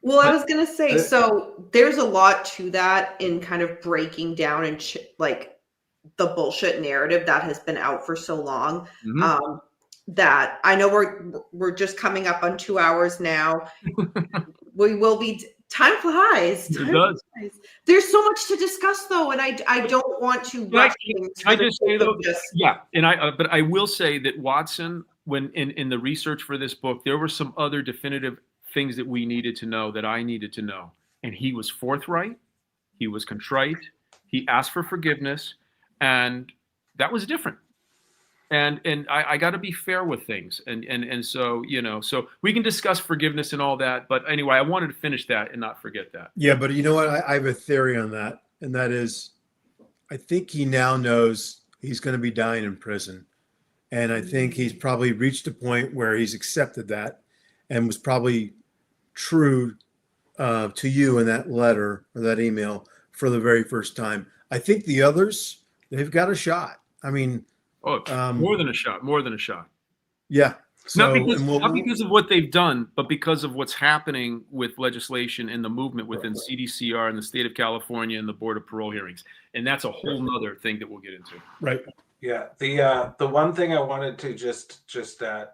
Well, I was going to say, so there's a lot to that in kind of breaking down and like the bullshit narrative that has been out for so long. Mm-hmm. That I know we're just coming up on 2 hours now. We will be. Time flies. It does. Flies. There's so much to discuss, though, and I don't want to rush things. I just say though, yeah, and but I will say that Watson, when in the research for this book, there were some other definitive things that we needed to know, that I needed to know, and he was forthright, he was contrite, he asked for forgiveness, and that was different. And I got to be fair with things, and so so we can discuss forgiveness and all that. But anyway, I wanted to finish that and not forget that. Yeah, but you know what? I have a theory on that, and that is, I think he now knows he's going to be dying in prison, and I think he's probably reached a point where he's accepted that, and was probably true to you in that letter or that email for the very first time. I think the others, they've got a shot. I mean. Oh, more than a shot. Yeah. So, not because of what they've done, but because of what's happening with legislation and the movement within CDCR and the state of California and the Board of Parole Hearings. And that's a whole nother thing that we'll get into. Right. Yeah. The one thing I wanted to just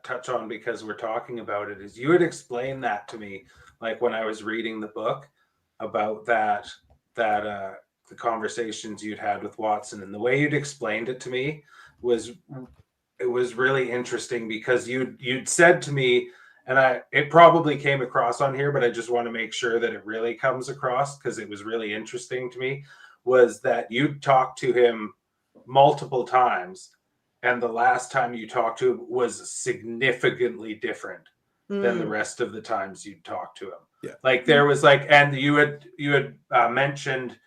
touch on, because we're talking about it, is you had explained that to me, like when I was reading the book, about that the conversations you'd had with Watson, and the way you'd explained it to me was really interesting, because you'd said to me, and it probably came across on here, but I just want to make sure that it really comes across, because it was really interesting to me, was that you talked to him multiple times, and the last time you talked to him was significantly different than the rest of the times you talked to him. Yeah. Like there was and you had mentioned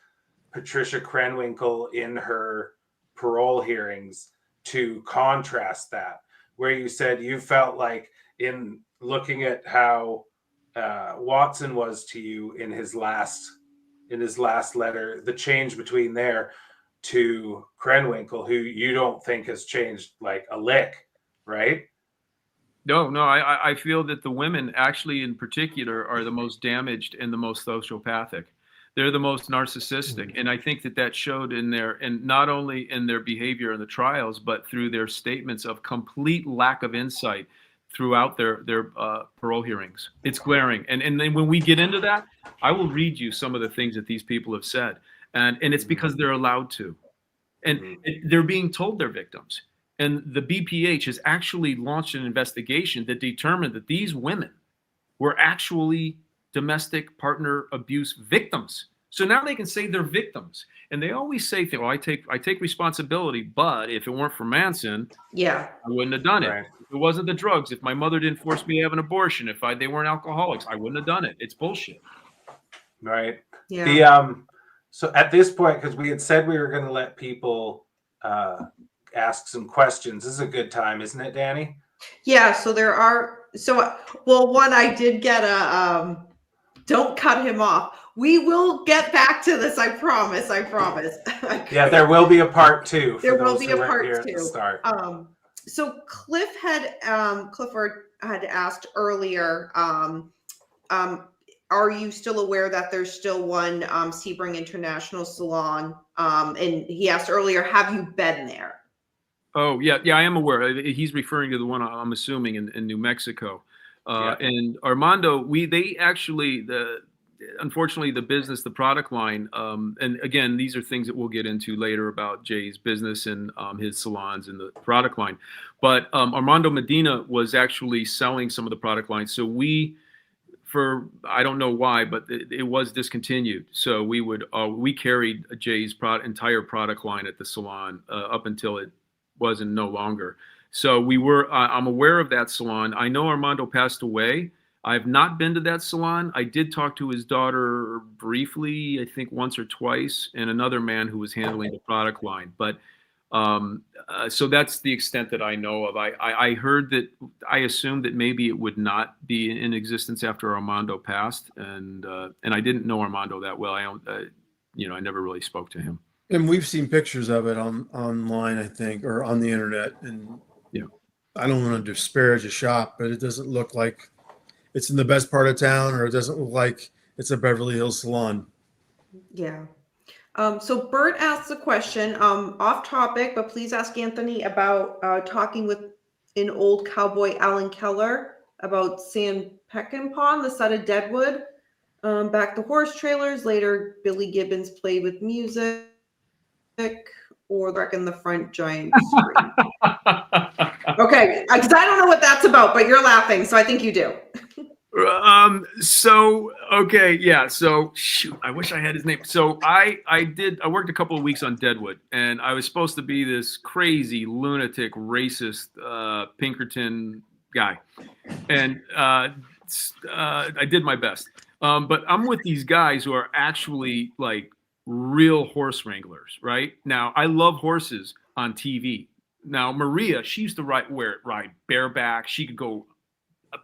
Patricia Krenwinkel in her parole hearings to contrast that, where you said you felt like, in looking at how Watson was to you in his last letter, the change between there to Krenwinkel, who you don't think has changed like a lick, right? No, I feel that the women actually in particular are the most damaged and the most sociopathic. They're the most narcissistic. And I think that showed in and not only in their behavior in the trials, but through their statements of complete lack of insight throughout their parole hearings. It's glaring. And then when we get into that, I will read you some of the things that these people have said. And it's because they're allowed to. And they're being told they're victims. And the BPH has actually launched an investigation that determined that these women were actually domestic partner abuse victims. So now they can say they're victims. And they always say, well, I take responsibility, but if it weren't for Manson, Yeah. I wouldn't have done it. Right. If it wasn't the drugs, if my mother didn't force me to have an abortion, if they weren't alcoholics, I wouldn't have done it. It's bullshit. Right. Yeah. So at this point, because we had said we were going to let people ask some questions. This is a good time, isn't it, Danny? Yeah, so there are, one, I did get don't cut him off. We will get back to this, I promise. Yeah, there will be a part 2. There will be a part here 2. At the start. So Clifford had asked earlier, are you still aware that there's still one Sebring International Salon? And he asked earlier, have you been there? Oh, yeah, I am aware. He's referring to the one, I'm assuming, in New Mexico. And Armando, unfortunately, the business, the product line, and again, these are things that we'll get into later about Jay's business and his salons and the product line. But Armando Medina was actually selling some of the product lines. So I don't know why, but it was discontinued. So we carried Jay's entire product line at the salon up until it wasn't no longer. So I'm aware of that salon. I know Armando passed away. I've not been to that salon. I did talk to his daughter briefly, I think once or twice, and another man who was handling the product line. But so that's the extent that I know of. I heard that, I assumed that maybe it would not be in existence after Armando passed, and I didn't know Armando that well. I never really spoke to him. And we've seen pictures of it online, I think, or on the internet. And I don't want to disparage a shop, but it doesn't look like it's in the best part of town, or it doesn't look like it's a Beverly Hills salon. Yeah. So Bert asked a question, off topic, but please ask Anthony about talking with an old cowboy, Alan Keller, about San Peckinpah, the set of Deadwood, back to horse trailers. Later, Billy Gibbons played with music, or wreck in the front giant screen. Okay, because I don't know what that's about, but you're laughing, so I think you do. So shoot, I wish I had his name. So I worked a couple of weeks on Deadwood, and I was supposed to be this crazy lunatic racist Pinkerton guy, and I did my best. But I'm with these guys who are actually like real horse wranglers, right? Now, I love horses on TV. Now, Maria, she used to ride bareback. She could go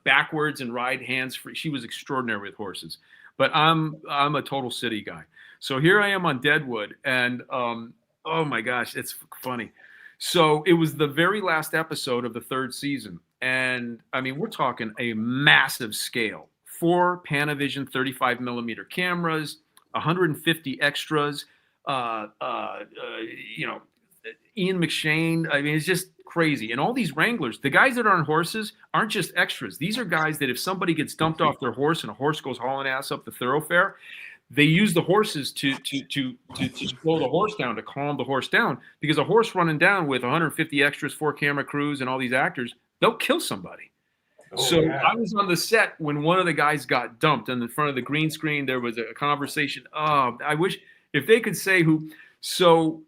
backwards and ride hands-free. She was extraordinary with horses. But I'm a total city guy. So here I am on Deadwood, and oh my gosh, it's funny. So it was the very last episode of the 3rd season. And I mean, we're talking a massive scale. 4 Panavision 35 millimeter cameras, 150 extras, Ian McShane. I mean, it's just crazy. And all these wranglers, the guys that are on horses aren't just extras. These are guys that if somebody gets dumped off their horse and a horse goes hauling ass up the thoroughfare, they use the horses to slow the horse down, to calm the horse down, because a horse running down with 150 extras, 4 camera crews, and all these actors, they'll kill somebody. I was on the set when one of the guys got dumped in front of the green screen. There was a conversation. Oh, I wish if they could say who. So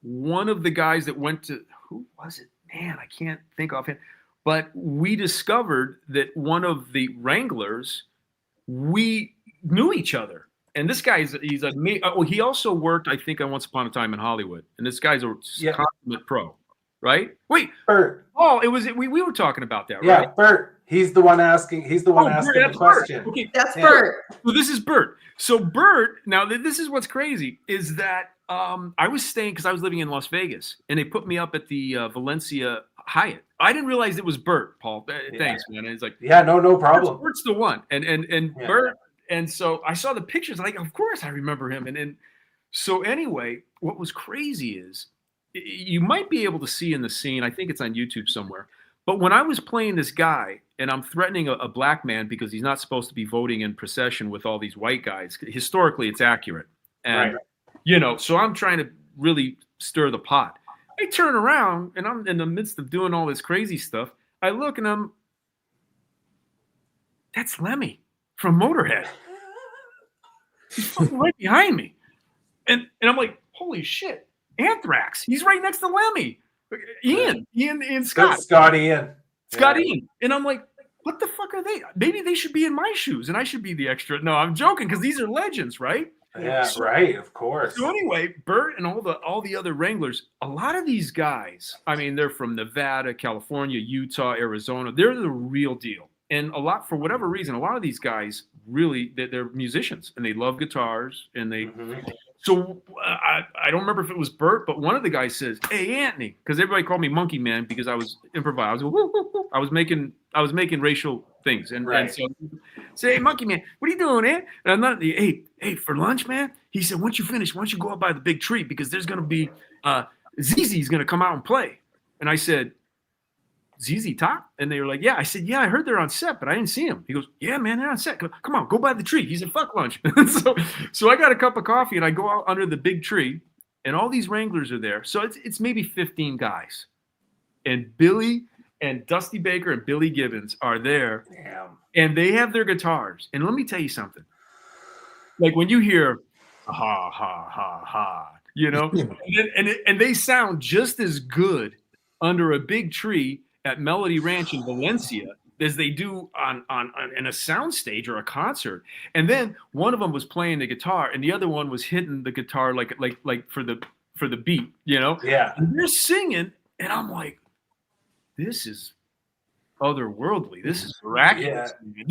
one of the guys that went to, who was it? Man, I can't think of him. But we discovered that one of the wranglers, we knew each other. And this guy he also worked, I think, on Once Upon a Time in Hollywood. And this guy's a consummate pro. Right? Wait, Bert. Oh, it was we were talking about that, right? Yeah, Bert. He's the one asking. He's the one asking the question. Bert. Okay, that's Bert. Well, this is Bert. So Bert. Now, this is what's crazy is that I was staying because I was living in Las Vegas, and they put me up at the Valencia Hyatt. I didn't realize it was Bert, Paul. Thanks, man. And it's like, no problem. Bert's the one, and Bert. And so I saw the pictures. Like, of course I remember him. And so anyway, what was crazy is, you might be able to see in the scene, I think it's on YouTube somewhere, But when I was playing this guy and I'm threatening a black man because he's not supposed to be voting in procession with all these white guys, historically it's accurate. And, so I'm trying to really stir the pot. I turn around and I'm in the midst of doing all this crazy stuff. I look and that's Lemmy from Motorhead. He's fucking right behind me. And I'm like, holy shit, Anthrax. He's right next to Lemmy. Ian Scott. Scott Ian. Ian. And I'm like, what the fuck are they? Maybe they should be in my shoes and I should be the extra. No, I'm joking because these are legends, right? Yeah, right. Of course. So anyway, Bert and all the other Wranglers, a lot of these guys, I mean, they're from Nevada, California, Utah, Arizona. They're the real deal. And for whatever reason, a lot of these guys really, they're musicians and they love guitars and they. So I don't remember if it was Bert, but one of the guys says, "Hey, Anthony," because everybody called me Monkey Man because I was improvising. I was making racial things, and so say, "Hey, Monkey Man, what are you doing, man?" And I'm not. Hey, for lunch, man. He said, "Once you finish, why don't you go out by the big tree because there's gonna be ZZ's gonna come out and play." And I said, ZZ Top? And they were like, yeah. I said, yeah, I heard they're on set, but I didn't see them. He goes, yeah, man, they're on set. Come on, go by the tree. He said, fuck lunch. so I got a cup of coffee and I go out under the big tree and all these Wranglers are there. So it's maybe 15 guys. And Billy and Dusty Baker and Billy Gibbons are there. Damn. And they have their guitars. And let me tell you something. Like when you hear, ha, ha, ha, ha, and they sound just as good under a big tree at Melody Ranch in Valencia as they do on in a sound stage or a concert. And then one of them was playing the guitar and the other one was hitting the guitar like for the beat, Yeah. And they're singing and I'm like, this is otherworldly. This is miraculous. Yeah.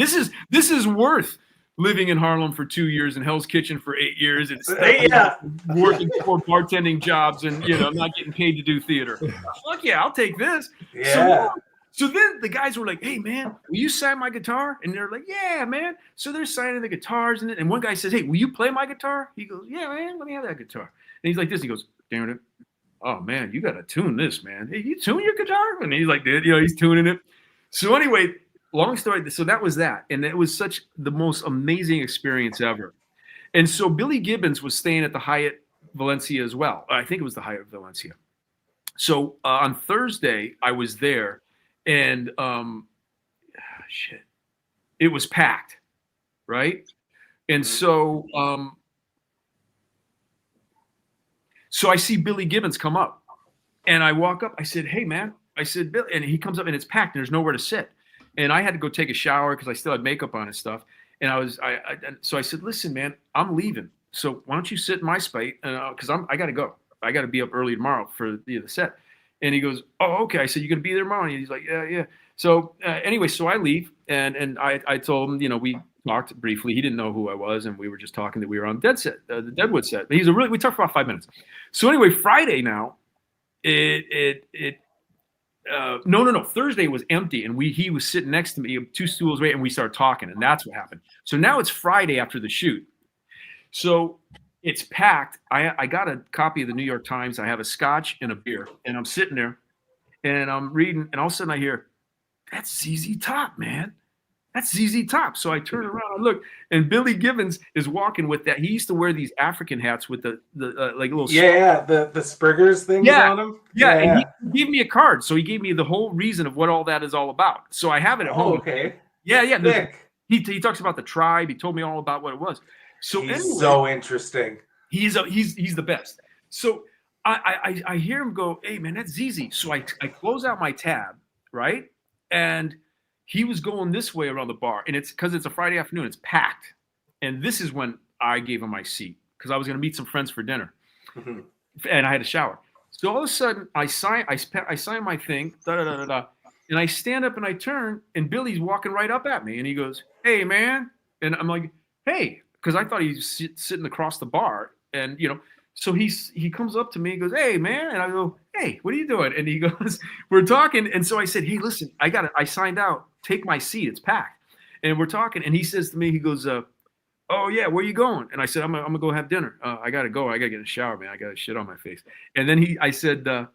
This is worth living in Harlem for 2 years and Hell's Kitchen for 8 years and working 4 bartending jobs and I'm not getting paid to do theater. Fuck yeah, I'll take this. Yeah. So then the guys were like, hey man, will you sign my guitar? And they're like, yeah, man. So they're signing the guitars and one guy says, hey, will you play my guitar? He goes, yeah, man, let me have that guitar. And he's like this, he goes, damn it. Oh man, you gotta tune this, man. Hey, you tune your guitar? And he's like, dude, he's tuning it. So anyway, long story. So that was that. And it was such the most amazing experience ever. And so Billy Gibbons was staying at the Hyatt Valencia as well. I think it was the Hyatt Valencia. So on Thursday, I was there and it was packed. Right. And so I see Billy Gibbons come up and I walk up. I said, hey, man. I said, Billy, and he comes up and it's packed and there's nowhere to sit. And I had to go take a shower because I still had makeup on and stuff. And so I said, listen, man, I'm leaving. So why don't you sit in my spot? Because I got to go. I got to be up early tomorrow for the set. And he goes, oh, okay. I said, you going to be there tomorrow? And he's like, yeah. So anyway, so I leave. And I told him, we talked briefly. He didn't know who I was. And we were just talking that we were on the Deadwood set. But we talked for about 5 minutes. So anyway, Friday now, no. Thursday was empty, and he was sitting next to me, 2 stools away, and we started talking, and that's what happened. So now it's Friday after the shoot. So it's packed. I got a copy of the New York Times. I have a scotch and a beer, and I'm sitting there, and I'm reading, and all of a sudden I hear, that's ZZ Top, man. That's ZZ Top. So I turn around, I look, and Billy Gibbons is walking with that. He used to wear these African hats with the like little the Spriggers things on them. Yeah, and he gave me a card. So he gave me the whole reason of what all that is all about. So I have it at home. Okay. Yeah. He talks about the tribe. He told me all about what it was. So he's so interesting. He's the best. So I hear him go, hey man, that's ZZ. So I close out my tab, right? And he was going this way around the bar, and it's because it's a Friday afternoon. It's packed, and this is when I gave him my seat because I was going to meet some friends for dinner, and I had a shower. So all of a sudden, I sign my thing, and I stand up and I turn, and Billy's walking right up at me, and he goes, "Hey, man," and I'm like, "Hey," because I thought he was sitting across the bar, and So he comes up to me and goes, "Hey, man," and I go, "Hey, what are you doing?" And he goes, "We're talking," and so I said, "Hey, listen, I signed out. Take my seat. It's packed." And we're talking, and he says to me, he goes, "Oh yeah, where you going?" And I said, "I'm gonna go have dinner. I gotta go. I gotta get in the shower, man. I got shit on my face." And then I said, I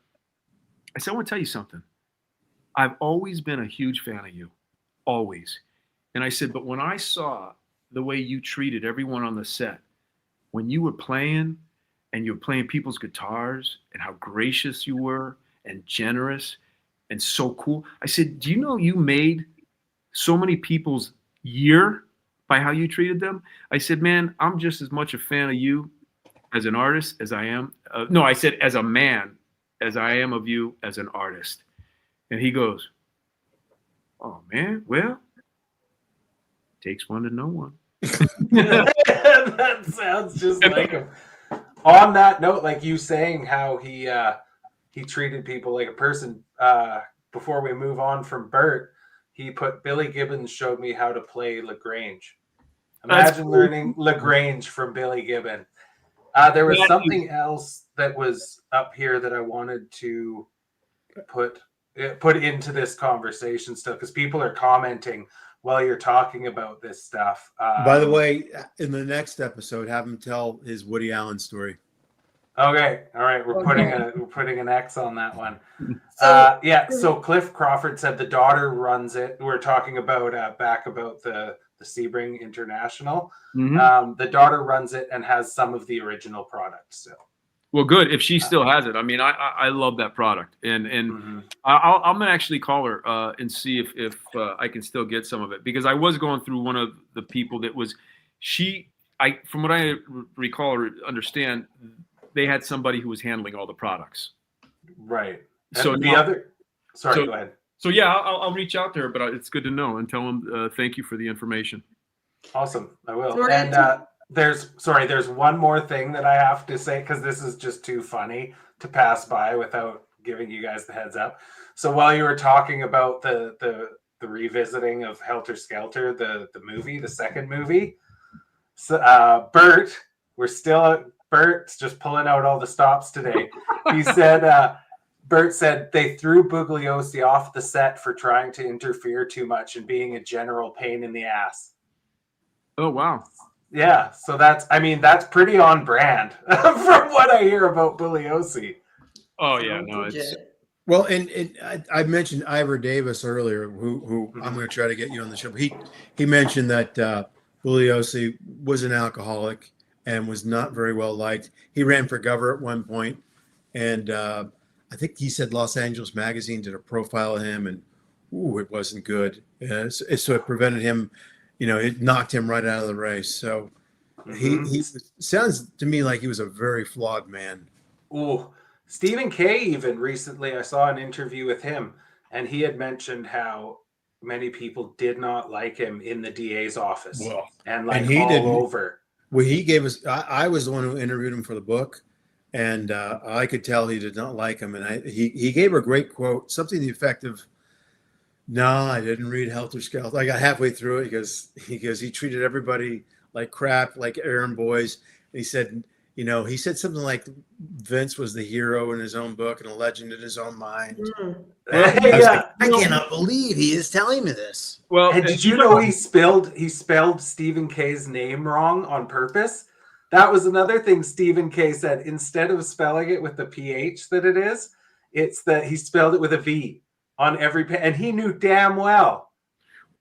want to tell you something. I've always been a huge fan of you, always. And I said, but when I saw the way you treated everyone on the set, when you were playing and you were playing people's guitars and how gracious you were and generous and so cool. I said, do you know you made so many people's year by how you treated them? I said, man, I'm just as much a fan of you as an artist as I am. No, I said as a man, as I am of you as an artist. And he goes, oh man, well, takes one to know one. That sounds just like him. On that note, like you saying how he treated people like a person. Before we move on from Bert, he put Billy Gibbons showed me how to play Lagrange. Imagine learning Lagrange from Billy Gibbons. There was something else that was up here that I wanted to put into this conversation stuff because people are commenting while you're talking about this stuff. By the way, in the next episode, have him tell his Woody Allen story. Okay, all right, we're putting an X on that one. So Cliff Crawford said the daughter runs it. We're talking about back about the Sebring International. Mm-hmm. The daughter runs it and has some of the original products still. Well, good. If she still has it, I mean, I love that product, and Mm-hmm. I'm gonna actually call her and see if I can still get some of it, because I was going through one of the people that was from what I recall or understand, they had somebody who was handling all the products. Right. And so go ahead. So yeah, I'll reach out to her, but it's good to know and tell them thank you for the information. Awesome, I will. And there's one more thing that I have to say because this is just too funny to pass by without giving you guys the heads up. So while you were talking about the revisiting of Helter Skelter, the movie, the second movie, so Bert's just pulling out all the stops today. He said, Bert said they threw Bugliosi off the set for trying to interfere too much and being a general pain in the ass. Oh, wow. Yeah, so that's pretty on brand from what I hear about Bugliosi. Oh, yeah, no, it's... Well, and I mentioned Ivor Davis earlier, who I'm going to try to get you on the show. He mentioned that Bugliosi was an alcoholic and was not very well liked. He ran for governor at one point, and I think he said Los Angeles Magazine did a profile of him, and it wasn't good. So it prevented him, it knocked him right out of the race. So he sounds to me like he was a very flawed man. Ooh, Stephen Kay even recently, I saw an interview with him, and he had mentioned how many people did not like him in the DA's office. Well, and he all didn't. Over. Well, he gave us. I was the one who interviewed him for the book, and I could tell he did not like him. And he gave a great quote, something to the effect of, "No, I didn't read Helter Skelter. I got halfway through it because he treated everybody like crap, like errand boys." And he said, he said something like Vince was the hero in his own book and a legend in his own mind. I cannot believe he is telling me this. Well, and did you know he spelled Stephen Kay's name wrong on purpose? That was another thing Stephen Kay said. Instead of spelling it with the PH that it is, it's that he spelled it with a V on every page, and he knew damn well.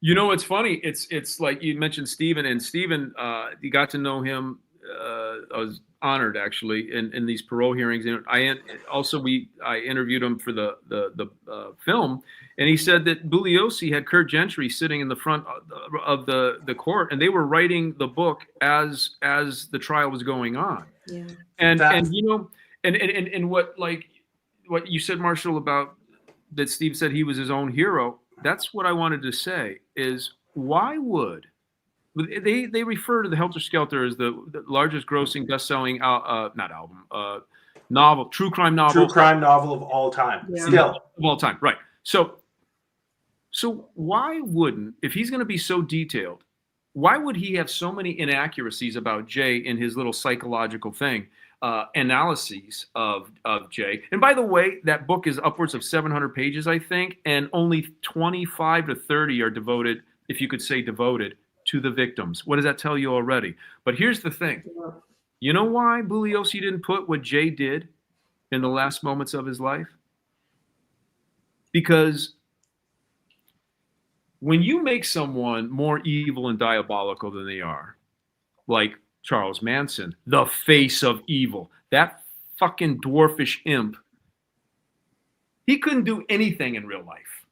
It's funny. It's like you mentioned Stephen, and Stephen, you got to know him. I was honored actually in these parole hearings, and I interviewed him for the film, and he said that Bugliosi had Kurt Gentry sitting in the front of the court, and they were writing the book as the trial was going on. Yeah. And what you said, Marshall, about that Steve said he was his own hero. That's what I wanted to say is, why would they refer to the Helter Skelter as the largest grossing best-selling novel, true crime novel of all time. Yeah. Still of all time, right? So why wouldn't, if he's going to be so detailed, why would he have so many inaccuracies about Jay in his little psychological thing, analyses of Jay? And by the way, that book is upwards of 700 pages, I think, and only 25 to 30 are devoted, if you could say devoted, to the victims. What does that tell you already? But here's the thing. You know why Bugliosi didn't put what Jay did in the last moments of his life? Because when you make someone more evil and diabolical than they are, like Charles Manson, the face of evil, that fucking dwarfish imp, he couldn't do anything in real life.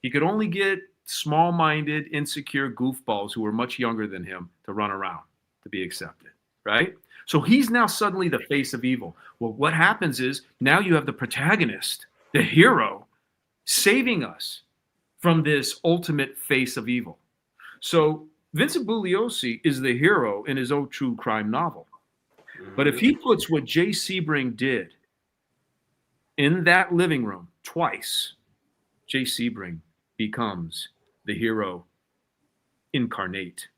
He could only get small-minded, insecure goofballs who were much younger than him to run around, to be accepted, right? So he's now suddenly the face of evil. Well, what happens is now you have the protagonist, the hero, saving us from this ultimate face of evil. So Vincent Bugliosi is the hero in his own true crime novel. But if he puts what Jay Sebring did in that living room twice, Jay Sebring becomes the hero incarnate.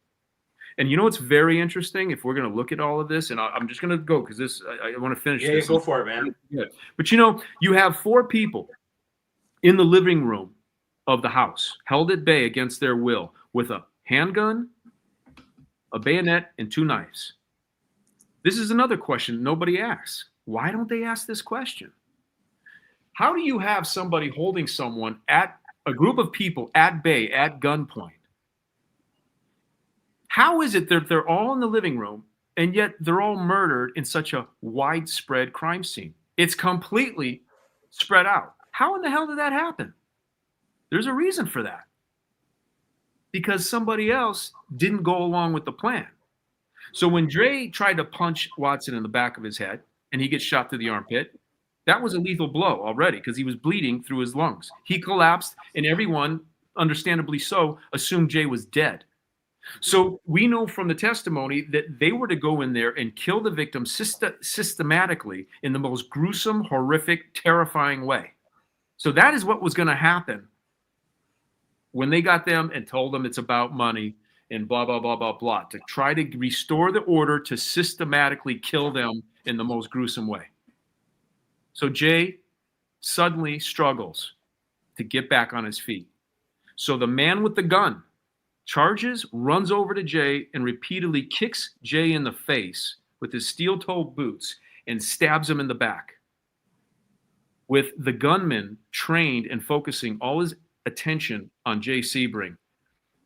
And you know what's very interesting? If we're going to look at all of this, and I'm just going to go because I want to finish this. Go for it, man. Yeah. But you have 4 people in the living room of the house, held at bay against their will, with a handgun, a bayonet, and 2 knives. This is another question nobody asks. Why don't they ask this question? How do you have somebody holding someone at a group of people at bay, at gunpoint? How is it that they're all in the living room and yet they're all murdered in such a widespread crime scene? It's completely spread out. How in the hell did that happen? There's a reason for that. Because somebody else didn't go along with the plan. So when Dre tried to punch Watson in the back of his head and he gets shot through the armpit, that was a lethal blow already because he was bleeding through his lungs. He collapsed and everyone, understandably so, assumed Jay was dead. So we know from the testimony that they were to go in there and kill the victim systematically in the most gruesome, horrific, terrifying way. So that is what was going to happen when they got them and told them it's about money and blah, blah, blah, blah, blah, to try to restore the order to systematically kill them in the most gruesome way. So Jay suddenly struggles to get back on his feet. So the man with the gun charges, runs over to Jay, and repeatedly kicks Jay in the face with his steel-toed boots and stabs him in the back. With the gunman trained and focusing all his attention on Jay Sebring,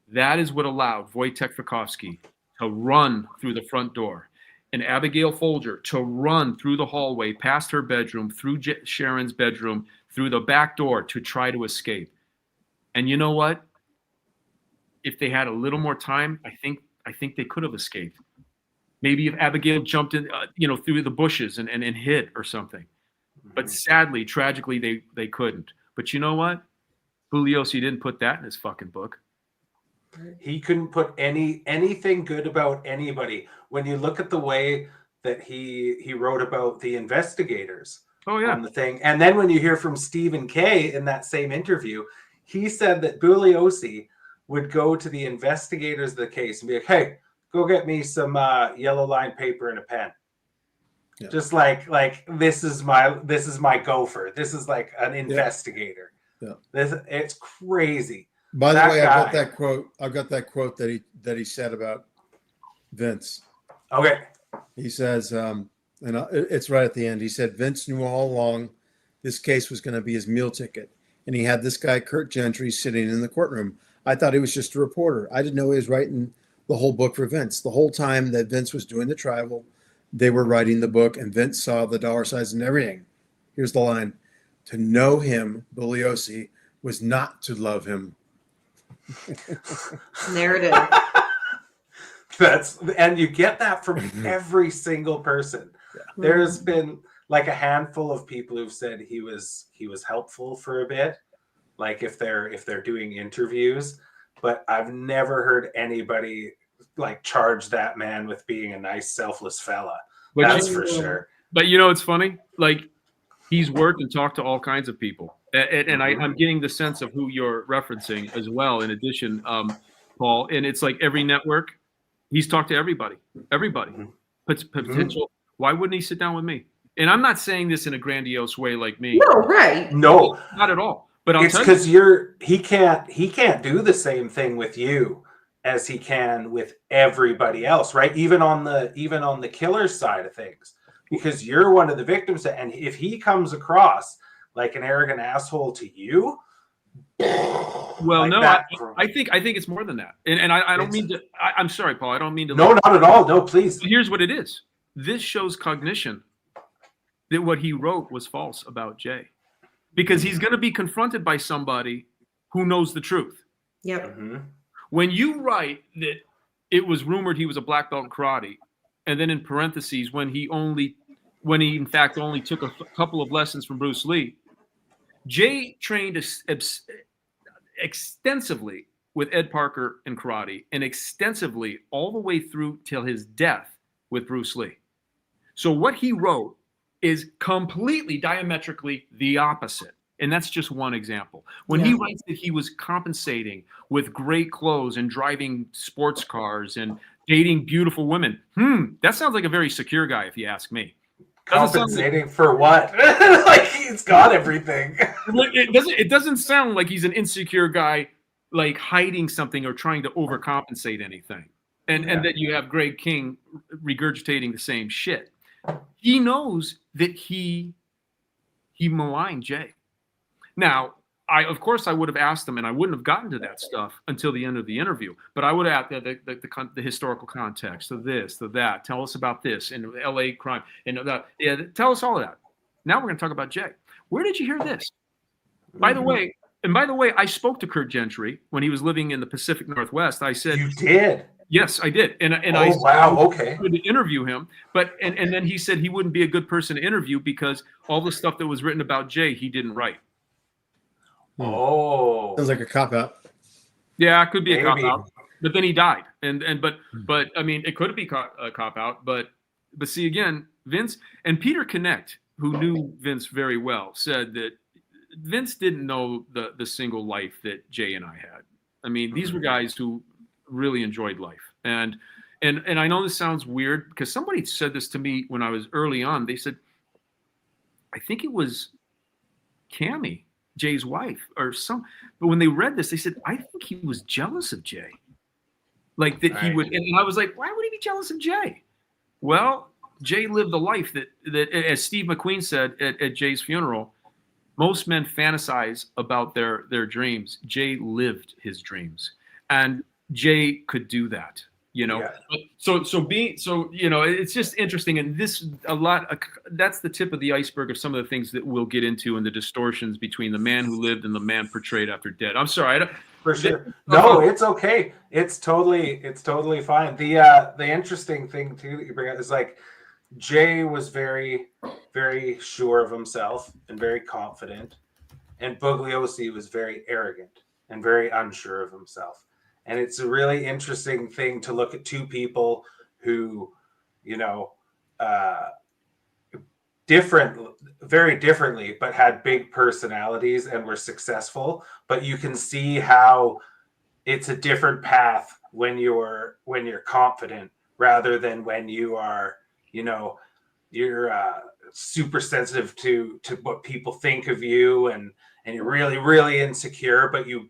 that is what allowed Wojtek Frykowski to run through the front door and Abigail Folger to run through the hallway, past her bedroom, through Sharon's bedroom, through the back door to try to escape. And you know what? If they had a little more time, I think they could have escaped. Maybe if Abigail jumped in, through the bushes and hid or something. But sadly, tragically, they couldn't. But you know what? Bugliosi didn't put that in his fucking book. He couldn't put anything good about anybody. When you look at the way that he wrote about the investigators on the thing, and then when you hear from Stephen Kay in that same interview, he said that Bugliosi would go to the investigators of the case and be like, "Hey, go get me some yellow line paper and a pen." Yeah. Just like this is my gopher. This is like an investigator. Yeah. It's crazy. By the way, I've got that quote that he said about Vince. Okay. He says, it's right at the end. He said, Vince knew all along this case was going to be his meal ticket. And he had this guy, Kurt Gentry, sitting in the courtroom. I thought he was just a reporter. I didn't know he was writing the whole book for Vince. The whole time that Vince was doing the trial, they were writing the book, and Vince saw the dollar signs and everything. Here's the line. To know him, Bugliosi, was not to love him. Narrative. And you get that from every single person. Yeah. There's been like a handful of people who've said he was helpful for a bit, like if they're doing interviews, but I've never heard anybody like charge that man with being a nice, selfless fella. That's for sure. But it's funny. Like he's worked and talked to all kinds of people. And I'm getting the sense of who you're referencing as well, in addition, Paul. And it's like every network, he's talked to everybody. Potential. Why wouldn't he sit down with me? And I'm not saying this in a grandiose way like me. No, right. No. Not at all. But it's because he can't do the same thing with you as he can with everybody else, right? Even on the killer's side of things. Because you're one of the victims, and if he comes across like an arrogant asshole to you, Well, Like no, that. I think it's more than that. And I don't It's- mean to. I'm sorry, Paul. I don't mean to. No, not at all. No, please. Here's what it is. This shows cognition that what he wrote was false about Jay, because he's going to be confronted by somebody who knows the truth. Yep. Mhm. When you write that it was rumored he was a black belt in karate, and then in parentheses when he in fact only took a couple of lessons from Bruce Lee, Jay trained extensively with Ed Parker in karate, and extensively all the way through till his death with Bruce Lee. So what he wrote is completely diametrically the opposite. And that's just one example. When he writes that he was compensating with great clothes and driving sports cars and dating beautiful women, that sounds like a very secure guy, if you ask me. Compensating for what? Like he's got everything. It doesn't sound like he's an insecure guy, like hiding something or trying to overcompensate anything. And that you have Greg King regurgitating the same shit. He knows that he maligned Jay. Now, of course I would have asked him, and I wouldn't have gotten to that stuff until the end of the interview, but I would have asked the historical context of this, of that. Tell us about this and LA crime and that. Yeah, tell us all of that. Now we're going to talk about Jay. Where did you hear this? By the way, I spoke to Kurt Gentry when he was living in the Pacific Northwest. I said, You did? yes, I did. And Okay. To interview him, but and then he said he wouldn't be a good person to interview because all the stuff that was written about Jay, he didn't write. Oh, Sounds like a cop out. Yeah, it could be Maybe. a cop out, but then he died, but I mean, it could be a cop out, but see again, Vince and Peter Connect, who knew Vince very well, said that Vince didn't know the single life that Jay and I had. I mean, these were guys who really enjoyed life, and I know this sounds weird because somebody said this to me when I was early on. They said, I think it was Cammy, Jay's wife, but when they read this, they said, I think he was jealous of Jay. Like that he would, and I was like, why would he be jealous of Jay? Well, Jay lived the life that as Steve McQueen said at Jay's funeral, most men fantasize about their dreams. Jay lived his dreams, and Jay could do that. Yeah. So it's just interesting, and that's the tip of the iceberg of some of the things that we'll get into and the distortions between the man who lived and the man portrayed after dead. I'm sorry, for sure. No, it's okay. It's totally fine. The interesting thing too that you bring up is like Jay was very, very sure of himself and very confident, and Bugliosi was very arrogant and very unsure of himself. And it's a really interesting thing to look at two people who, very differently, but had big personalities and were successful. But you can see how it's a different path when you're confident rather than when you are, you're super sensitive to what people think of you, and you're really, really insecure, but you're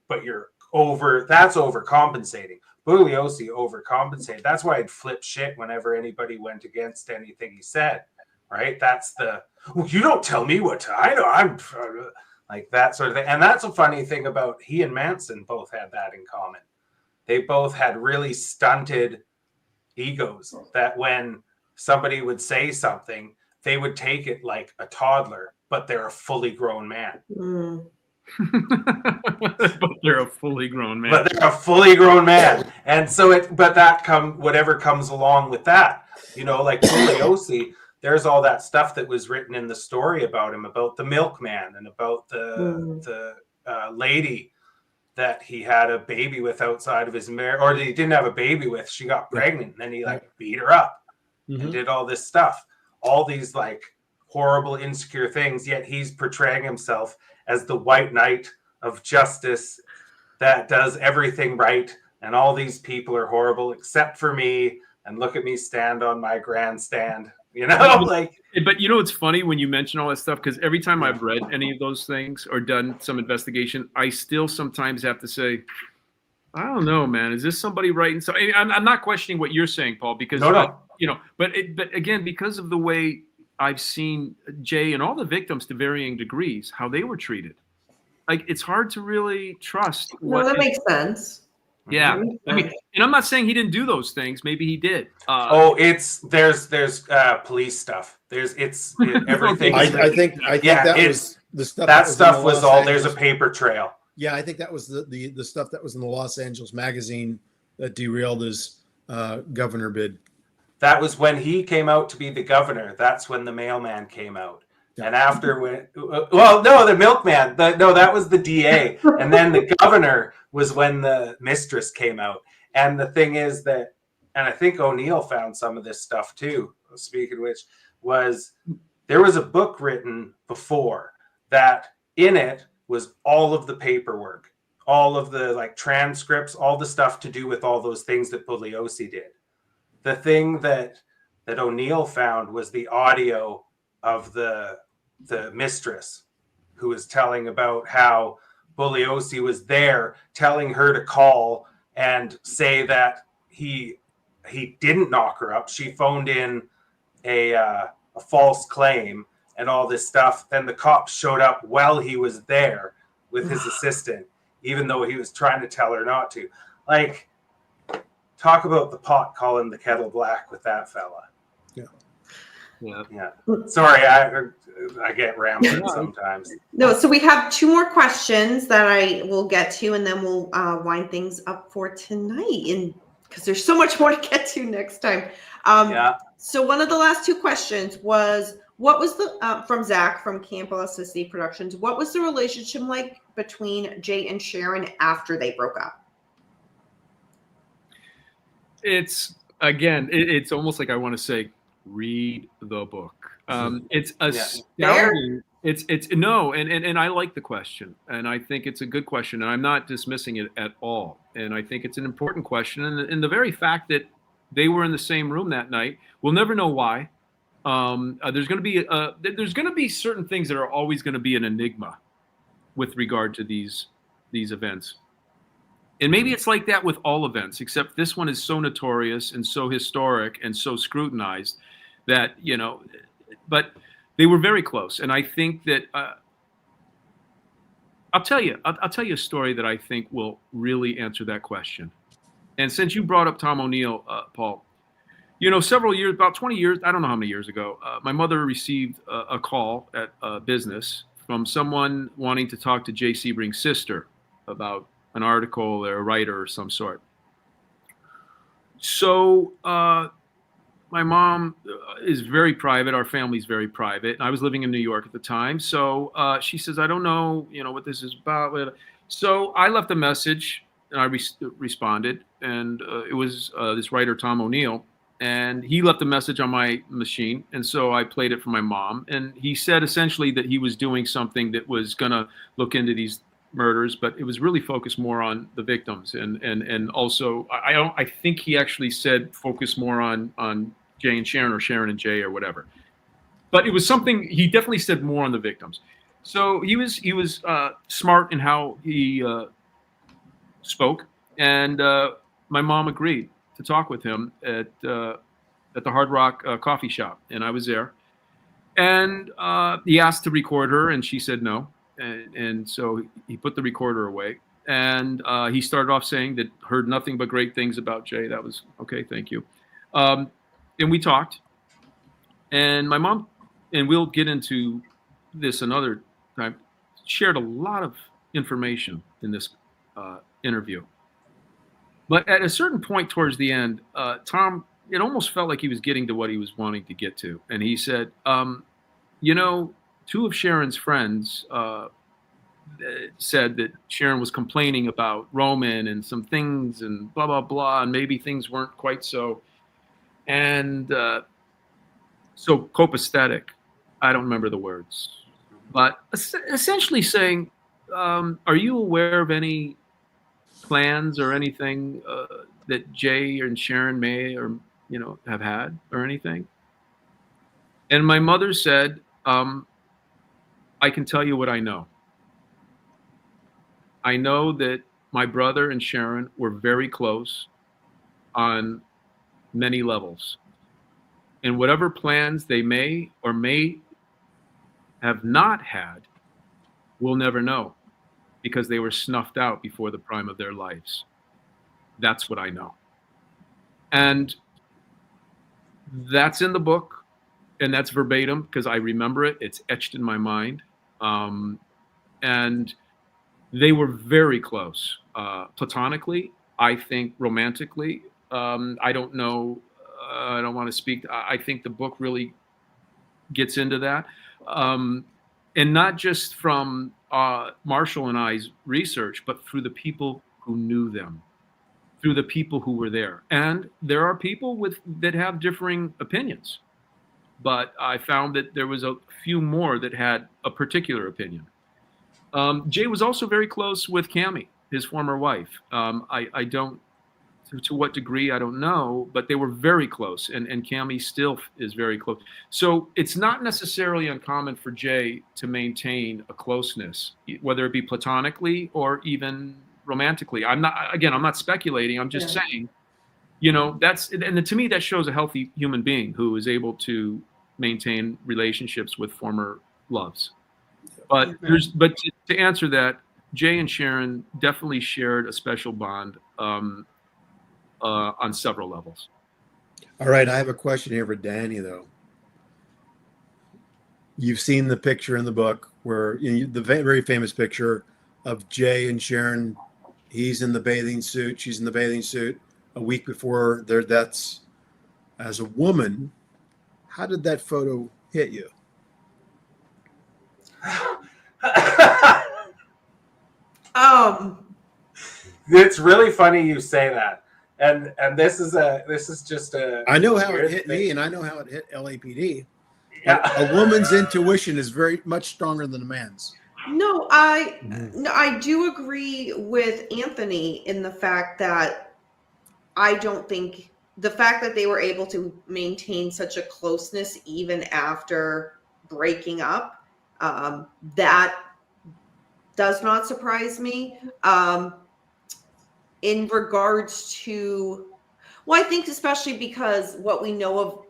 that's overcompensating. Bugliosi overcompensated. That's why I'd flip shit whenever anybody went against anything he said. Right? That's you don't tell me what I know. I'm like that sort of thing. And that's a funny thing about he and Manson both had that in common. They both had really stunted egos that when somebody would say something, they would take it like a toddler, but they're a fully grown man. But they're a fully grown man. And so whatever comes along with that, like Bugliosi, there's all that stuff that was written in the story about him, about the milkman and about the lady that he had a baby with outside of his marriage, or that he didn't have a baby with. She got pregnant, and then he beat her up and did all this stuff, all these horrible, insecure things. Yet he's portraying himself as the white knight of justice that does everything right, and all these people are horrible except for me, and look at me stand on my grandstand, But it's funny when you mention all that stuff, because every time I've read any of those things or done some investigation, I still sometimes have to say, I don't know, man, is this somebody writing? So I'm not questioning what you're saying, Paul, because but again, because of the way I've seen Jay and all the victims to varying degrees, how they were treated. like it's hard to really trust. No, that makes sense. Yeah, That makes I mean, sense. and I'm not saying he didn't do those things. Maybe he did. There's police stuff. Everything. I think that was the stuff. That stuff in the was Los all. Angeles. There's a paper trail. Yeah, I think that was the stuff that was in the Los Angeles magazine that derailed his governor bid. That was when he came out to be the governor. That's when the mailman came out. And after the milkman. That was the DA. And then the governor was when the mistress came out. And the thing is that, and I think O'Neill found some of this stuff too, speaking of which, there was a book written before that in it was all of the paperwork, all of the like transcripts, all the stuff to do with all those things that Bugliosi did. The thing that O'Neill found was the audio of the mistress who was telling about how Bugliosi was there telling her to call and say that he didn't knock her up. She phoned in a false claim and all this stuff. Then the cops showed up while he was there with his assistant, even though he was trying to tell her not to. Like, talk about the pot calling the kettle black with that fella. Yeah. Sorry, I get rambling sometimes. No, so we have 2 more questions that I will get to, and then we'll wind things up for tonight. And because there's so much more to get to next time. So one of the last 2 questions was, what was the from Zach from Campbell SSC Productions? What was the relationship like between Jay and Sharon after they broke up? It's almost like I want to say, read the book. It's astounding. It's no, and I like the question, and I think it's a good question, and I'm not dismissing it at all. And I think it's an important question, and the very fact that they were in the same room that night, we'll never know why. There's going to be certain things that are always going to be an enigma with regard to these events. And maybe it's like that with all events, except this one is so notorious and so historic and so scrutinized that, but they were very close. And I think that I'll tell you a story that I think will really answer that question. And since you brought up Tom O'Neill, Paul, several years, about 20 years, I don't know how many years ago, my mother received a call at a business from someone wanting to talk to Jay Sebring's sister about an article or a writer or some sort. So my mom is very private. Our family's very private. And I was living in New York at the time. So she says, I don't know, what this is about. So I left a message and I responded. And it was this writer, Tom O'Neill. And he left a message on my machine. And so I played it for my mom. And he said essentially that he was doing something that was going to look into these murders, but it was really focused more on the victims. And also, I think he actually said focus more on Jay and Sharon, or Sharon and Jay, or whatever. But it was something, he definitely said more on the victims. So he was smart in how he spoke. And my mom agreed to talk with him at the Hard Rock coffee shop, and I was there. And he asked to record her, and she said no. And so he put the recorder away. And he started off saying that heard nothing but great things about Jay. That was okay, thank you. And we talked. And my mom, and we'll get into this another time, shared a lot of information in this interview. But at a certain point towards the end, Tom, it almost felt like he was getting to what he was wanting to get to. And he said, 2 of Sharon's friends said that Sharon was complaining about Roman and some things and blah, blah, blah, and maybe things weren't quite so. And so copacetic, I don't remember the words, but essentially saying, are you aware of any plans or anything that Jay and Sharon may or have had or anything? And my mother said, I can tell you what I know. I know that my brother and Sharon were very close on many levels. And whatever plans they may or may have not had, we'll never know. because they were snuffed out before the prime of their lives. That's what I know. And that's in the book, and that's verbatim because I remember it. It's etched in my mind. And they were very close, platonically, I think romantically. I don't know. I don't want to speak. I think the book really gets into that. And not just from Marshall and I's research, but through the people who knew them, through the people who were there. And there are people that have differing opinions, but I found that there was a few more that had a particular opinion. Jay was also very close with Cameo, his former wife. I don't, to what degree, I don't know, but they were very close, and Cameo still is very close. So it's not necessarily uncommon for Jay to maintain a closeness, whether it be platonically or even romantically. I'm not speculating. I'm just saying, and to me, that shows a healthy human being who is able to maintain relationships with former loves. But to answer that, Jay and Sharon definitely shared a special bond on several levels. All right, I have a question here for Danny, though. You've seen the picture in the book where the very famous picture of Jay and Sharon. He's in the bathing suit. She's in the bathing suit a week before their deaths. As a woman, how did that photo hit you? It's really funny you say that, and this is just a. I know how it hit me, and I know how it hit LAPD. Yeah. A woman's intuition is very much stronger than a man's. No, I do agree with Anthony in the fact that I don't think the fact that they were able to maintain such a closeness even after breaking up, that does not surprise me. In regards to, well, I think especially because what we know of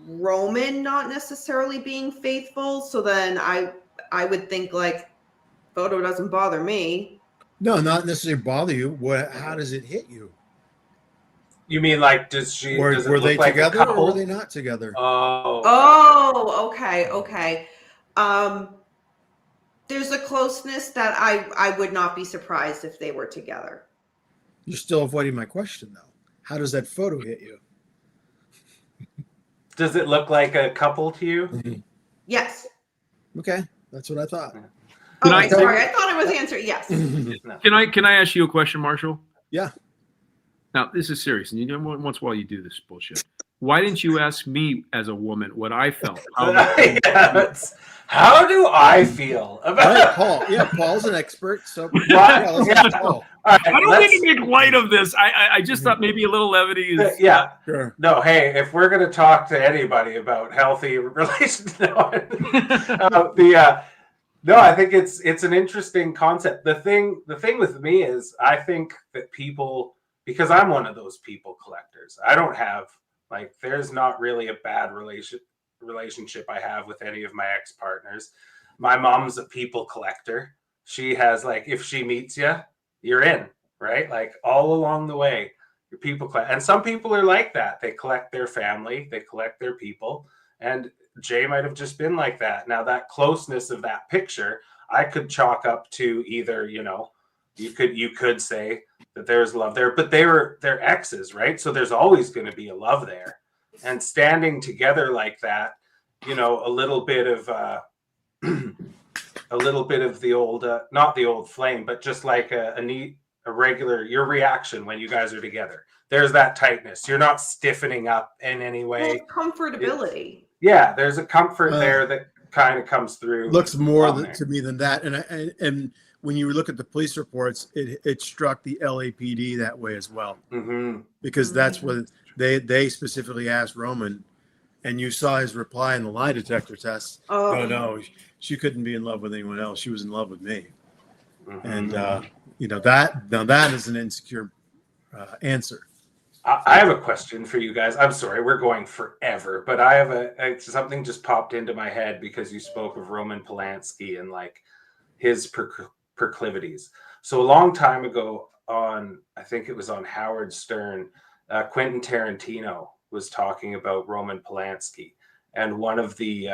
Roman not necessarily being faithful, so then I would think like photo doesn't bother me. No, not necessarily bother you. How does it hit you? You mean like Were they like together or were they not together? Oh, okay. There's a closeness that I would not be surprised if they were together. You're still avoiding my question, though. How does that photo hit you? Does it look like a couple to you? Mm-hmm. Yes. Okay, that's what I thought. Sorry, I thought I was answering yes. No. Can I ask you a question, Marshall? Yeah. Now, this is serious, and once in a while you do this bullshit. Why didn't you ask me as a woman what I felt? How do I feel about Right, Paul? Yeah, Paul's an expert. So Paul. Right, I don't mean to make light of this. I just thought maybe a little levity is. Yeah. Sure. No, hey, if we're going to talk to anybody about healthy relations, no, I think it's an interesting concept. The thing with me is I think that people, because I'm one of those people collectors, I don't have there's not really a bad relationship I have with any of my ex-partners. My mom's a people collector. She has if she meets you, you're in, right? All along the way, your people collect. And some people are like that. They collect their family, they collect their people. And Jay might have just been like that. Now that closeness of that picture, I could chalk up to either, you could say that there's love there, but they're exes, right? So there's always going to be a love there. And standing together like that, a little bit of the old, not the old flame, but just like a regular, your reaction when you guys are together. There's that tightness. You're not stiffening up in any way. Well, comfortability. There's a comfort there that kind of comes through. Looks more to me than that. And when you look at the police reports, it struck the LAPD that way as well. Mm-hmm. Because that's what they specifically asked Roman, and you saw his reply in the lie detector test. Oh no, she couldn't be in love with anyone else. She was in love with me. Mm-hmm. And that is an insecure answer. I have a question for you guys. I'm sorry, we're going forever, but I have something just popped into my head because you spoke of Roman Polanski and his proclivities. So a long time ago I think it was on Howard Stern, Quentin Tarantino was talking about Roman Polanski, and one of the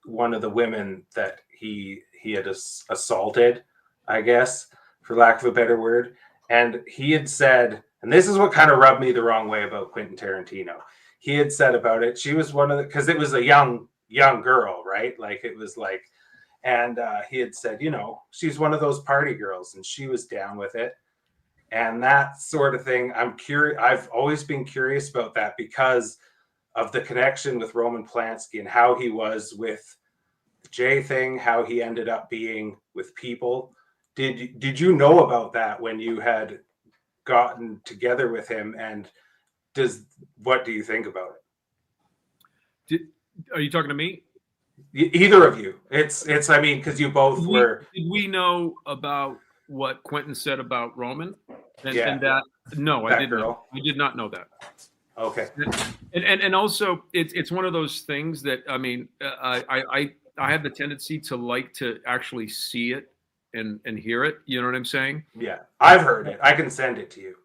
women that he had assaulted, I guess, for lack of a better word. And he had said, and this is what kind of rubbed me the wrong way about Quentin Tarantino. He had said about it, she was one of the, because it was a young girl, right? Like it was like, and he had said, you know, she's one of those party girls, and she was down with it. And that sort of thing, I'm curious. I've always been curious about that because of the connection with Roman Polanski and how he was with the Jay thing, how he ended up being with people. Did you know about that when you had gotten together with him? And what do you think about it? Are you talking to me? Either of you. It's I mean, because you both were. Did we know about what Quentin said about Roman? And that no, that I didn't. girl. I did not know that. Okay. And also it's one of those things that, I mean, I have the tendency to like to actually see it and hear it. You know what I'm saying? Yeah, I've heard it. I can send it to you.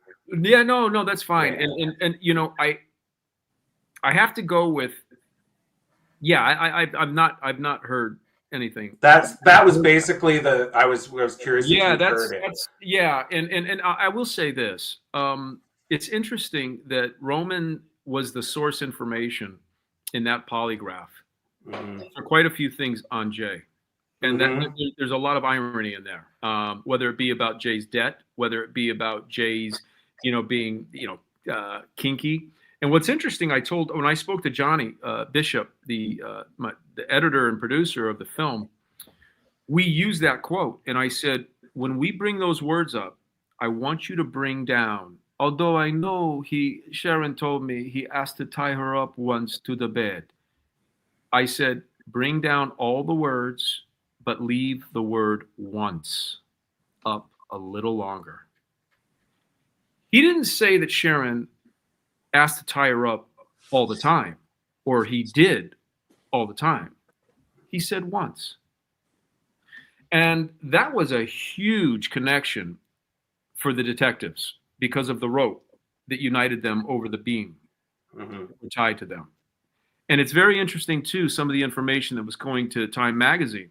Yeah, no, that's fine. Yeah. And you know, I have to go with. Yeah, I've not heard anything. That was basically I was curious. Yeah, if you heard it. that's yeah, and I will say this. It's interesting that Roman was the source information in that polygraph for quite a few things on Jay, and that there's a lot of irony in there. Whether it be about Jay's debt, whether it be about Jay's, being kinky. And what's interesting, when I spoke to Johnny Bishop, the editor and producer of the film, we used that quote, and I said, when we bring those words up, I want you to bring down. Although I know Sharon told me he asked to tie her up once to the bed. I said, bring down all the words, but leave the word once up a little longer. He didn't say that Sharon asked to tie her up all the time, or he did all the time. He said once. And that was a huge connection for the detectives because of the rope that united them over the beam tied to them. And it's very interesting, too, some of the information that was going to Time Magazine.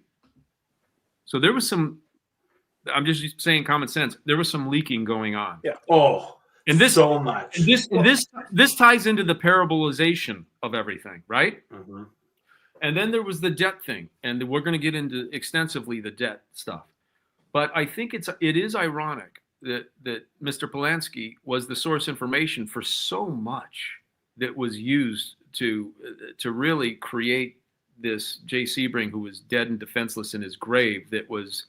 So there was I'm just saying common sense, there was some leaking going on. Yeah. Oh, and this so much. This ties into the parabolization of everything, right? Mm-hmm. And then there was the debt thing, and we're going to get into extensively the debt stuff. But I think it is ironic that Mr. Polanski was the source information for so much that was used to really create this Jay Sebring, who was dead and defenseless in his grave, that was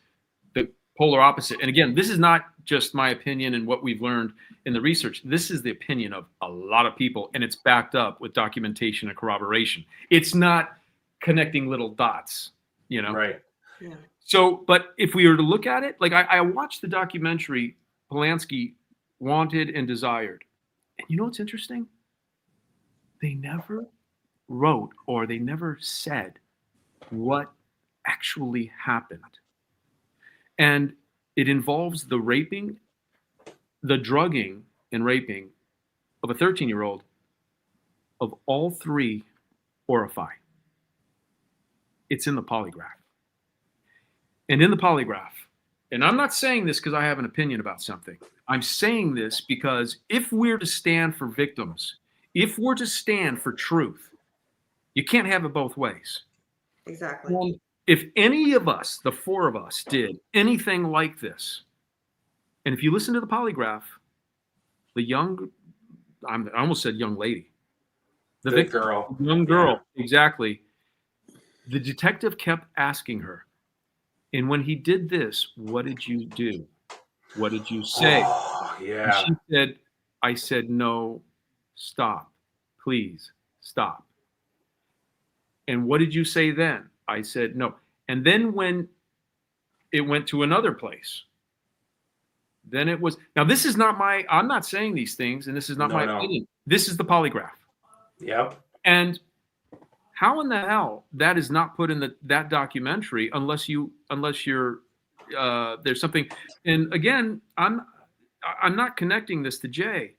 the polar opposite. And again, this is not just my opinion and what we've learned in the research. This is the opinion of a lot of people, and it's backed up with documentation and corroboration. It's not connecting little dots, Right. Yeah. So, but if we were to look at it, like I watched the documentary Polanski Wanted and Desired. And you know what's interesting? They never wrote or they never said what actually happened. And it involves the raping, the drugging and raping of a 13-year-old of all three orify. It's in the polygraph. And in the polygraph, and I'm not saying this because I have an opinion about something. I'm saying this because if we're to stand for victims, if we're to stand for truth, you can't have it both ways. Exactly. Well, if any of us, the four of us, did anything like this, and if you listen to the polygraph, I almost said young lady. The girl. Young girl, yeah. Exactly. The detective kept asking her, and when he did this, what did you do? What did you say? Oh, yeah. And she said, I said, no, stop. Please stop. And what did you say then? I said, no. And then when it went to another place, then it was, now this is not I'm not saying these things, and this is not my opinion. This is the polygraph. Yep. And how in the hell that is not put in that documentary unless you're there's something, and again, I'm not connecting this to Jay,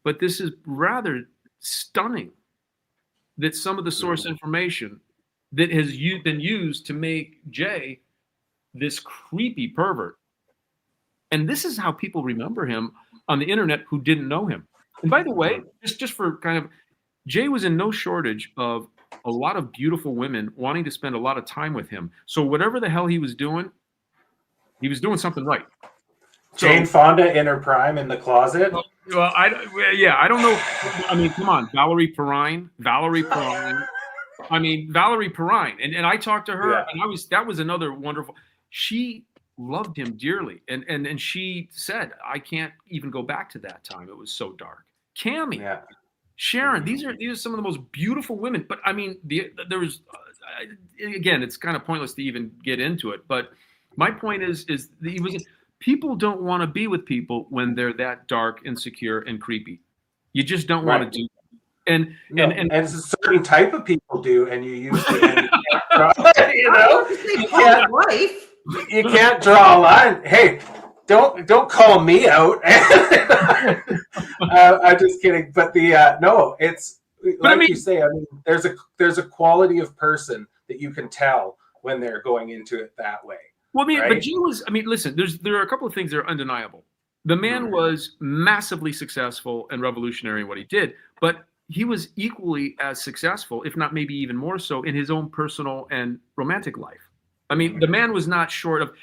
but this is rather stunning that some of the source information that has been used to make Jay this creepy pervert. And this is how people remember him on the internet who didn't know him. And by the way, just for kind of, Jay was in no shortage of a lot of beautiful women wanting to spend a lot of time with him. So whatever the hell he was doing something right. Jane Fonda in her prime in the closet. Well, I don't know. I mean, come on, Valerie Perrine. I mean, Valerie Perrine, and I talked to her, and that was another wonderful. She loved him dearly, and she said, I can't even go back to that time. It was so dark. Cameo, Sharon, these are some of the most beautiful women. But I mean, there was again, it's kind of pointless to even get into it. But my point is he was. People don't want to be with people when they're that dark, insecure, and creepy. You just don't want to do that. And it's a certain type of people do, and you use it. You can't draw a line. Hey, don't call me out. I'm just kidding. But no, it's like you say. I mean, there's a quality of person that you can tell when they're going into it that way. Well, I mean, right? but Jay was. I mean, listen. There are a couple of things that are undeniable. The man was massively successful and revolutionary in what he did, but he was equally as successful, if not maybe even more so, in his own personal and romantic life. I mean, the man was not short of.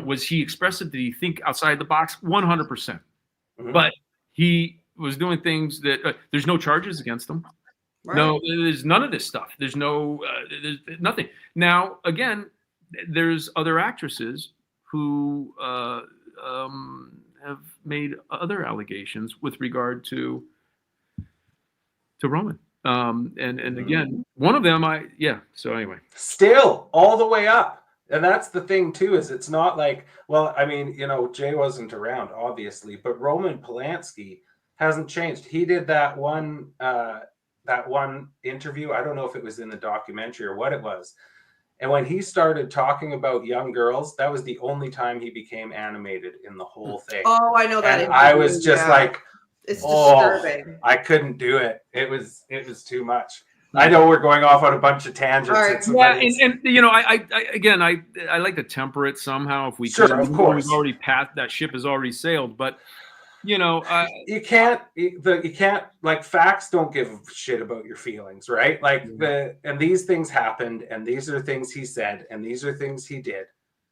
Was he expressive? Did he think outside the box? 100%. But he was doing things that there's no charges against him. Right. No, there's none of this stuff. There's nothing. Now, again. There's other actresses who have made other allegations with regard to Roman. And again, one of them, so anyway. Still all the way up. And that's the thing too, is it's not like, well, I mean, Jay wasn't around, obviously, but Roman Polanski hasn't changed. He did that one interview. I don't know if it was in the documentary or what it was. And when he started talking about young girls, that was the only time he became animated in the whole thing. Oh, I know that. And I was just like, it's disturbing. I couldn't do it. It was too much. I know we're going off on a bunch of tangents. Right. I like to temper it somehow if we can. Sure, of course. We've already passed that ship has already sailed, but you can't like facts don't give a shit about your feelings, right? Like and these things happened, and these are things he said, and these are things he did,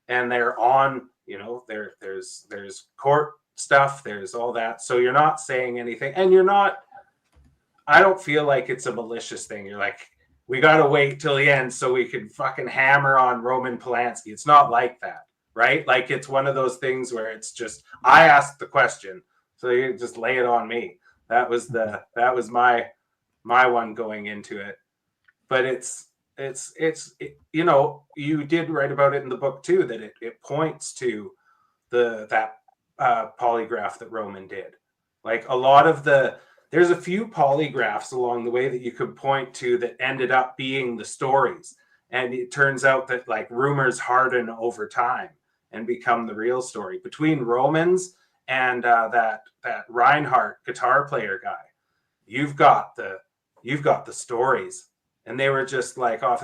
and they're on, there's court stuff, there's all that. So you're not saying anything, and I don't feel like it's a malicious thing. You're like, we got to wait till the end so we can fucking hammer on Roman Polanski. It's not like that, right? Like it's one of those things where it's just, I asked the question. So you just lay it on me. That was my one going into it. But it's you did write about it in the book too, that it points to that polygraph that Roman did. Like a lot of there's a few polygraphs along the way that you could point to that ended up being the stories. And it turns out that like rumors harden over time and become the real story. Between Roman's and that Reinhardt guitar player guy, you've got the stories, and they were just like, I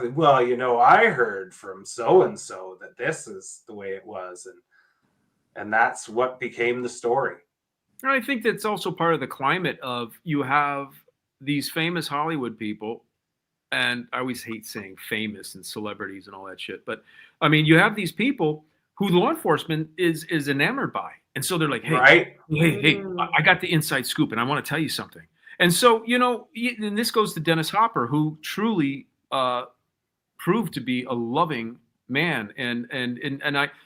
heard from so and so that this is the way it was, and that's what became the story. I think that's also part of the climate of you have these famous Hollywood people, and I always hate saying famous and celebrities and all that shit, but I mean, you have these people who law enforcement is enamored by. And so they're like, hey, I got the inside scoop and I want to tell you something. And so, and this goes to Dennis Hopper, who truly proved to be a loving man. And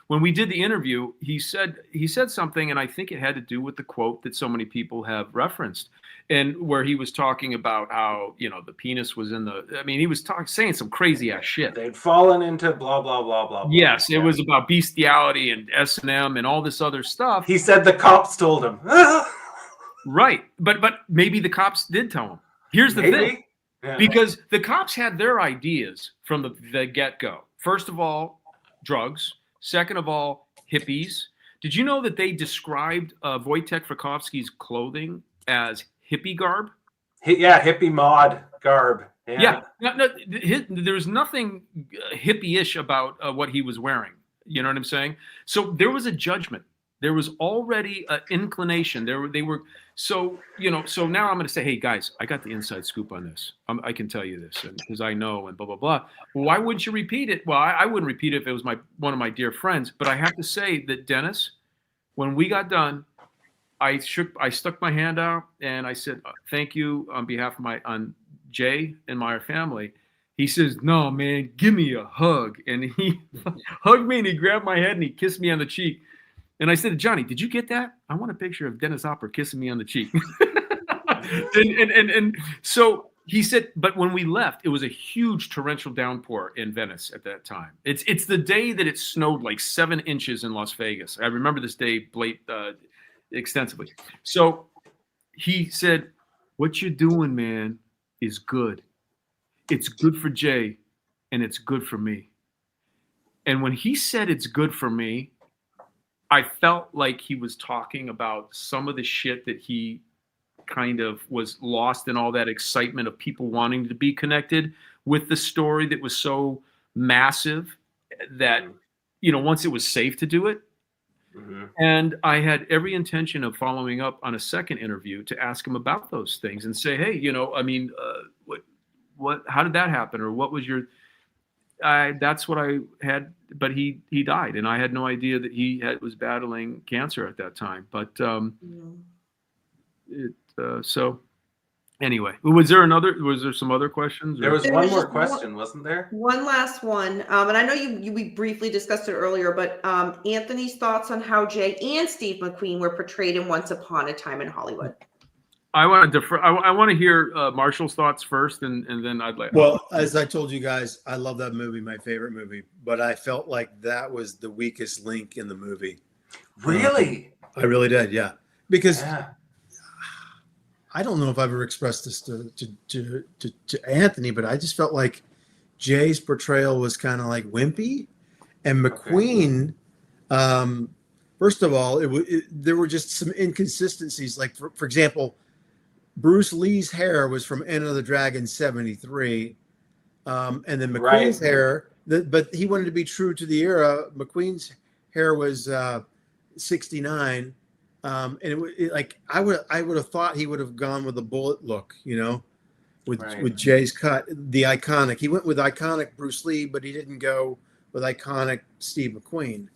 when we did the interview, he said something, and I think it had to do with the quote that so many people have referenced, and where he was talking about how, the penis was he was saying some crazy ass shit. They'd fallen into blah, blah, blah, blah, blah. Yes, it was about bestiality and S&M and all this other stuff. He said the cops told him. Right. But maybe the cops did tell him. Here's the thing. Yeah. Because the cops had their ideas from the get-go. First of all, drugs. Second of all, hippies. Did you know that they described Wojtek Frykowski's clothing as hippie garb? Hippie mod garb. Yeah. No, there's nothing hippie-ish about what he was wearing. You know what I'm saying? So there was a judgment. There was already an inclination. They were. So, so now I'm going to say, hey, guys, I got the inside scoop on this. I can tell you this because I know and blah, blah, blah. Well, why wouldn't you repeat it? Well, I wouldn't repeat it if it was one of my dear friends. But I have to say that, Dennis, when we got done, I stuck my hand out and I said, thank you on behalf of Jay and my family. He says, no, man, give me a hug. And he hugged me and he grabbed my head and he kissed me on the cheek. And I said, Johnny, did you get that? I want a picture of Dennis Hopper kissing me on the cheek. and so he said, but when we left, it was a huge torrential downpour in Venice at that time. It's the day that it snowed like 7 inches in Las Vegas. I remember this day extensively. So he said, what you're doing, man, is good. It's good for Jay and it's good for me. And when he said it's good for me, I felt like he was talking about some of the shit that he kind of was lost in all that excitement of people wanting to be connected with the story that was so massive that, once it was safe to do it. Mm-hmm. And I had every intention of following up on a second interview to ask him about those things and say, hey, how did that happen? Or what was that's what I had, but he died, and I had no idea that he was battling cancer at that time. But so anyway, was there some other questions? There was one more question, wasn't there? One last one, and I know we briefly discussed it earlier, but Anthony's thoughts on how Jay and Steve McQueen were portrayed in Once Upon a Time in Hollywood. I want to hear Marshall's thoughts first, and then I'd like. Well, as I told you guys, I love that movie, my favorite movie, but I felt like that was the weakest link in the movie. Really? I really did, yeah. Because I don't know if I've ever expressed this to Anthony, but I just felt like Jay's portrayal was kind of like wimpy, and McQueen. First of all, there were just some inconsistencies. Like for example. Bruce Lee's hair was from Enter the Dragon 73. And then McQueen's hair, but he wanted to be true to the era. McQueen's hair was 69. And I would have thought he would have gone with a bullet look, with Jay's cut, the iconic. He went with iconic Bruce Lee, but he didn't go with iconic Steve McQueen.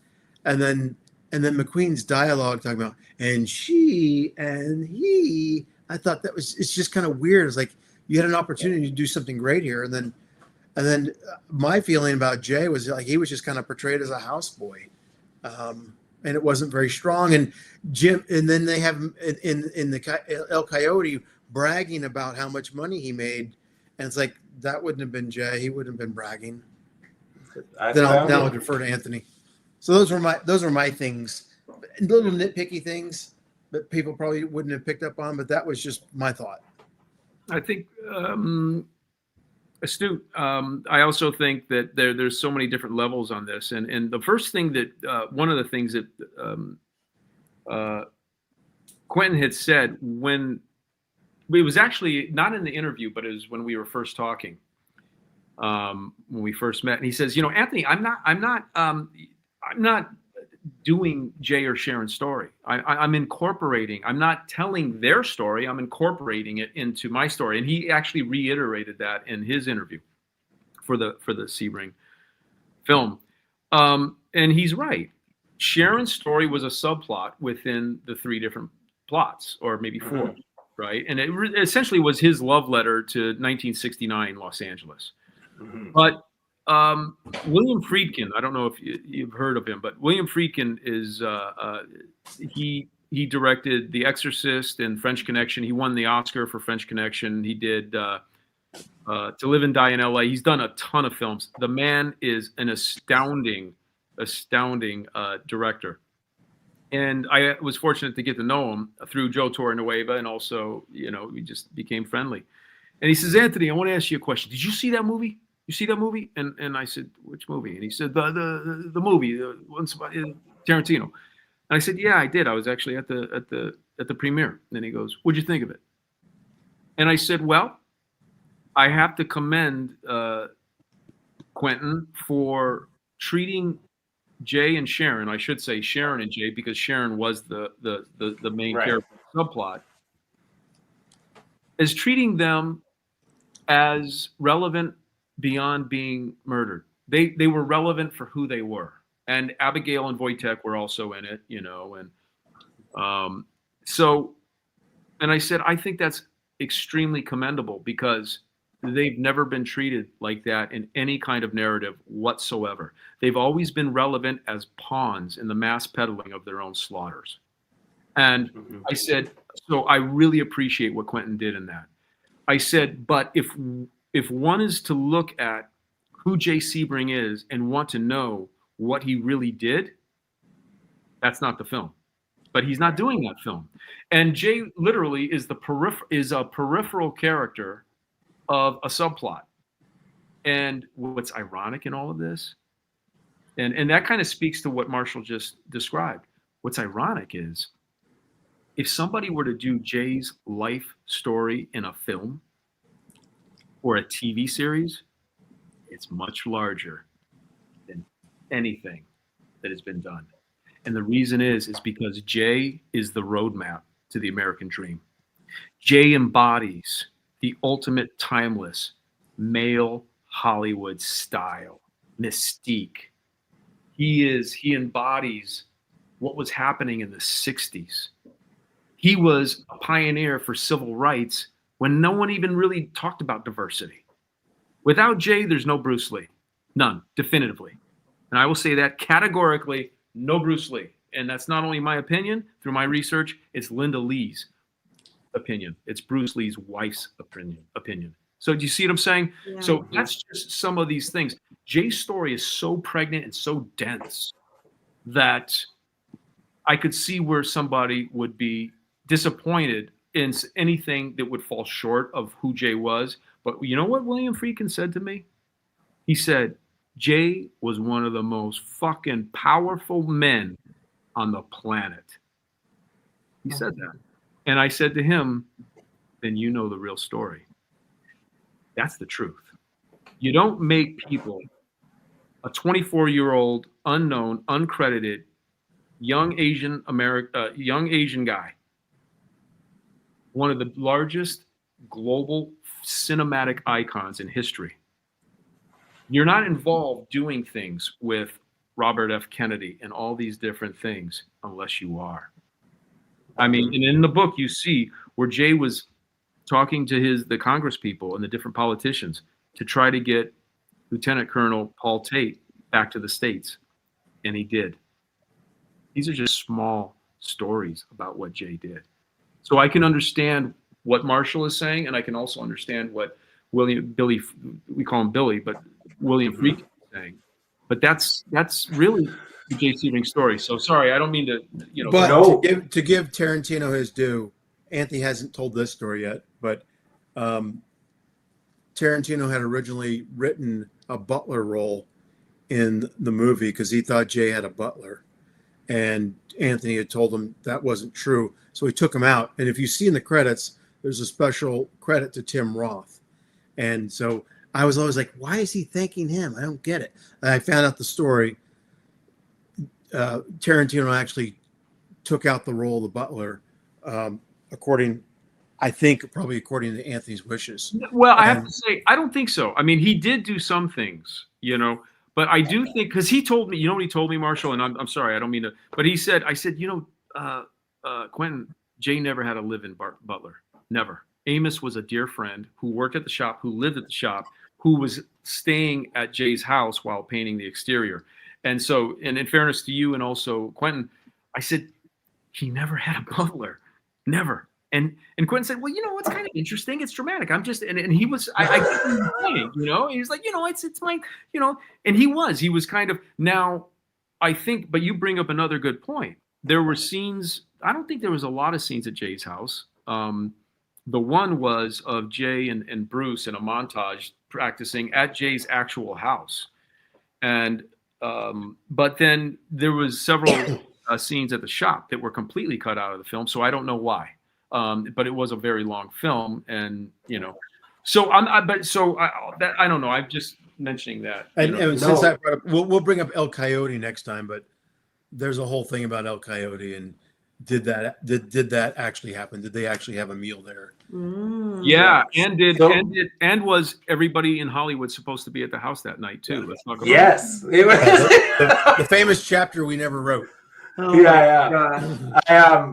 And then McQueen's dialogue talking about, and she and he, I thought it's just kind of weird. It's like you had an opportunity to do something great here. And then my feeling about Jay was like, he was just kind of portrayed as a houseboy. And it wasn't very strong. And then they have in the El Coyote bragging about how much money he made. And it's like, that wouldn't have been Jay. He wouldn't have been bragging. I'll defer to Anthony. So those were my things, little nitpicky things that people probably wouldn't have picked up on, but that was just my thought. I think astute. I also think that there's so many different levels on this, and the first thing that one of the things that Quentin had said when it was actually not in the interview, but it was when we were first talking, when we first met, and he says, Anthony, I'm not doing Jay or Sharon's story. I'm incorporating. I'm not telling their story. I'm incorporating it into my story. And he actually reiterated that in his interview for the Sebring film. And he's right. Sharon's story was a subplot within the 3 different plots, or maybe 4, mm-hmm. right? And it essentially was his love letter to 1969 Los Angeles. Mm-hmm. But William Friedkin, I don't know if you've heard of him, but William Friedkin is he directed The Exorcist and French Connection. He won the Oscar for French Connection. He did To Live and Die in LA. He's done a ton of films. The man is an astounding director. And I was fortunate to get to know him through Joe Torrenueva, and also, we just became friendly. And he says, Anthony, I want to ask you a question. Did you see that movie? You see that movie? And I said, which movie? And he said, the movie, Tarantino. And I said, yeah, I did. I was actually at the premiere. And he goes, what'd you think of it? And I said, well, I have to commend Quentin for treating Jay and Sharon. I should say Sharon and Jay, because Sharon was the main character subplot, is treating them as relevant beyond being murdered. They were relevant for who they were. And Abigail and Wojtek were also in it, you know, and and I said, I think that's extremely commendable, because they've never been treated like that in any kind of narrative whatsoever. They've always been relevant as pawns in the mass peddling of their own slaughters. And I said, so I really appreciate what Quentin did in that. I said, but if one is to look at who Jay Sebring is and want to know what he really did, that's not the film. But he's not doing that film. And Jay literally is a peripheral character of a subplot. And what's ironic in all of this, and that kind of speaks to what Marshall just described. What's ironic is, if somebody were to do Jay's life story in a film or a TV series, it's much larger than anything that has been done. And the reason is because Jay is the roadmap to the American dream. Jay embodies the ultimate timeless male Hollywood style, mystique. He embodies what was happening in the 60s. He was a pioneer for civil rights when no one even really talked about diversity. Without Jay, there's no Bruce Lee. None, definitively. And I will say that categorically, no Bruce Lee. And that's not only my opinion through my research, it's Linda Lee's opinion. It's Bruce Lee's wife's opinion. So do you see what I'm saying? Yeah. So that's just some of these things. Jay's story is so pregnant and so dense that I could see where somebody would be disappointed in anything that would fall short of who Jay was. But you know what William Friedkin said to me? He said, Jay was one of the most fucking powerful men on the planet. He said that. And I said to him, then you know the real story. That's the truth. You don't make people, a 24-year-old, unknown, uncredited, young Asian guy, one of the largest global cinematic icons in history. You're not involved doing things with Robert F. Kennedy and all these different things unless you are. I mean, and in the book you see where Jay was talking to the Congress people and the different politicians to try to get Lieutenant Colonel Paul Tate back to the States. And he did. These are just small stories about what Jay did. So I can understand what Marshall is saying, and I can also understand what we call him Billy, but William Friedkin is saying. But that's really the Jay Sebring story. So sorry, I don't mean to, But no. to give Tarantino his due, Anthony hasn't told this story yet, but Tarantino had originally written a butler role in the movie because he thought Jay had a butler. And Anthony had told him that wasn't true. So he took him out. And if you see in the credits, there's a special credit to Tim Roth. And so I was always like, why is he thanking him? I don't get it. And I found out the story. Tarantino actually took out the role of the butler, according to Anthony's wishes. Well, I have to say, I don't think so. I mean, he did do some things, but I do think, because he told me, what he told me, Marshall, and I'm sorry, I don't mean to, but I said, Quentin, Jay never had a live-in butler. Never. Amos was a dear friend who worked at the shop, who lived at the shop, who was staying at Jay's house while painting the exterior. And so, and in fairness to you and also Quentin, I said, he never had a butler. Never. And Quentin said, well, it's kind of interesting. It's dramatic. I'm just, and he was, I get what you're saying, he was like, it's my, and he was kind of, now I think, but you bring up another good point. There were scenes, I don't think there was a lot of scenes at Jay's house. The one was of Jay and Bruce in a montage practicing at Jay's actual house. And But then there was several scenes at the shop that were completely cut out of the film, so I don't know why. But it was a very long film, and so I don't know. I'm just mentioning that. And since I brought up, we'll bring up El Coyote next time, but there's a whole thing about El Coyote and did that actually happen? Did they actually have a meal there? Yeah, and was everybody in Hollywood supposed to be at the house that night too? Let's talk about yes, it was the famous chapter we never wrote. Oh yeah.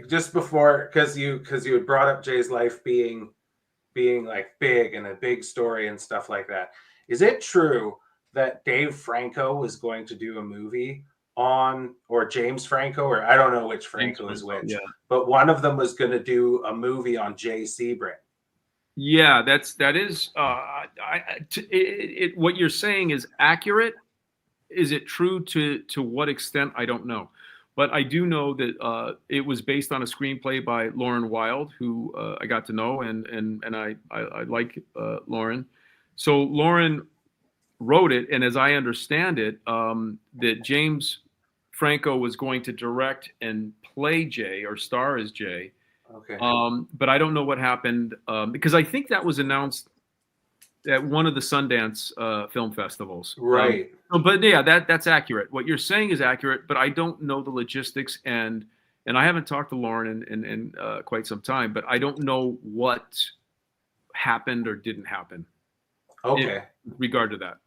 Just before, because you had brought up Jay's life being like big and a big story and stuff like that. Is it true that Dave Franco was going to do a movie on, or James Franco, or I don't know which Franco is which, but one of them was going to do a movie on Jay Sebring? Yeah, that is what you're saying is accurate. Is it true to what extent? I don't know. But I do know that it was based on a screenplay by Lauren Wilde, who I got to know, and I like Lauren. So Lauren wrote it, and as I understand it, that James Franco was going to direct and play Jay or star as Jay. Okay. But I don't know what happened because I think that was announced at one of the Sundance film festivals. Right. But yeah, that's accurate. What you're saying is accurate, but I don't know the logistics, and I haven't talked to Lauren in quite some time, but I don't know what happened or didn't happen. Okay. In regard to that.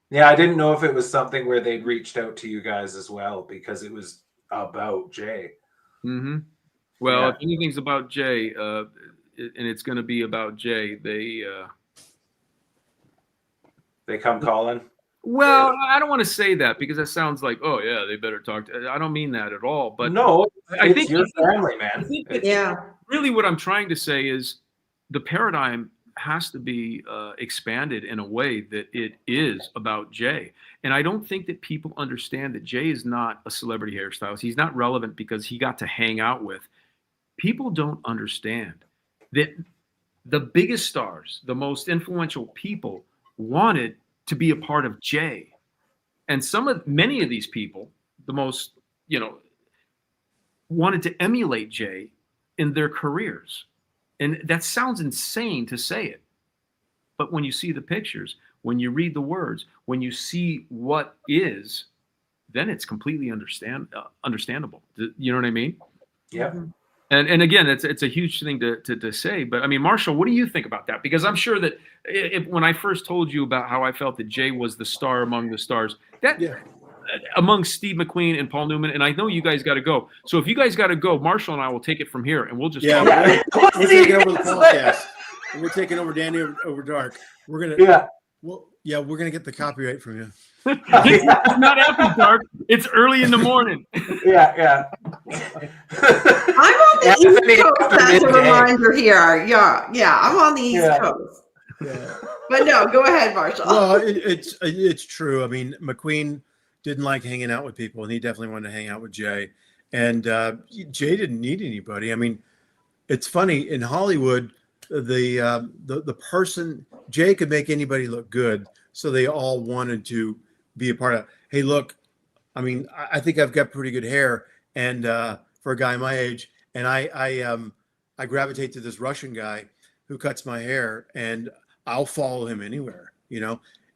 Yeah, I didn't know if it was something where they'd reached out to you guys as well, because it was about Jay. Mm-hmm. Well, if anything's about Jay, and it's going to be about Jay, they come calling. Well, I don't want to say that because that sounds like, oh yeah, they better talk to. I don't mean that at all. But no, I think your family, man. Really, what I'm trying to say is the paradigm has to be expanded in a way that it is about Jay. And I don't think that people understand that Jay is not a celebrity hairstylist. He's not relevant because he got to hang out with. People don't understand that the biggest stars, the most influential people wanted to be a part of Jay. And many of these people, the most, wanted to emulate Jay in their careers. And that sounds insane to say it. But when you see the pictures, when you read the words, when you see what is, then it's completely understandable. You know what I mean? Yeah. Mm-hmm. And again, it's a huge thing to say. But I mean, Marshall, what do you think about that? Because I'm sure that when I first told you about how I felt that Jay was the star among the stars, among Steve McQueen and Paul Newman, and I know you guys got to go. So if you guys got to go, Marshall and I will take it from here, and we'll just we're taking over the Paulcast. We're taking over Danny over Dark. We're gonna we're gonna get the copyright from you. It's not after dark. It's early in the morning. Yeah. I'm on the East Coast. That's a reminder here. Yeah. I'm on the East Coast. Yeah. But no, go ahead, Marshall. Well, it's true. I mean, McQueen didn't like hanging out with people, and he definitely wanted to hang out with Jay. And Jay didn't need anybody. I mean, it's funny in Hollywood. The person Jay could make anybody look good, so they all wanted to be a part of. Hey, look, I mean, I think I've got pretty good hair, and for a guy my age, and I gravitate to this Russian guy who cuts my hair, and I'll follow him anywhere.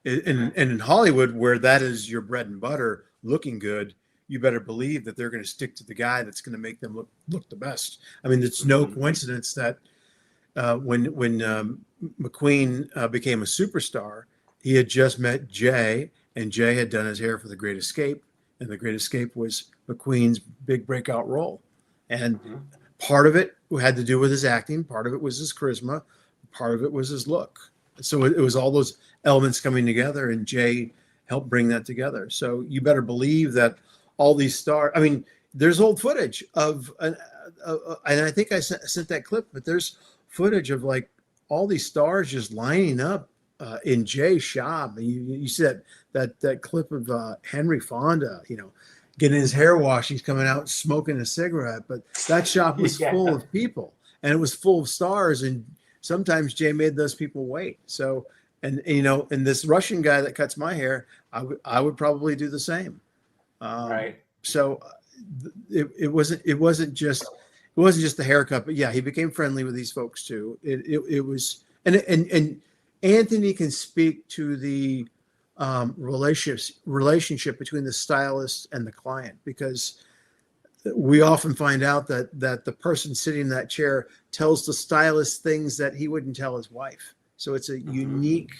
And in Hollywood, where that is your bread and butter, looking good, you better believe that they're going to stick to the guy that's going to make them look the best. I mean, it's no coincidence that when McQueen became a superstar, he had just met Jay, and Jay had done his hair for The Great Escape, and The Great Escape was McQueen's big breakout role. And part of it had to do with his acting, part of it was his charisma, part of it was his look. So it was all those elements coming together, and Jay helped bring that together. So you better believe that all these stars, I mean, there's old footage of, and I think I sent that clip, but there's footage of like all these stars just lining up in Jay's shop. You see that clip of Henry Fonda, getting his hair washed. He's coming out smoking a cigarette, but that shop was full of people, and it was full of stars. And sometimes Jay made those people wait. So And and this Russian guy that cuts my hair, I would probably do the same. Right. So it wasn't just the haircut, but yeah, he became friendly with these folks too. It was, and Anthony can speak to the relationship between the stylist and the client, because we often find out that the person sitting in that chair tells the stylist things that he wouldn't tell his wife. So it's a unique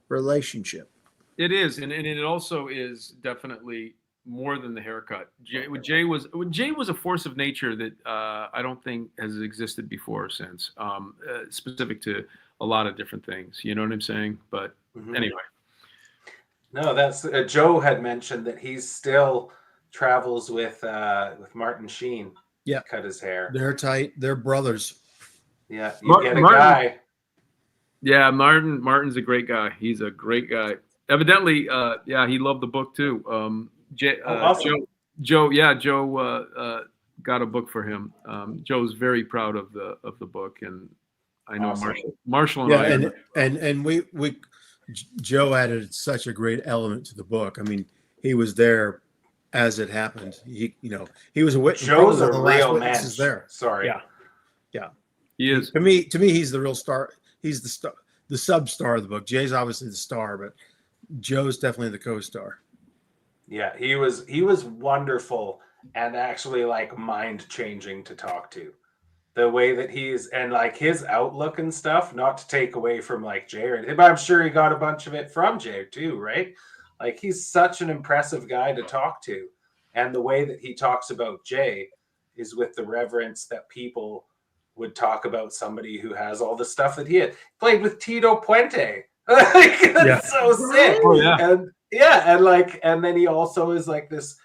relationship. It is, and it also is definitely more than the haircut. Jay was a force of nature that I don't think has existed before or since, specific to a lot of different things. You know what I'm saying? But anyway. No, that's Joe had mentioned that he still travels with Martin Sheen. Yeah, to cut his hair. They're tight. They're brothers. Yeah, you get a guy. Yeah, Martin's a great guy. He's a great guy. Evidently, he loved the book too. Awesome. Joe got a book for him. Joe's very proud of the book, and I know Awesome. Marshall and and we Joe added such a great element to the book. I mean, he was there as it happened. He was a witness. Joe's a real man. There. Sorry. Yeah. He is. To me, he's the real star. He's the star, the sub star of the book. Jay's obviously the star, but Joe's definitely the co-star. Yeah, he was wonderful and actually like mind changing to talk to. The way that he's, and like his outlook and stuff, not to take away from like Jay or anything, but I'm sure he got a bunch of it from Jay too, right? Like he's such an impressive guy to talk to. And the way that he talks about Jay is with the reverence that people would talk about somebody who has all the stuff that he had. Played with Tito Puente. Like, that's so sick. Oh, yeah. And then he also is like this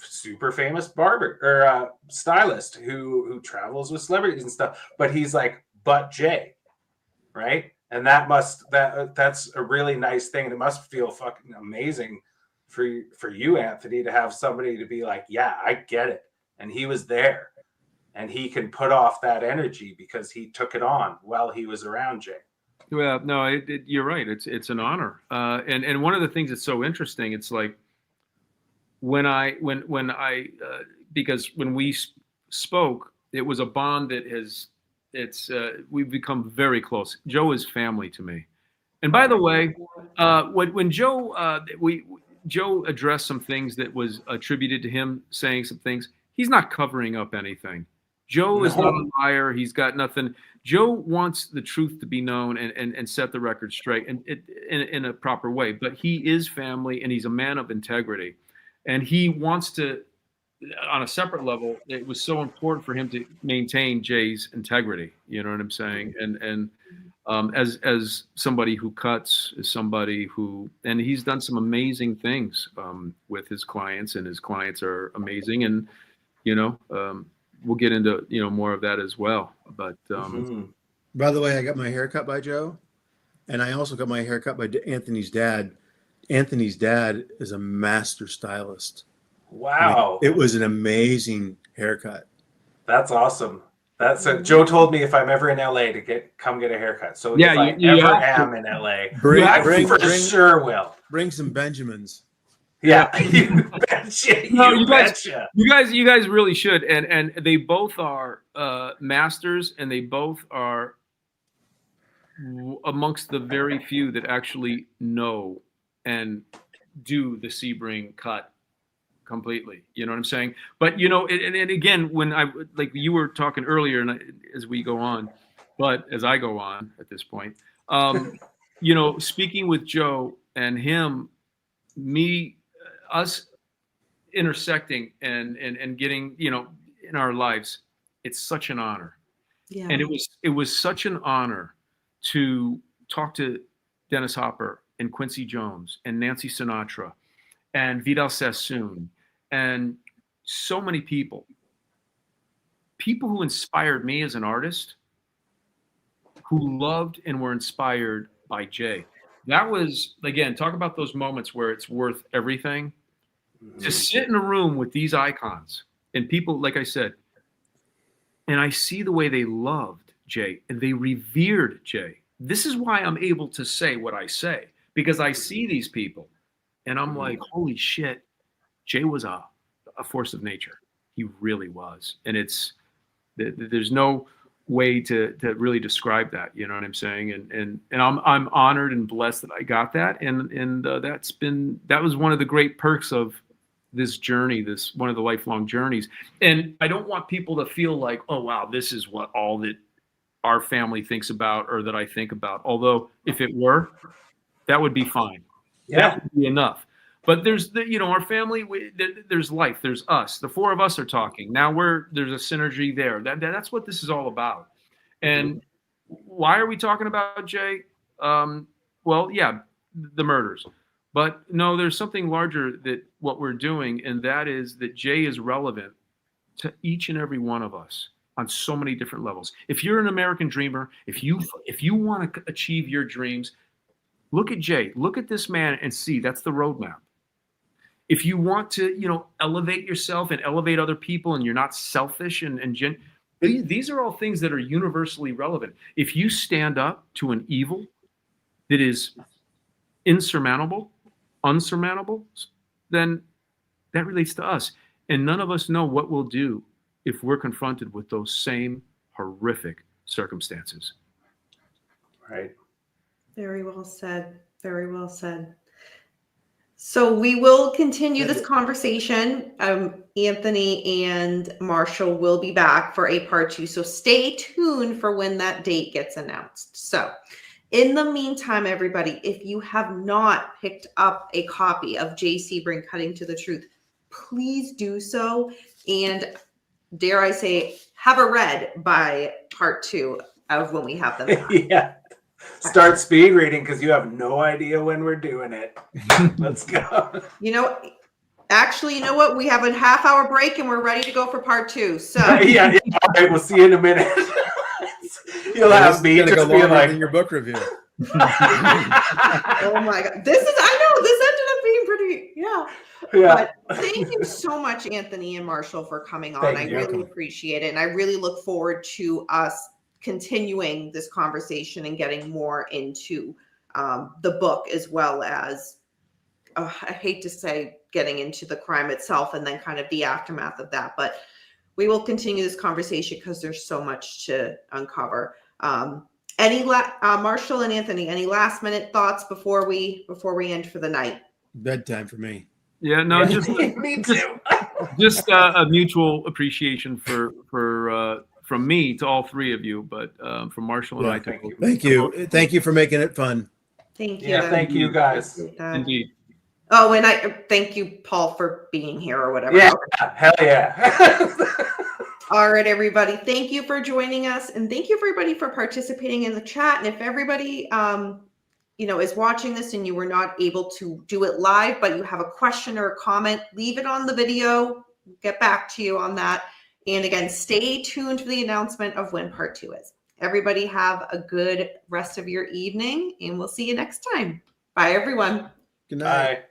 super famous barber or stylist who travels with celebrities and stuff, but he's like, but Jay, right? And that's a really nice thing, and it must feel fucking amazing for you, Anthony, to have somebody to be like, yeah, I get it, and he was there, and he can put off that energy because he took it on while he was around Jay. Well, no, you're right. It's an honor, and one of the things that's so interesting, it's like when I because when we spoke, it was a bond that we've become very close. Joe is family to me. And by the way, when Joe addressed some things that was attributed to him saying some things, he's not covering up anything. Joe is not a liar. He's got nothing. Joe wants the truth to be known and set the record straight and in a proper way. But he is family, and he's a man of integrity. And he wants to, on a separate level, it was so important for him to maintain Jay's integrity. You know what I'm saying? And as somebody who cuts, as somebody who, and he's done some amazing things with his clients, and his clients are amazing. And, we'll get into, more of that as well. But by the way, I got my hair cut by Joe, and I also got my hair cut by Anthony's dad. Anthony's dad is a master stylist. Wow. It was an amazing haircut. That's awesome. Joe told me if I'm ever in LA to come get a haircut. So yeah, if I ever am in LA, I for sure will. Bring some Benjamins. Yeah. You betcha. You guys really should. And they both are masters, and they both are amongst the very few that actually know and do the Sebring cut completely. You know what I'm saying? But and again, when I, like you were talking earlier, and as we go on, but as I go on at this point, speaking with Joe and him, us intersecting and getting, in our lives, it's such an honor. Yeah. And it was such an honor to talk to Dennis Hopper and Quincy Jones and Nancy Sinatra and Vidal Sassoon and so many people who inspired me as an artist, who loved and were inspired by Jay. That was, again, talk about those moments where it's worth everything. Mm-hmm. To sit in a room with these icons and people, like I said, and I see the way they loved Jay and they revered Jay. this is why I'm able to say what I say, because I see these people and I'm like, holy shit, Jay was a force of nature. He really was. And there's no way to really describe that. You know what I'm saying? And I'm honored and blessed that I got that. And that was one of the great perks of this journey, one of the lifelong journeys. And I don't want people to feel like, oh, wow, this is what all that our family thinks about or that I think about. Although if it were, that would be fine. Yeah. That would be enough. But there's our family, there's life, there's us. The four of us are talking. Now there's a synergy there. That's what this is all about. And why are we talking about Jay? Well, yeah, the murders. But no, there's something larger that what we're doing, and that is that Jay is relevant to each and every one of us on so many different levels. If you're an American dreamer, if you want to achieve your dreams, look at Jay. Look at this man and see that's the roadmap. If you want to, elevate yourself and elevate other people, and you're not selfish these are all things that are universally relevant. If you stand up to an evil that is unsurmountable, then that relates to us. And none of us know what we'll do if we're confronted with those same horrific circumstances. Right. Very well said. Very well said. So we will continue this conversation. Anthony and Marshall will be back for a part 2. So stay tuned for when that date gets announced. So in the meantime, everybody, if you have not picked up a copy of Jay Sebring, Cutting to the Truth, please do so. And dare I say, have a read by part 2 of when we have them back. Yeah. Start speed reading because you have no idea when we're doing it. Let's go. Actually, you know what? We have a half-hour break and we're ready to go for part 2. So yeah. All right, we'll see you in a minute. You'll have me just just go be longer like than your book review. oh my God. This ended up being pretty, yeah. But thank you so much, Anthony and Marshall, for coming on. I really appreciate it. And I really look forward to us continuing this conversation and getting more into the book, as well as, I hate to say, getting into the crime itself and then kind of the aftermath of that. But we will continue this conversation because there's so much to uncover. Marshall and Anthony, any last minute thoughts before we end for the night? Bedtime for me. Yeah, no, me too. just a mutual appreciation from me to all three of you, but from Marshall and I. Thank you for making it fun. Thank you. Yeah, thank you guys. Indeed. Oh, and I thank you, Paul, for being here or whatever. Yeah, hell yeah. All right, everybody. Thank you for joining us, and thank you for everybody for participating in the chat. And if everybody, is watching this and you were not able to do it live, but you have a question or a comment, leave it on the video. We'll get back to you on that. And again, stay tuned for the announcement of when part 2 is. Everybody have a good rest of your evening, and we'll see you next time. Bye, everyone. Good night. Bye.